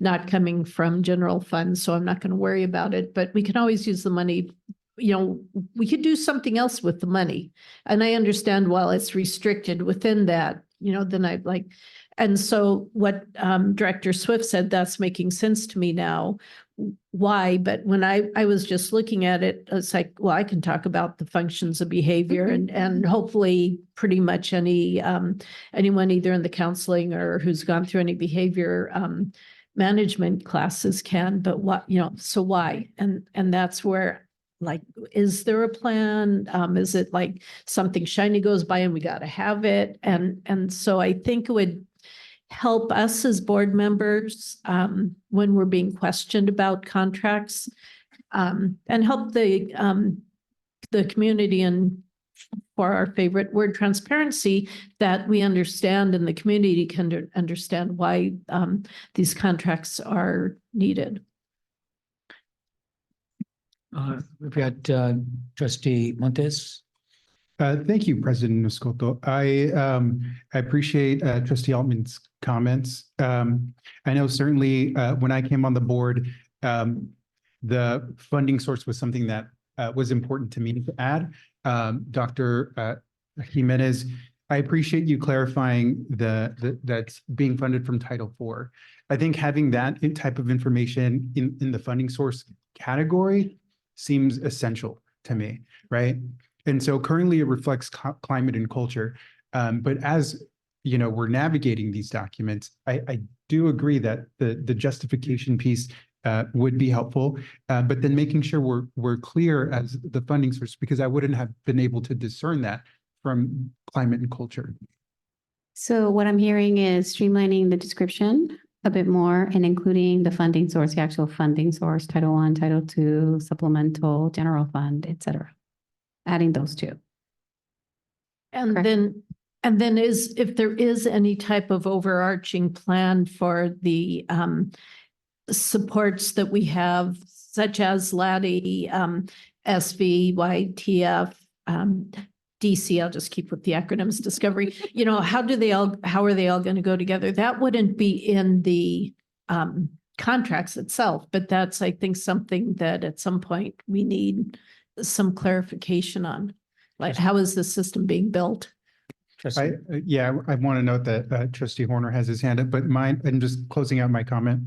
not coming from general funds, so I'm not going to worry about it, but we can always use the money. You know, we could do something else with the money. And I understand while it's restricted within that, you know, then I'd like, and so what Director Swift said, that's making sense to me now. Why? But when I was just looking at it, it's like, well, I can talk about the functions of behavior and hopefully pretty much anyone either in the counseling or who's gone through any behavior management classes can, but what, you know, so why? And that's where, like, is there a plan? Is it like something shiny goes by and we got to have it? And so I think it would help us as board members when we're being questioned about contracts and help the community in for our favorite word, transparency, that we understand and the community can understand why these contracts are needed. We've got trustee Montes. Thank you, President Escoto. I appreciate trustee Altman's comments. I know certainly when I came on the board, the funding source was something that was important to me to add. Dr. Jimenez, I appreciate you clarifying that's being funded from Title IV. I think having that type of information in the funding source category seems essential to me, right? And so currently it reflects climate and culture. But as you know, we're navigating these documents, I do agree that the justification piece would be helpful, but then making sure we're clear as the funding source, because I wouldn't have been able to discern that from climate and culture. So what I'm hearing is streamlining the description a bit more and including the funding source, the actual funding source, Title I, Title II, supplemental, general fund, et cetera. Adding those two. And Correct. then if there is any type of overarching plan for the supports that we have, such as LADI, SV, YTF, DC, I'll just keep with the acronyms, Discovery, how are they all going to go together? That wouldn't be in the contracts itself, but that's, I think, something that at some point we need some clarification on. Like, how is the system being built? I want to note that trustee Horner has his hand up, but I'm just closing out my comment.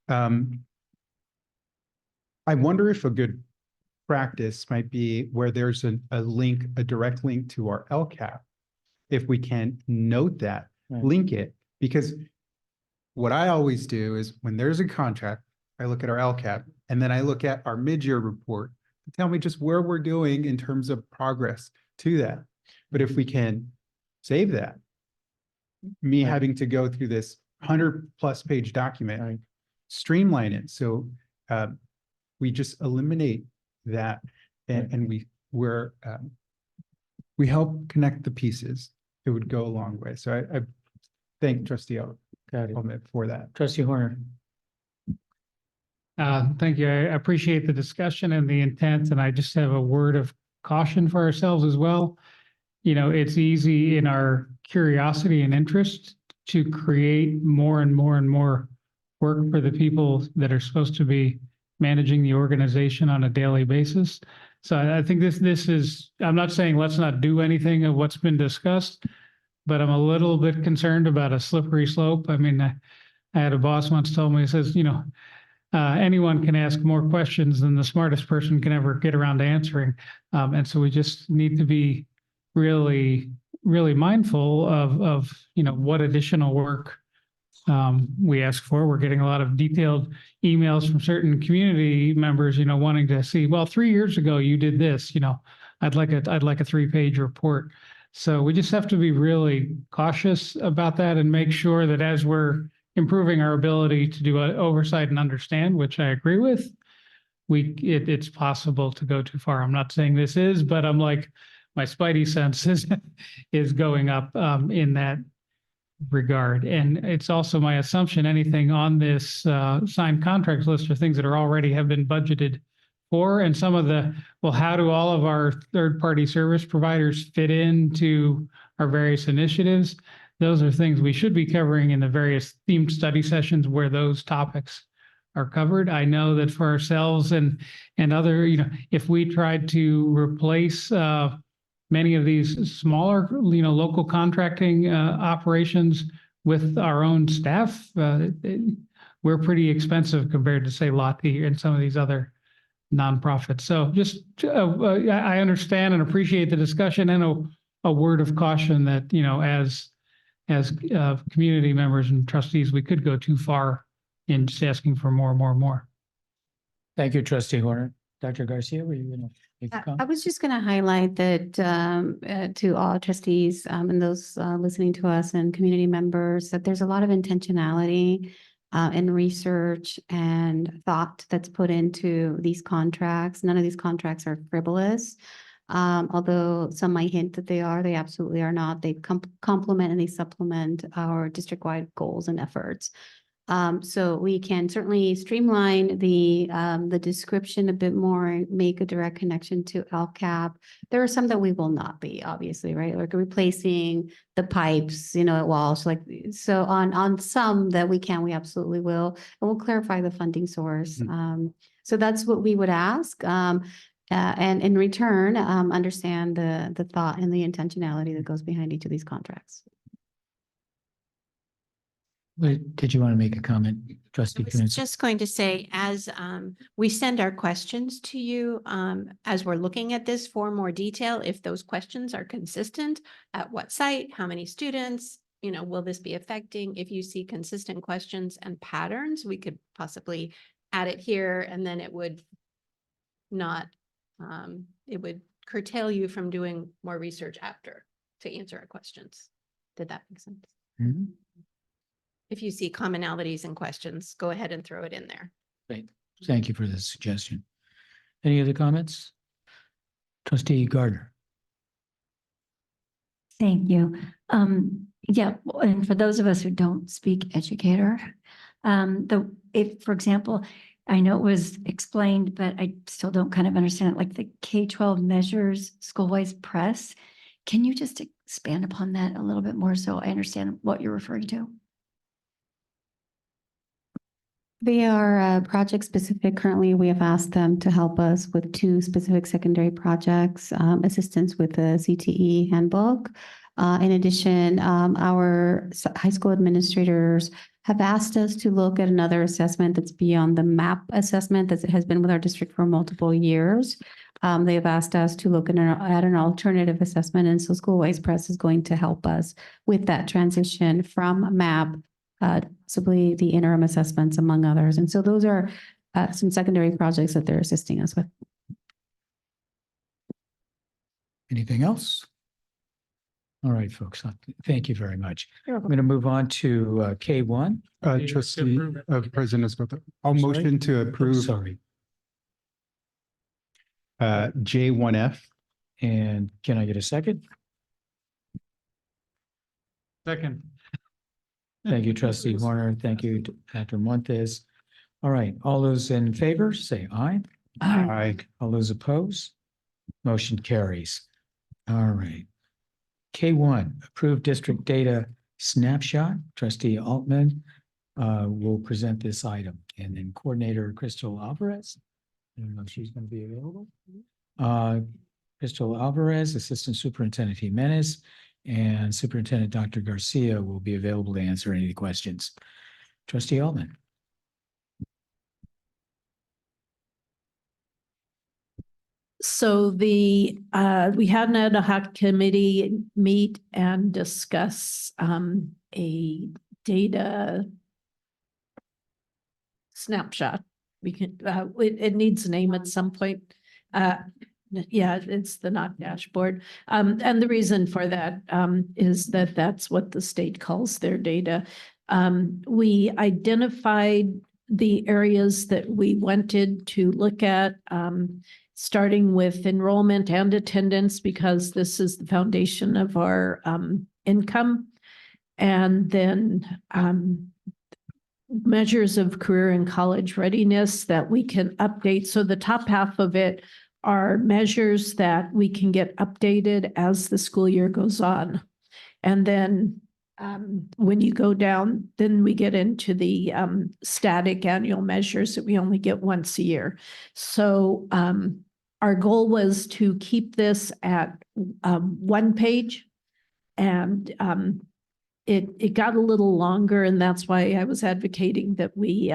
I wonder if a good practice might be where there's a direct link to our LCAP. If we can note that, link it, because what I always do is when there's a contract, I look at our LCAP and then I look at our mid-year report to tell me just where we're doing in terms of progress to that. But if we can save that, me having to go through this 100+ page document, streamline it. So we just eliminate that and we help connect the pieces. It would go a long way. So I thank trustee Altman for that. Trustee Horner. Thank you. I appreciate the discussion and the intent, and I just have a word of caution for ourselves as well. It's easy in our curiosity and interest to create more and more and more work for the people that are supposed to be managing the organization on a daily basis. So I think this is, I'm not saying let's not do anything of what's been discussed, but I'm a little bit concerned about a slippery slope. I mean, I had a boss once told me, he says, anyone can ask more questions than the smartest person can ever get around to answering. And so we just need to be really, really mindful of what additional work we ask for. We're getting a lot of detailed emails from certain community members, wanting to see, well, 3 years ago you did this, I'd like a 3-page report. So we just have to be really cautious about that and make sure that as we're improving our ability to do oversight and understand, which I agree with, it's possible to go too far. I'm not saying this is, but I'm like, my spidey sense is going up in that regard. And it's also my assumption anything on this signed contracts list are things that already have been budgeted for. And some of how do all of our third-party service providers fit into our various initiatives? Those are things we should be covering in the various themed study sessions where those topics are covered. I know that for ourselves and other, if we tried to replace many of these smaller, local contracting operations with our own staff, we're pretty expensive compared to, say, Lottie and some of these other nonprofits. So just, I understand and appreciate the discussion, and a word of caution that, as community members and trustees, we could go too far in just asking for more and more and more. Thank you, trustee Horner. Dr. Garcia, were you going to make a I comment? was just going to highlight that to all trustees and those listening to us and community members, that there's a lot of intentionality and research and thought that's put into these contracts. None of these contracts are frivolous. Although some might hint that they are, they absolutely are not. They complement and they supplement our district-wide goals and efforts. So we can certainly streamline the description a bit more and make a direct connection to LCAP. There are some that we will not be, obviously, right? Like replacing the pipes, at Walsh, so on some that we can, we absolutely will. And we'll clarify the funding source. So that's what we would ask. And in return, understand the thought and the intentionality that goes behind each of these contracts. Did you want to make a comment, Trustee I was Knutzen? just going to say, as we send our questions to you, as we're looking at this for more detail, if those questions are consistent, at what site, how many students, will this be affecting? If you see consistent questions and patterns, we could possibly add it here, and then it would not, it would curtail you from doing more research after to answer our questions. Did that make sense? Mhm. If you see commonalities and questions, go ahead and throw it in there. Great. Thank you for the suggestion. Any other comments? Trustee Gardner. Thank you. Yeah, and for those of us who don't speak educator, if, for example, I know it was explained, but I still don't kind of understand it, like the K-12 measures school-wise press. Can you just expand upon that a little bit more so I understand what you're referring to? They are project specific. Currently, we have asked them to help us with 2 specific secondary projects, assistance with the CTE handbook. In addition, our high school administrators have asked us to look at another assessment that's beyond the MAP assessment that has been with our district for multiple years. They have asked us to look at an alternative assessment, and so School-Wise Press is going to help us with that transition from MAP, possibly the interim assessments, among others. And so those are some secondary projects that they're assisting us with. Anything else? All right, folks. Thank you very much. You're I'm welcome. going to move on to K1. Trustee President Escoto, I'll Sorry? motion to Oh, approve sorry. J1F. And can I get a second? Second. Thank you, Trustee Horner. Thank you, Dr. Montes. All right, all those in favor, say aye. Aye. All those opposed? Motion carries. All right. K1, approved district data snapshot. Trustee Altman will present this item. And then Coordinator Crystal Alvarez. I don't know if she's going to be available. Crystal Alvarez, Assistant Superintendent Jimenez, and Superintendent Dr. Garcia will be available to answer any questions. Trustee Altman. So we had an ad hoc committee meet and discuss a data snapshot. We can, it needs a name at some point. Yeah, it's the NOC dashboard. And the reason for that is that that's what the state calls their data. We identified the areas that we wanted to look at, starting with enrollment and attendance, because this is the foundation of our income. And then measures of career and college readiness that we can update. So the top half of it are measures that we can get updated as the school year goes on. And then when you go down, then we get into the static annual measures that we only get once a year. So our goal was to keep this at 1 page, and it got a little longer, and that's why I was advocating that we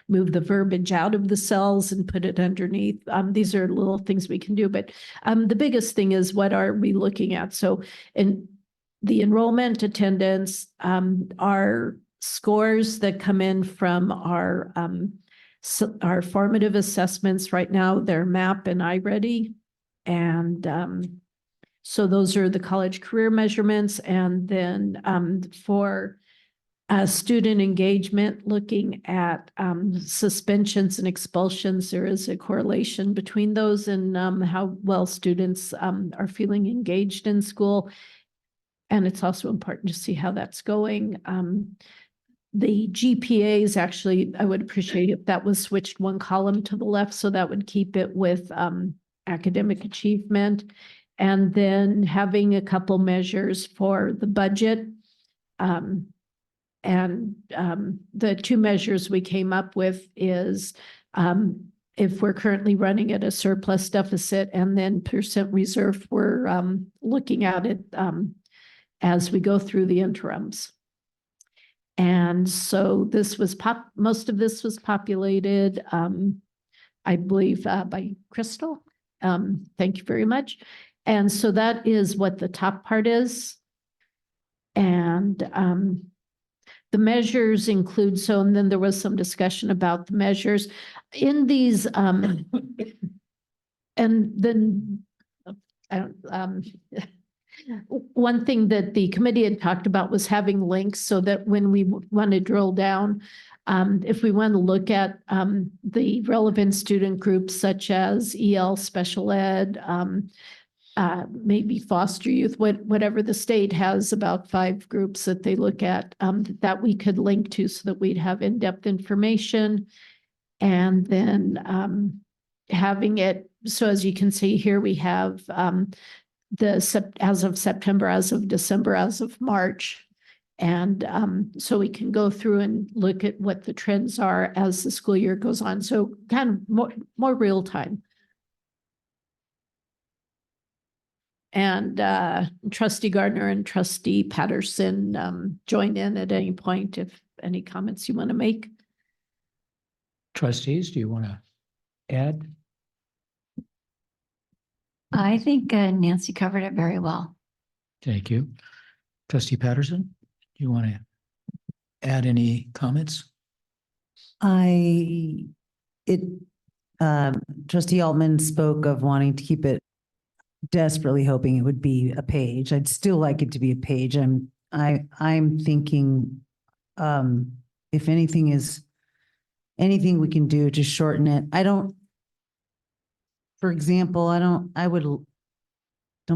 move the verbiage out of the cells and put it underneath. These are little things we can do, but the biggest thing is, what are we looking at? So in the enrollment, attendance, our scores that come in from our formative assessments right now, they're MAP and iReady. And so those are the college career measurements. And then for Student engagement, looking at suspensions and expulsions. There is a correlation between those and how well students are feeling engaged in school. And it's also important to see how that's going. The GPAs, actually, I would appreciate if that was switched one column to the left, so that would keep it with academic achievement. And then having a couple measures for the budget. The two measures we came up with is if we're currently running at a surplus deficit, and then percent reserve, we're looking at it as we go through the interims. And so this was most of this was populated, I believe, by Crystal. Thank you very much. And so that is what the top part is. And the measures include, and then there was some discussion about the measures in these, and then one thing that the committee had talked about was having links so that when we want to drill down, if we want to look at the relevant student groups such as EL, special ed, maybe foster youth, whatever the state has about 5 groups that they look at, that we could link to so that we'd have in-depth information. And then having it, so as you can see here, we have as of September, as of December, as of March. And so we can go through and look at what the trends are as the school year goes on. So kind of more real time. And Trustee Gardner and Trustee Patterson join in at any point if any comments you want to make. Trustees, do you want to add? I think Nancy covered it very well. Thank you. Trustee Patterson, do you want to add any comments? Trustee Altman spoke of wanting to keep it, desperately hoping it would be a page. I'd still like it to be a page. I'm thinking, if anything we can do to shorten it. For example, I don't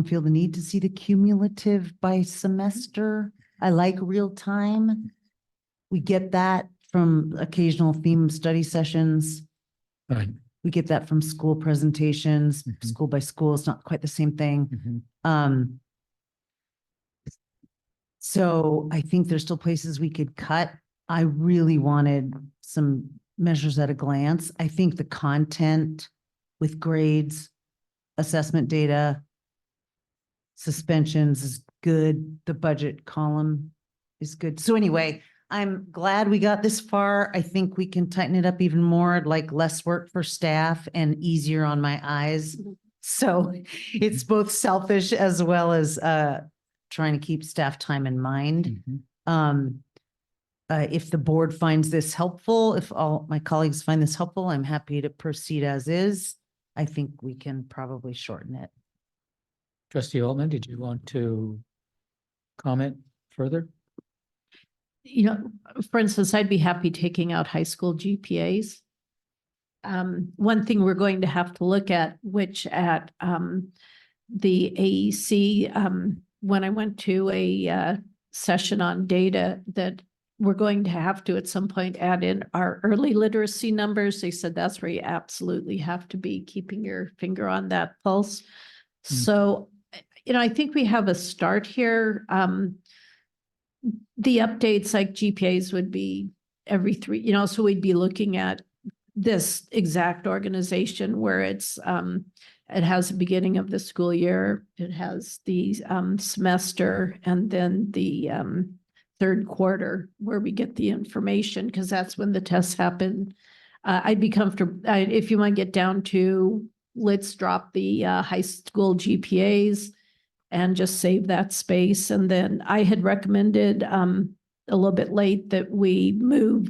feel the need to see the cumulative by semester. I like real time. We get that from occasional theme study sessions. Right. We get that from school presentations, school by school. It's not quite the same thing. So I think there's still places we could cut. I really wanted some measures at a glance. I think the content with grades, assessment data, suspensions is good. The budget column is good. So anyway, I'm glad we got this far. I think we can tighten it up even more. I'd like less work for staff and easier on my eyes. So it's both selfish as well as trying to keep staff time in mind. If the board finds this helpful, if all my colleagues find this helpful, I'm happy to proceed as is. I think we can probably shorten it. Trustee Altman, did you want to comment further? You know, for instance, I'd be happy taking out high school GPAs. One thing we're going to have to look at, which at the AEC, when I went to a session on data, that we're going to have to at some point add in our early literacy numbers. They said that's where you absolutely have to be keeping your finger on that pulse. So, you know, I think we have a start here. The updates like GPAs would be every 3, you know, so we'd be looking at this exact organization where it's, it has the beginning of the school year, it has the semester, and then the third quarter where we get the information, because that's when the tests happen. I'd be comfortable, if you want to get down to, let's drop the high school GPAs and just save that space. And then I had recommended a little bit late that we move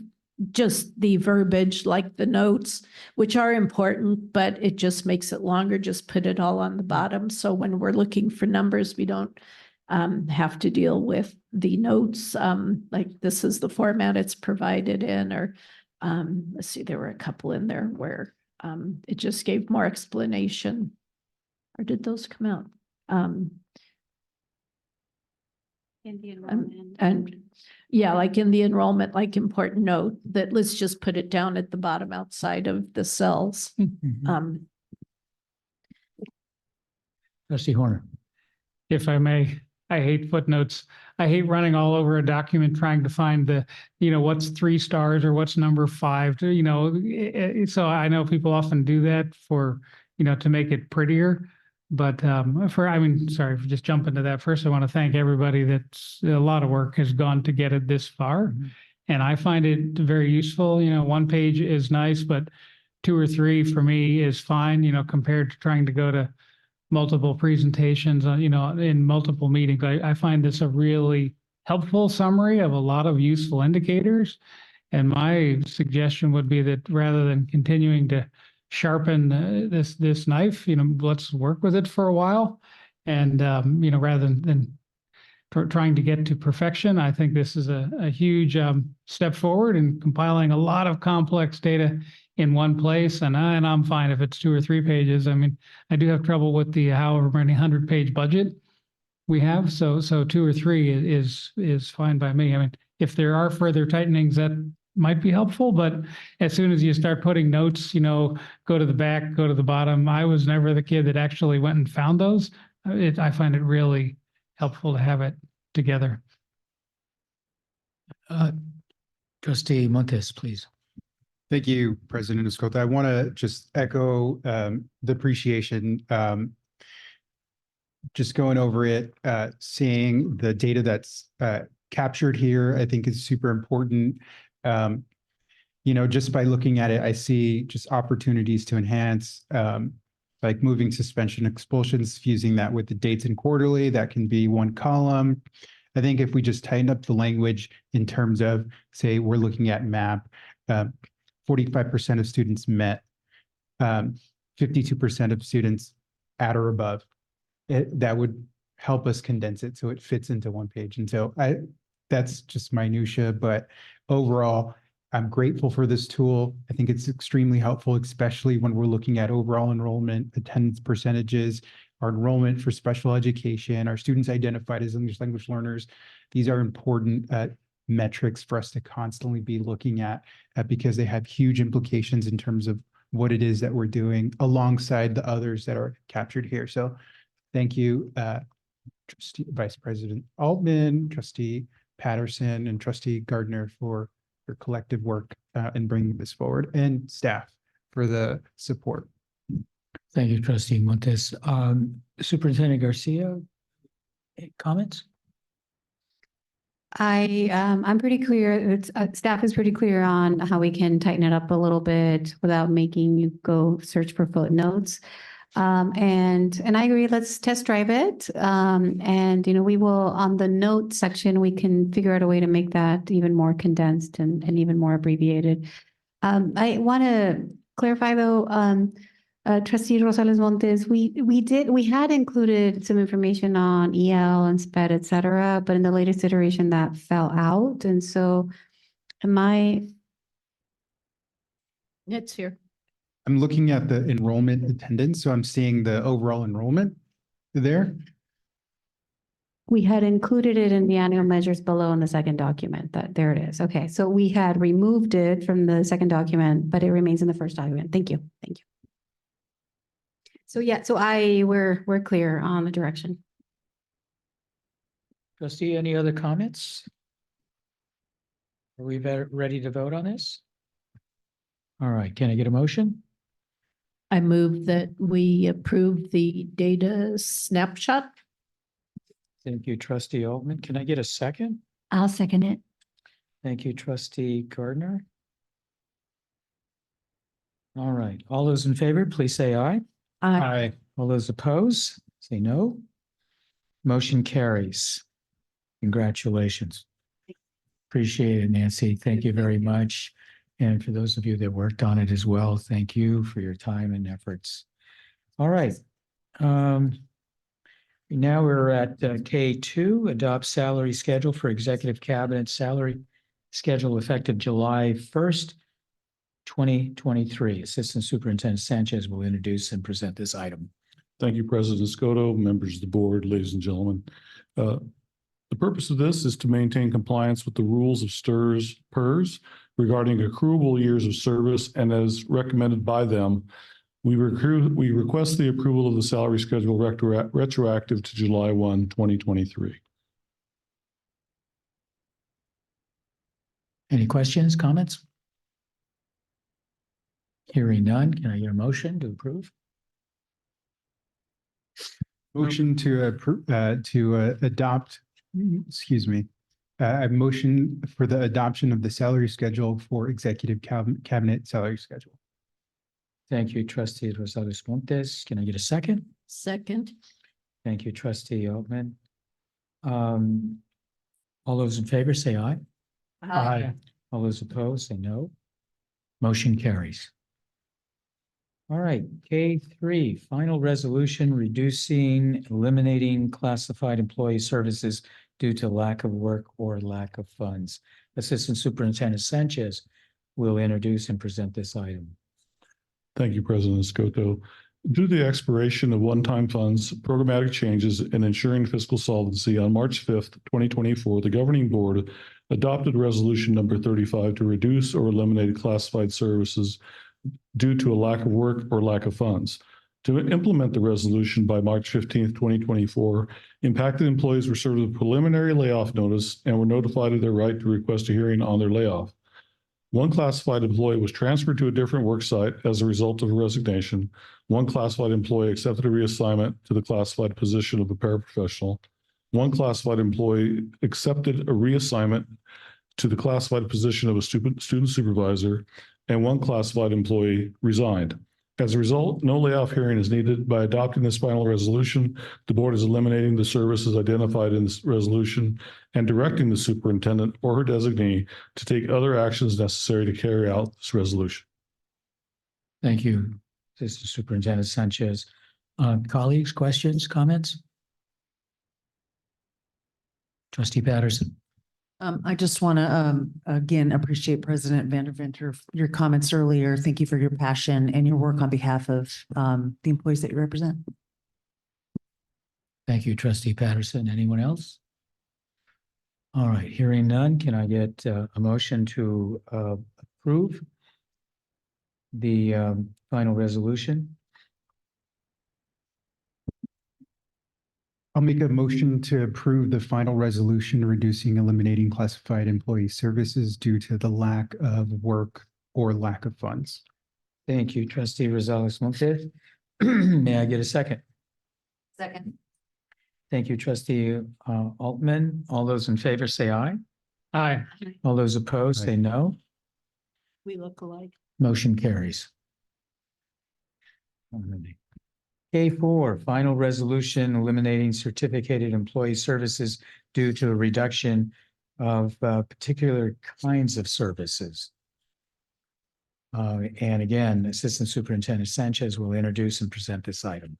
just the verbiage, like the notes, which are important, but it just makes it longer. Just put it all on the bottom. So when we're looking for numbers, we don't have to deal with the notes, like this is the format it's provided in, or let's see, there were a couple in there where it just gave more explanation. Or did those come out? In the enrollment. And yeah, like in the enrollment, like important note that let's just put it down at the bottom outside of the cells. Trustee Horner. If I may, I hate footnotes. I hate running all over a document trying to find the, what's 3 stars or what's number 5, so I know people often do that for, to make it prettier. But sorry for just jumping to that. First, I want to thank everybody. That's a lot of work has gone to get it this far. And I find it very useful. 1 page is nice, but 2 or 3 for me is fine, compared to trying to go to multiple presentations, in multiple meetings. I find this a really helpful summary of a lot of useful indicators. And my suggestion would be that rather than continuing to sharpen this knife, let's work with it for a while. And, rather than trying to get to perfection, I think this is a huge step forward in compiling a lot of complex data in one place. And I'm fine if it's 2 or 3 pages. I mean, I do have trouble with the however many 100-page budget we have. So 2 or 3 is fine by me. I mean, if there are further tightenings, that might be helpful, but as soon as you start putting notes, go to the back, go to the bottom. I was never the kid that actually went and found those. I find it really helpful to have it together. Trustee Montes, please. Thank you, President Escota. I want to just echo the appreciation. Just going over it, seeing the data that's captured here, I think is super important. Just by looking at it, I see just opportunities to enhance, like moving suspension expulsions, fusing that with the dates and quarterly, that can be 1 column. I think if we just tighten up the language in terms of, say, we're looking at MAP, 45% of students met, 52% of students at or above. That would help us condense it so it fits into 1 page. And so that's just minutia, but overall, I'm grateful for this tool. I think it's extremely helpful, especially when we're looking at overall enrollment, attendance percentages, our enrollment for special education, our students identified as English language learners. These are important metrics for us to constantly be looking at because they have huge implications in terms of what it is that we're doing alongside the others that are captured here. So thank you, Vice President Altman, Trustee Patterson, and Trustee Gardner for your collective work in bringing this forward, and staff for the support. Thank you, Trustee Montes. Superintendent Garcia, comments? I'm pretty clear. It's staff is pretty clear on how we can tighten it up a little bit without making you go search for footnotes. And I agree, let's test drive it. And, we will, on the note section, we can figure out a way to make that even more condensed and even more abbreviated. I want to clarify though, Trustee Rosales Montes, we had included some information on EL and SPED, et cetera, but in the latest iteration that fell out. And so It's here. I'm looking at the enrollment attendance, so I'm seeing the overall enrollment there. We had included it in the annual measures below in the second document. There it is. Okay, so we had removed it from the second document, but it remains in the first document. Thank you. Thank you. So yeah, we're clear on the direction. Trustee, any other comments? Are we ready to vote on this? All right, can I get a motion? I move that we approve the data snapshot. Thank you, Trustee Altman. Can I get a second? I'll second it. Thank you, Trustee Gardner. All right, all those in favor, please say aye. Aye. All those opposed, say no. Motion carries. Congratulations. Appreciate it, Nancy. Thank you very much. And for those of you that worked on it as well, thank you for your time and efforts. All right. Now we're at K2, adopt salary schedule for executive cabinet salary schedule effective July 1st, 2023. Assistant Superintendent Sanchez will introduce and present this item. Thank you, President Scotto, members of the board, ladies and gentlemen. The purpose of this is to maintain compliance with the rules of STRS PERS regarding accruable years of service, and as recommended by them, we request the approval of the salary schedule retroactive to July 1, 2023. Any questions, comments? Hearing none, can I get a motion to approve? Motion to approve, adopt, excuse me. A motion for the adoption of the salary schedule for executive cabinet salary schedule. Thank you, Trustee Rosales Montes. Can I get a second? Second. Thank you, Trustee Altman. All those in favor say aye. Aye. All those opposed say no. Motion carries. All right, K3, final resolution reducing, eliminating classified employee services due to lack of work or lack of funds. Assistant Superintendent Sanchez will introduce and present this item. Thank you, President Scotto. Due to the expiration of one-time funds, programmatic changes, and ensuring fiscal solvency on March 5th, 2024, the governing board adopted resolution number 35 to reduce or eliminate classified services due to a lack of work or lack of funds. To implement the resolution by March 15th, 2024, impacted employees were served with a preliminary layoff notice and were notified of their right to request a hearing on their layoff. One classified employee was transferred to a different work site as a result of a resignation. One classified employee accepted a reassignment to the classified position of a paraprofessional. One classified employee accepted a reassignment to the classified position of a student supervisor, and one classified employee resigned. As a result, no layoff hearing is needed. By adopting this final resolution, the board is eliminating the services identified in this resolution and directing the superintendent or her designee to take other actions necessary to carry out this resolution. Thank you, Assistant Superintendent Sanchez. Colleagues, questions, comments? Trustee Patterson. I just want to, again, appreciate President Vanderventer, your comments earlier. Thank you for your passion and your work on behalf of the employees that you represent. Thank you, Trustee Patterson. Anyone else? All right, hearing none, can I get a motion to approve the final resolution? I'll make a motion to approve the final resolution reducing, eliminating classified employee services due to the lack of work or lack of funds. Thank you, Trustee Rosales Montes. May I get a second? Second. Thank you, Trustee Altman. All those in favor say aye. Aye. All those opposed say no. We look alike. Motion carries. K4, final resolution eliminating certificated employee services due to a reduction of particular kinds of services. And again, Assistant Superintendent Sanchez will introduce and present this item.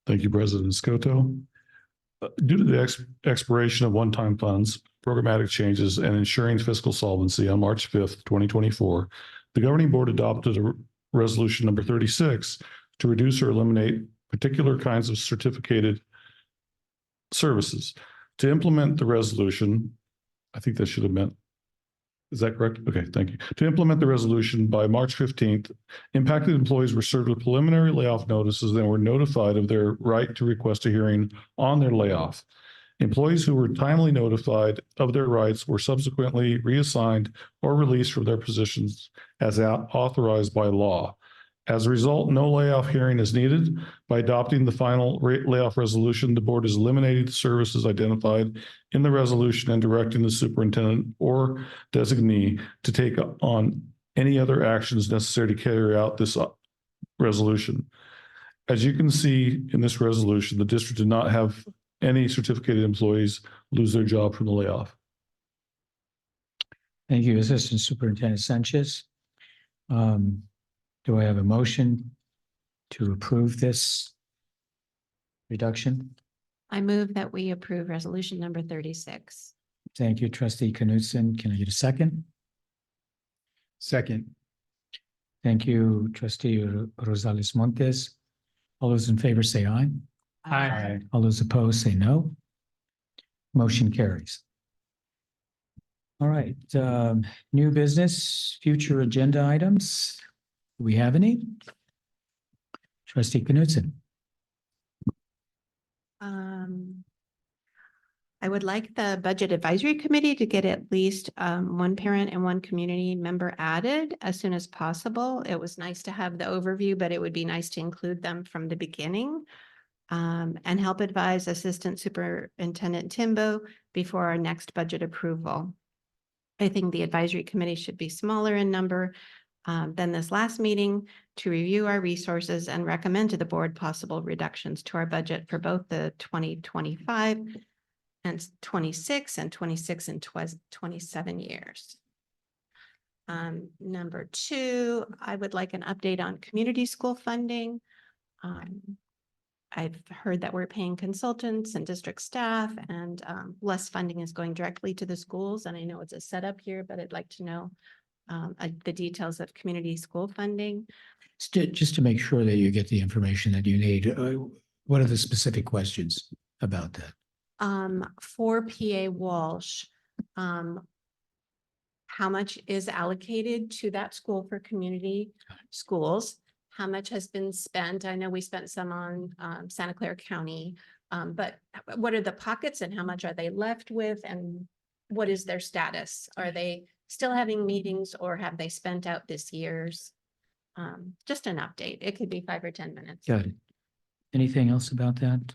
Thank you, President Scotto. Due to the expiration of one-time funds, programmatic changes, and ensuring fiscal solvency on March 5th, 2024, the governing board adopted a resolution number 36 to reduce or eliminate particular kinds of certificated services. To implement the resolution, I think that should have meant, is that correct? Okay, thank you. To implement the resolution by March 15th, impacted employees were served with preliminary layoff notices and were notified of their right to request a hearing on their layoff. Employees who were timely notified of their rights were subsequently reassigned or released from their positions as authorized by law. As a result, no layoff hearing is needed. By adopting the final layoff resolution, the board is eliminating the services identified in the resolution and directing the superintendent or designee to take on any other actions necessary to carry out this resolution. As you can see in this resolution, the district did not have any certificated employees lose their job from the layoff. Thank you, Assistant Superintendent Sanchez. Do I have a motion to approve this reduction? I move that we approve resolution number 36. Thank you, trustee Knutson. Can I get a second? Second. Thank you, trustee Rosales Montes. All those in favor say aye. Aye. All those opposed say no. Motion carries. All right, new business, future agenda items. Do we have any? Trustee Knutson. I would like the Budget Advisory Committee to get at least one parent and one community member added as soon as possible. It was nice to have the overview, but it would be nice to include them from the beginning. And help advise Assistant Superintendent Timbo before our next budget approval. I think the advisory committee should be smaller in number than this last meeting to review our resources and recommend to the board possible reductions to our budget for both the 2025 and 26 and 26 and 27 years. Number 2, I would like an update on community school funding. I've heard that we're paying consultants and district staff and less funding is going directly to the schools. And I know it's a setup here, but I'd like to know the details of community school funding. Just to make sure that you get the information that you need, what are the specific questions about that? For PA Walsh, how much is allocated to that school for community schools? How much has been spent? I know we spent some on Santa Clara County, but what are the pockets and how much are they left with? And what is their status? Are they still having meetings or have they spent out this year's? Just an update. It could be 5 or 10 minutes. Got it. Anything else about that?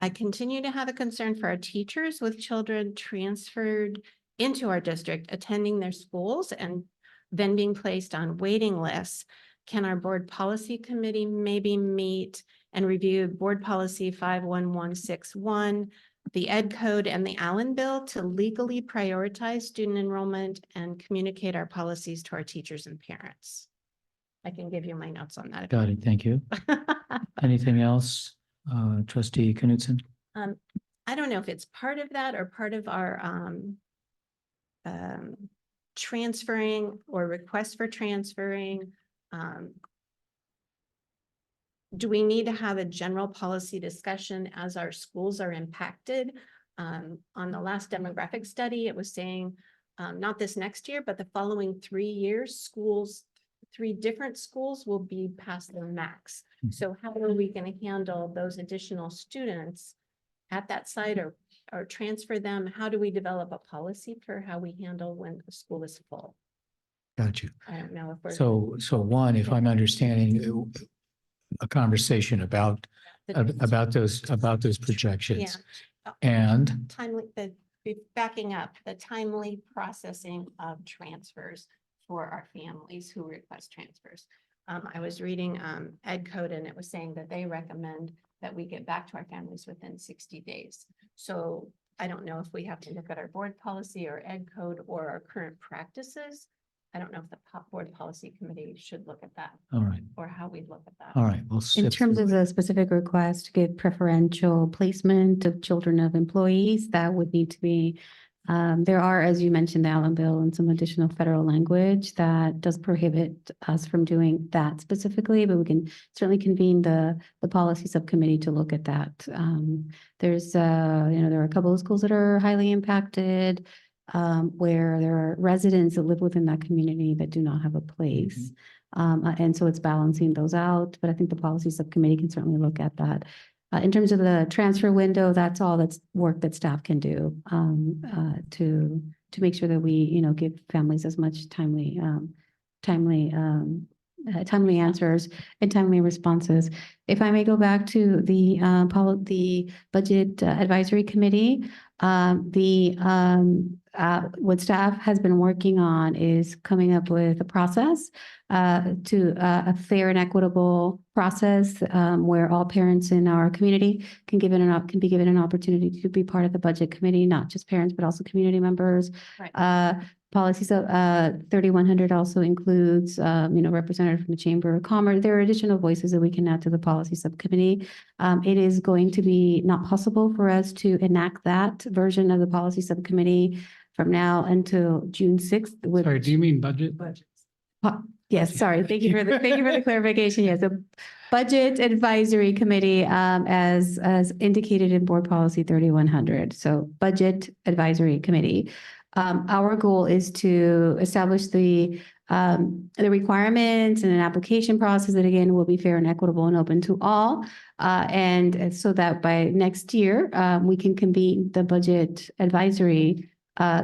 I continue to have a concern for our teachers with children transferred into our district, attending their schools and then being placed on waiting lists. Can our board policy committee maybe meet and review board policy 51161, the Ed Code and the Allen Bill to legally prioritize student enrollment and communicate our policies to our teachers and parents? I can give you my notes on that. Got it. Thank you. Anything else, trustee Knutson? I don't know if it's part of that or part of our transferring or request for transferring. Do we need to have a general policy discussion as our schools are impacted? On the last demographic study, it was saying not this next year, but the following 3 years, schools, 3 different schools will be past their max. So how are we going to handle those additional students at that site or transfer them? How do we develop a policy for how we handle when a school is full? Got you. I don't know if we're. So one, if I'm understanding a conversation about those projections and Timely, backing up, the timely processing of transfers for our families who request transfers. I was reading Ed Code and it was saying that they recommend that we get back to our families within 60 days. So I don't know if we have to look at our board policy or Ed Code or our current practices. I don't know if the board policy committee should look at that. All right. Or how we look at that. All right. We'll In sift terms through of the specific request to give preferential placement of children of employees, that would need to be, there are, as you mentioned, the Allen Bill and some additional federal language that does prohibit us from doing that specifically, but we can certainly convene the policy subcommittee to look at that. There's, there are a couple of schools that are highly impacted, where there are residents that live within that community that do not have a place. And so it's balancing those out, but I think the policy subcommittee can certainly look at that. In terms of the transfer window, that's all that's work that staff can do to make sure that we, give families as much timely answers and timely responses. If I may go back to the budget advisory committee, what staff has been working on is coming up with a process to a fair and equitable process where all parents in our community can be given an opportunity to be part of the budget committee, not just parents, but also community members. Right. policies, 3100 also includes, representative from the Chamber of Commerce. There are additional voices that we can add to the policy subcommittee. It is going to be not possible for us to enact that version of the policy subcommittee from now until June 6th. Sorry, do you mean budget? Yes, sorry. Thank you for the clarification. Yes, the Budget Advisory Committee, as indicated in Board Policy 3100. So Budget Advisory Committee. Our goal is to establish the requirements and an application process that again will be fair and equitable and open to all. And so that by next year, we can convene the Budget Advisory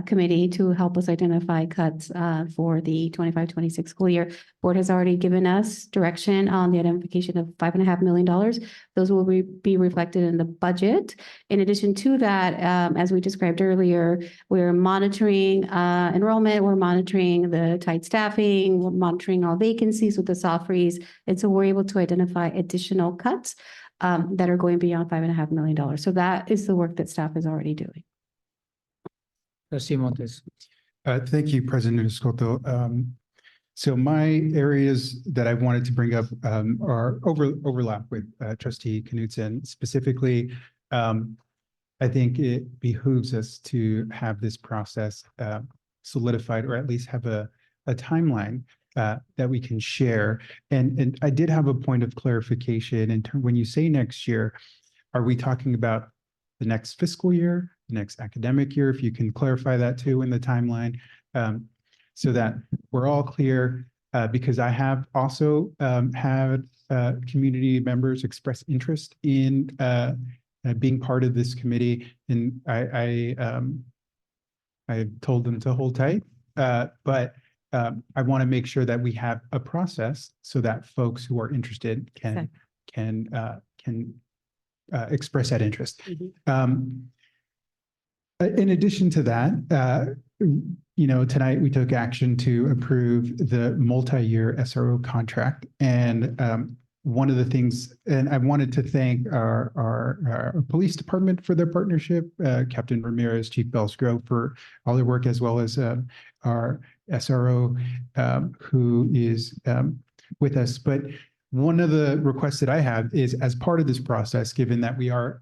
Committee to help us identify cuts for the 25-26 school year. Board has already given us direction on the identification of $5.5 million. Those will be reflected in the budget. In addition to that, as we described earlier, we're monitoring enrollment, we're monitoring the tight staffing, we're monitoring all vacancies with the soft freeze. And so we're able to identify additional cuts that are going beyond $5.5 million. So that is the work that staff is already doing. Trustee Montes. Thank you, President Escoto. So my areas that I wanted to bring up are overlap with Trustee Knudsen. Specifically, I think it behooves us to have this process solidified, or at least have a timeline that we can share. And I did have a point of clarification in terms, when you say next year, are we talking about the next fiscal year, the next academic year? If you can clarify that too in the timeline, so that we're all clear, because I have also had community members express interest in being part of this committee, and I told them to hold tight, but I want to make sure that we have a process so that folks who are interested can express that interest. In addition to that, tonight we took action to approve the multi-year SRO contract. And one of the things, and I wanted to thank our police department for their partnership, Captain Ramirez, Chief Belsgrove for all their work, as well as our SRO who is with us. But one of the requests that I have is, as part of this process, given that we are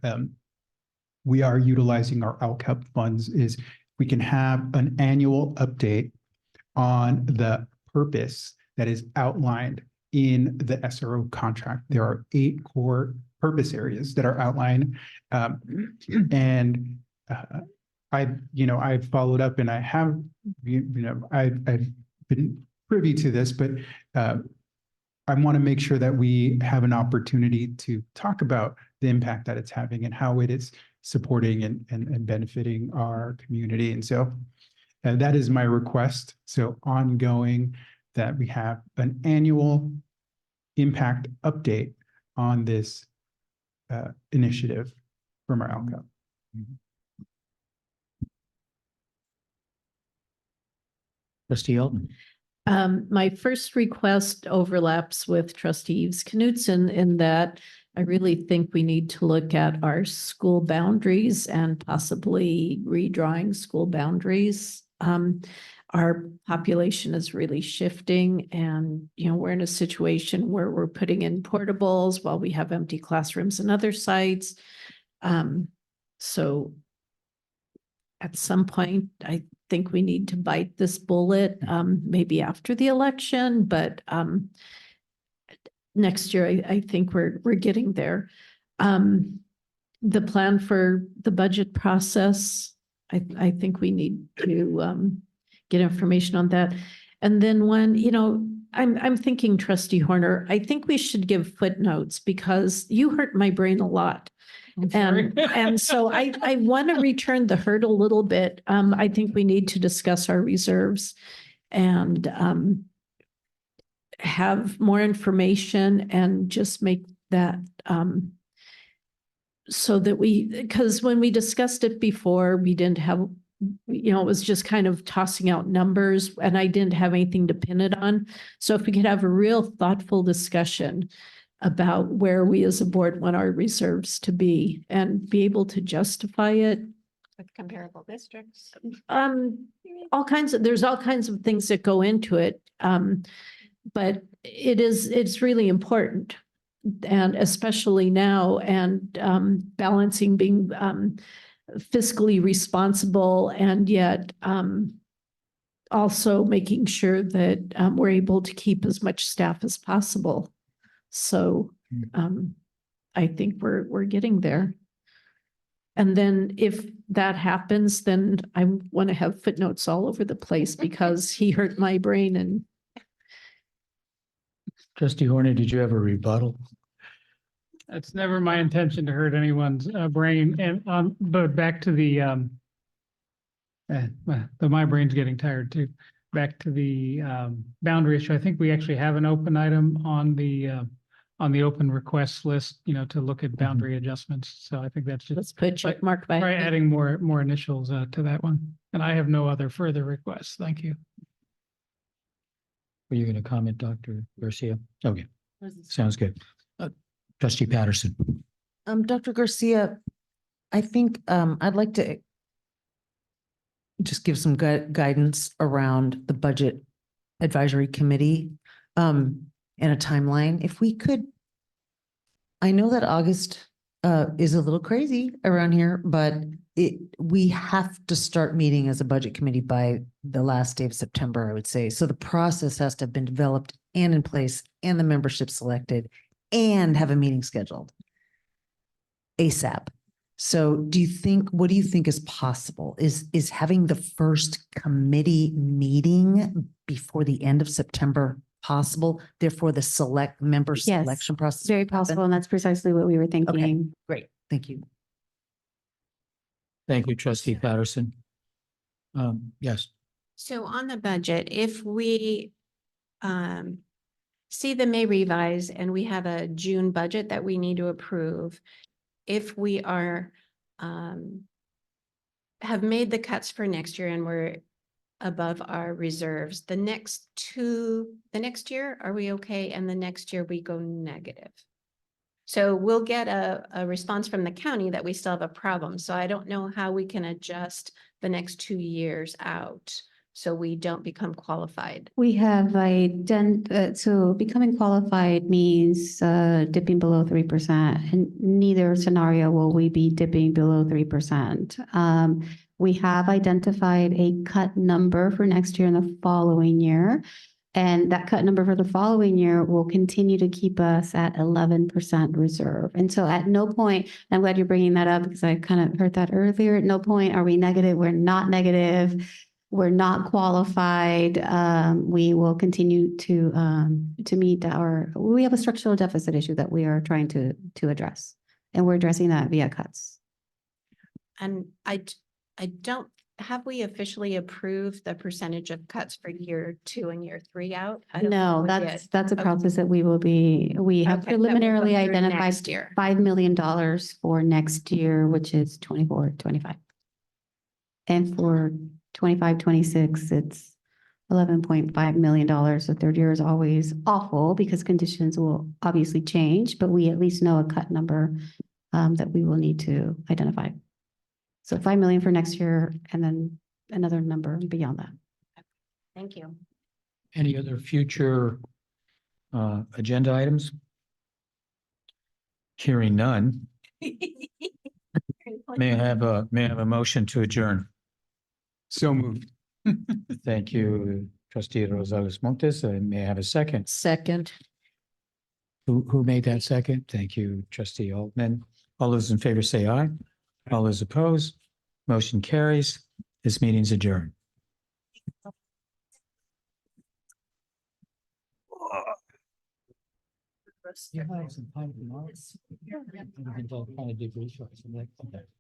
utilizing our LCAP funds, is we can have an annual update on the purpose that is outlined in the SRO contract. There are 8 core purpose areas that are outlined. And I've followed up, and I have, I've been privy to this, but I want to make sure that we have an opportunity to talk about the impact that it's having and how it is supporting and benefiting our community. And so that is my request. So ongoing, that we have an annual impact update on this initiative from our LCAP. Trustee Alton. My first request overlaps with Trustee Yves Knudsen in that I really think we need to look at our school boundaries and possibly redrawing school boundaries. Our population is really shifting, and we're in a situation where we're putting in portables while we have empty classrooms in other sites. So at some point, I think we need to bite this bullet, maybe after the election, but next year, I think we're getting there. The plan for the budget process, I think we need to get information on that. And then I'm thinking, Trustee Horner, I think we should give footnotes, because you hurt my brain a lot. And so I want to return the hurt a little bit. I think we need to discuss our reserves and have more information and just make that so that because when we discussed it before, we didn't have, it was just kind of tossing out numbers, and I didn't have anything to pin it on. So if we could have a real thoughtful discussion about where we as a board want our reserves to be and be able to justify it, With comparable districts. There's all kinds of things that go into it. But it's really important. And especially now, and balancing being fiscally responsible and yet also making sure that we're able to keep as much staff as possible. So I think we're getting there. And then if that happens, then I want to have footnotes all over the place because he hurt my brain. And Trustee Horner, did you have a rebuttal? It's never my intention to hurt anyone's brain. And but back to my brain's getting tired too. Back to the boundary issue. I think we actually have an open item on the open requests list, to look at boundary adjustments. So I think that's just. Let's put check mark by. Right, adding more initials to that one. And I have no other further requests. Thank you. Were you going to comment, Dr. Garcia? Okay, sounds good. Trustee Patterson. Dr. Garcia, I think I'd like to just give some guidance around the Budget Advisory Committee and a timeline. If we could, I know that August is a little crazy around here, but we have to start meeting as a budget committee by the last day of September, I would say. So the process has to have been developed and in place and the membership selected and have a meeting scheduled ASAP. So what do you think is possible? Is having the first committee meeting before the end of September possible? Therefore, the member Yes, selection process? Very will happen? possible. And that's precisely what we were thinking. Great. Thank you. Thank you, Trustee Patterson. Yes. So on the budget, if we see the May revise and we have a June budget that we need to approve, if we are have made the cuts for next year and we're above our reserves, the next year, are we okay? And the next year we go negative. So we'll get a response from the county that we still have a problem. So I don't know how we can adjust the next 2 years out so we don't become qualified. We have so becoming qualified means dipping below 3%. In neither scenario will we be dipping below 3%. We have identified a cut number for next year and the following year. And that cut number for the following year will continue to keep us at 11% reserve. And so at no point, I'm glad you're bringing that up because I kind of heard that earlier. At no point are we negative. We're not negative. We're not qualified. We will continue to meet we have a structural deficit issue that we are trying to address. And we're addressing that via cuts. And I don't, have we officially approved the percentage of cuts for year 2 and year 3 out? I don't No, think we did. that's a Okay. process that we have Okay, that will preliminarily come through identified next year. $5 million for next year, which is 24, 25. And for 25, 26, it's $11.5 million. The third year is always awful because conditions will obviously change, but we at least know a cut number that we will need to identify. So 5 million for next year and then another number beyond that. Thank you. Any other future agenda items? Hearing none. May I have a motion to adjourn? So moved. Thank you, Trustee Rosales Montes. May I have a second? Second. Who made that second? Thank you, Trustee Altman. All those in favor say aye. All those opposed, motion carries. This meeting's adjourned.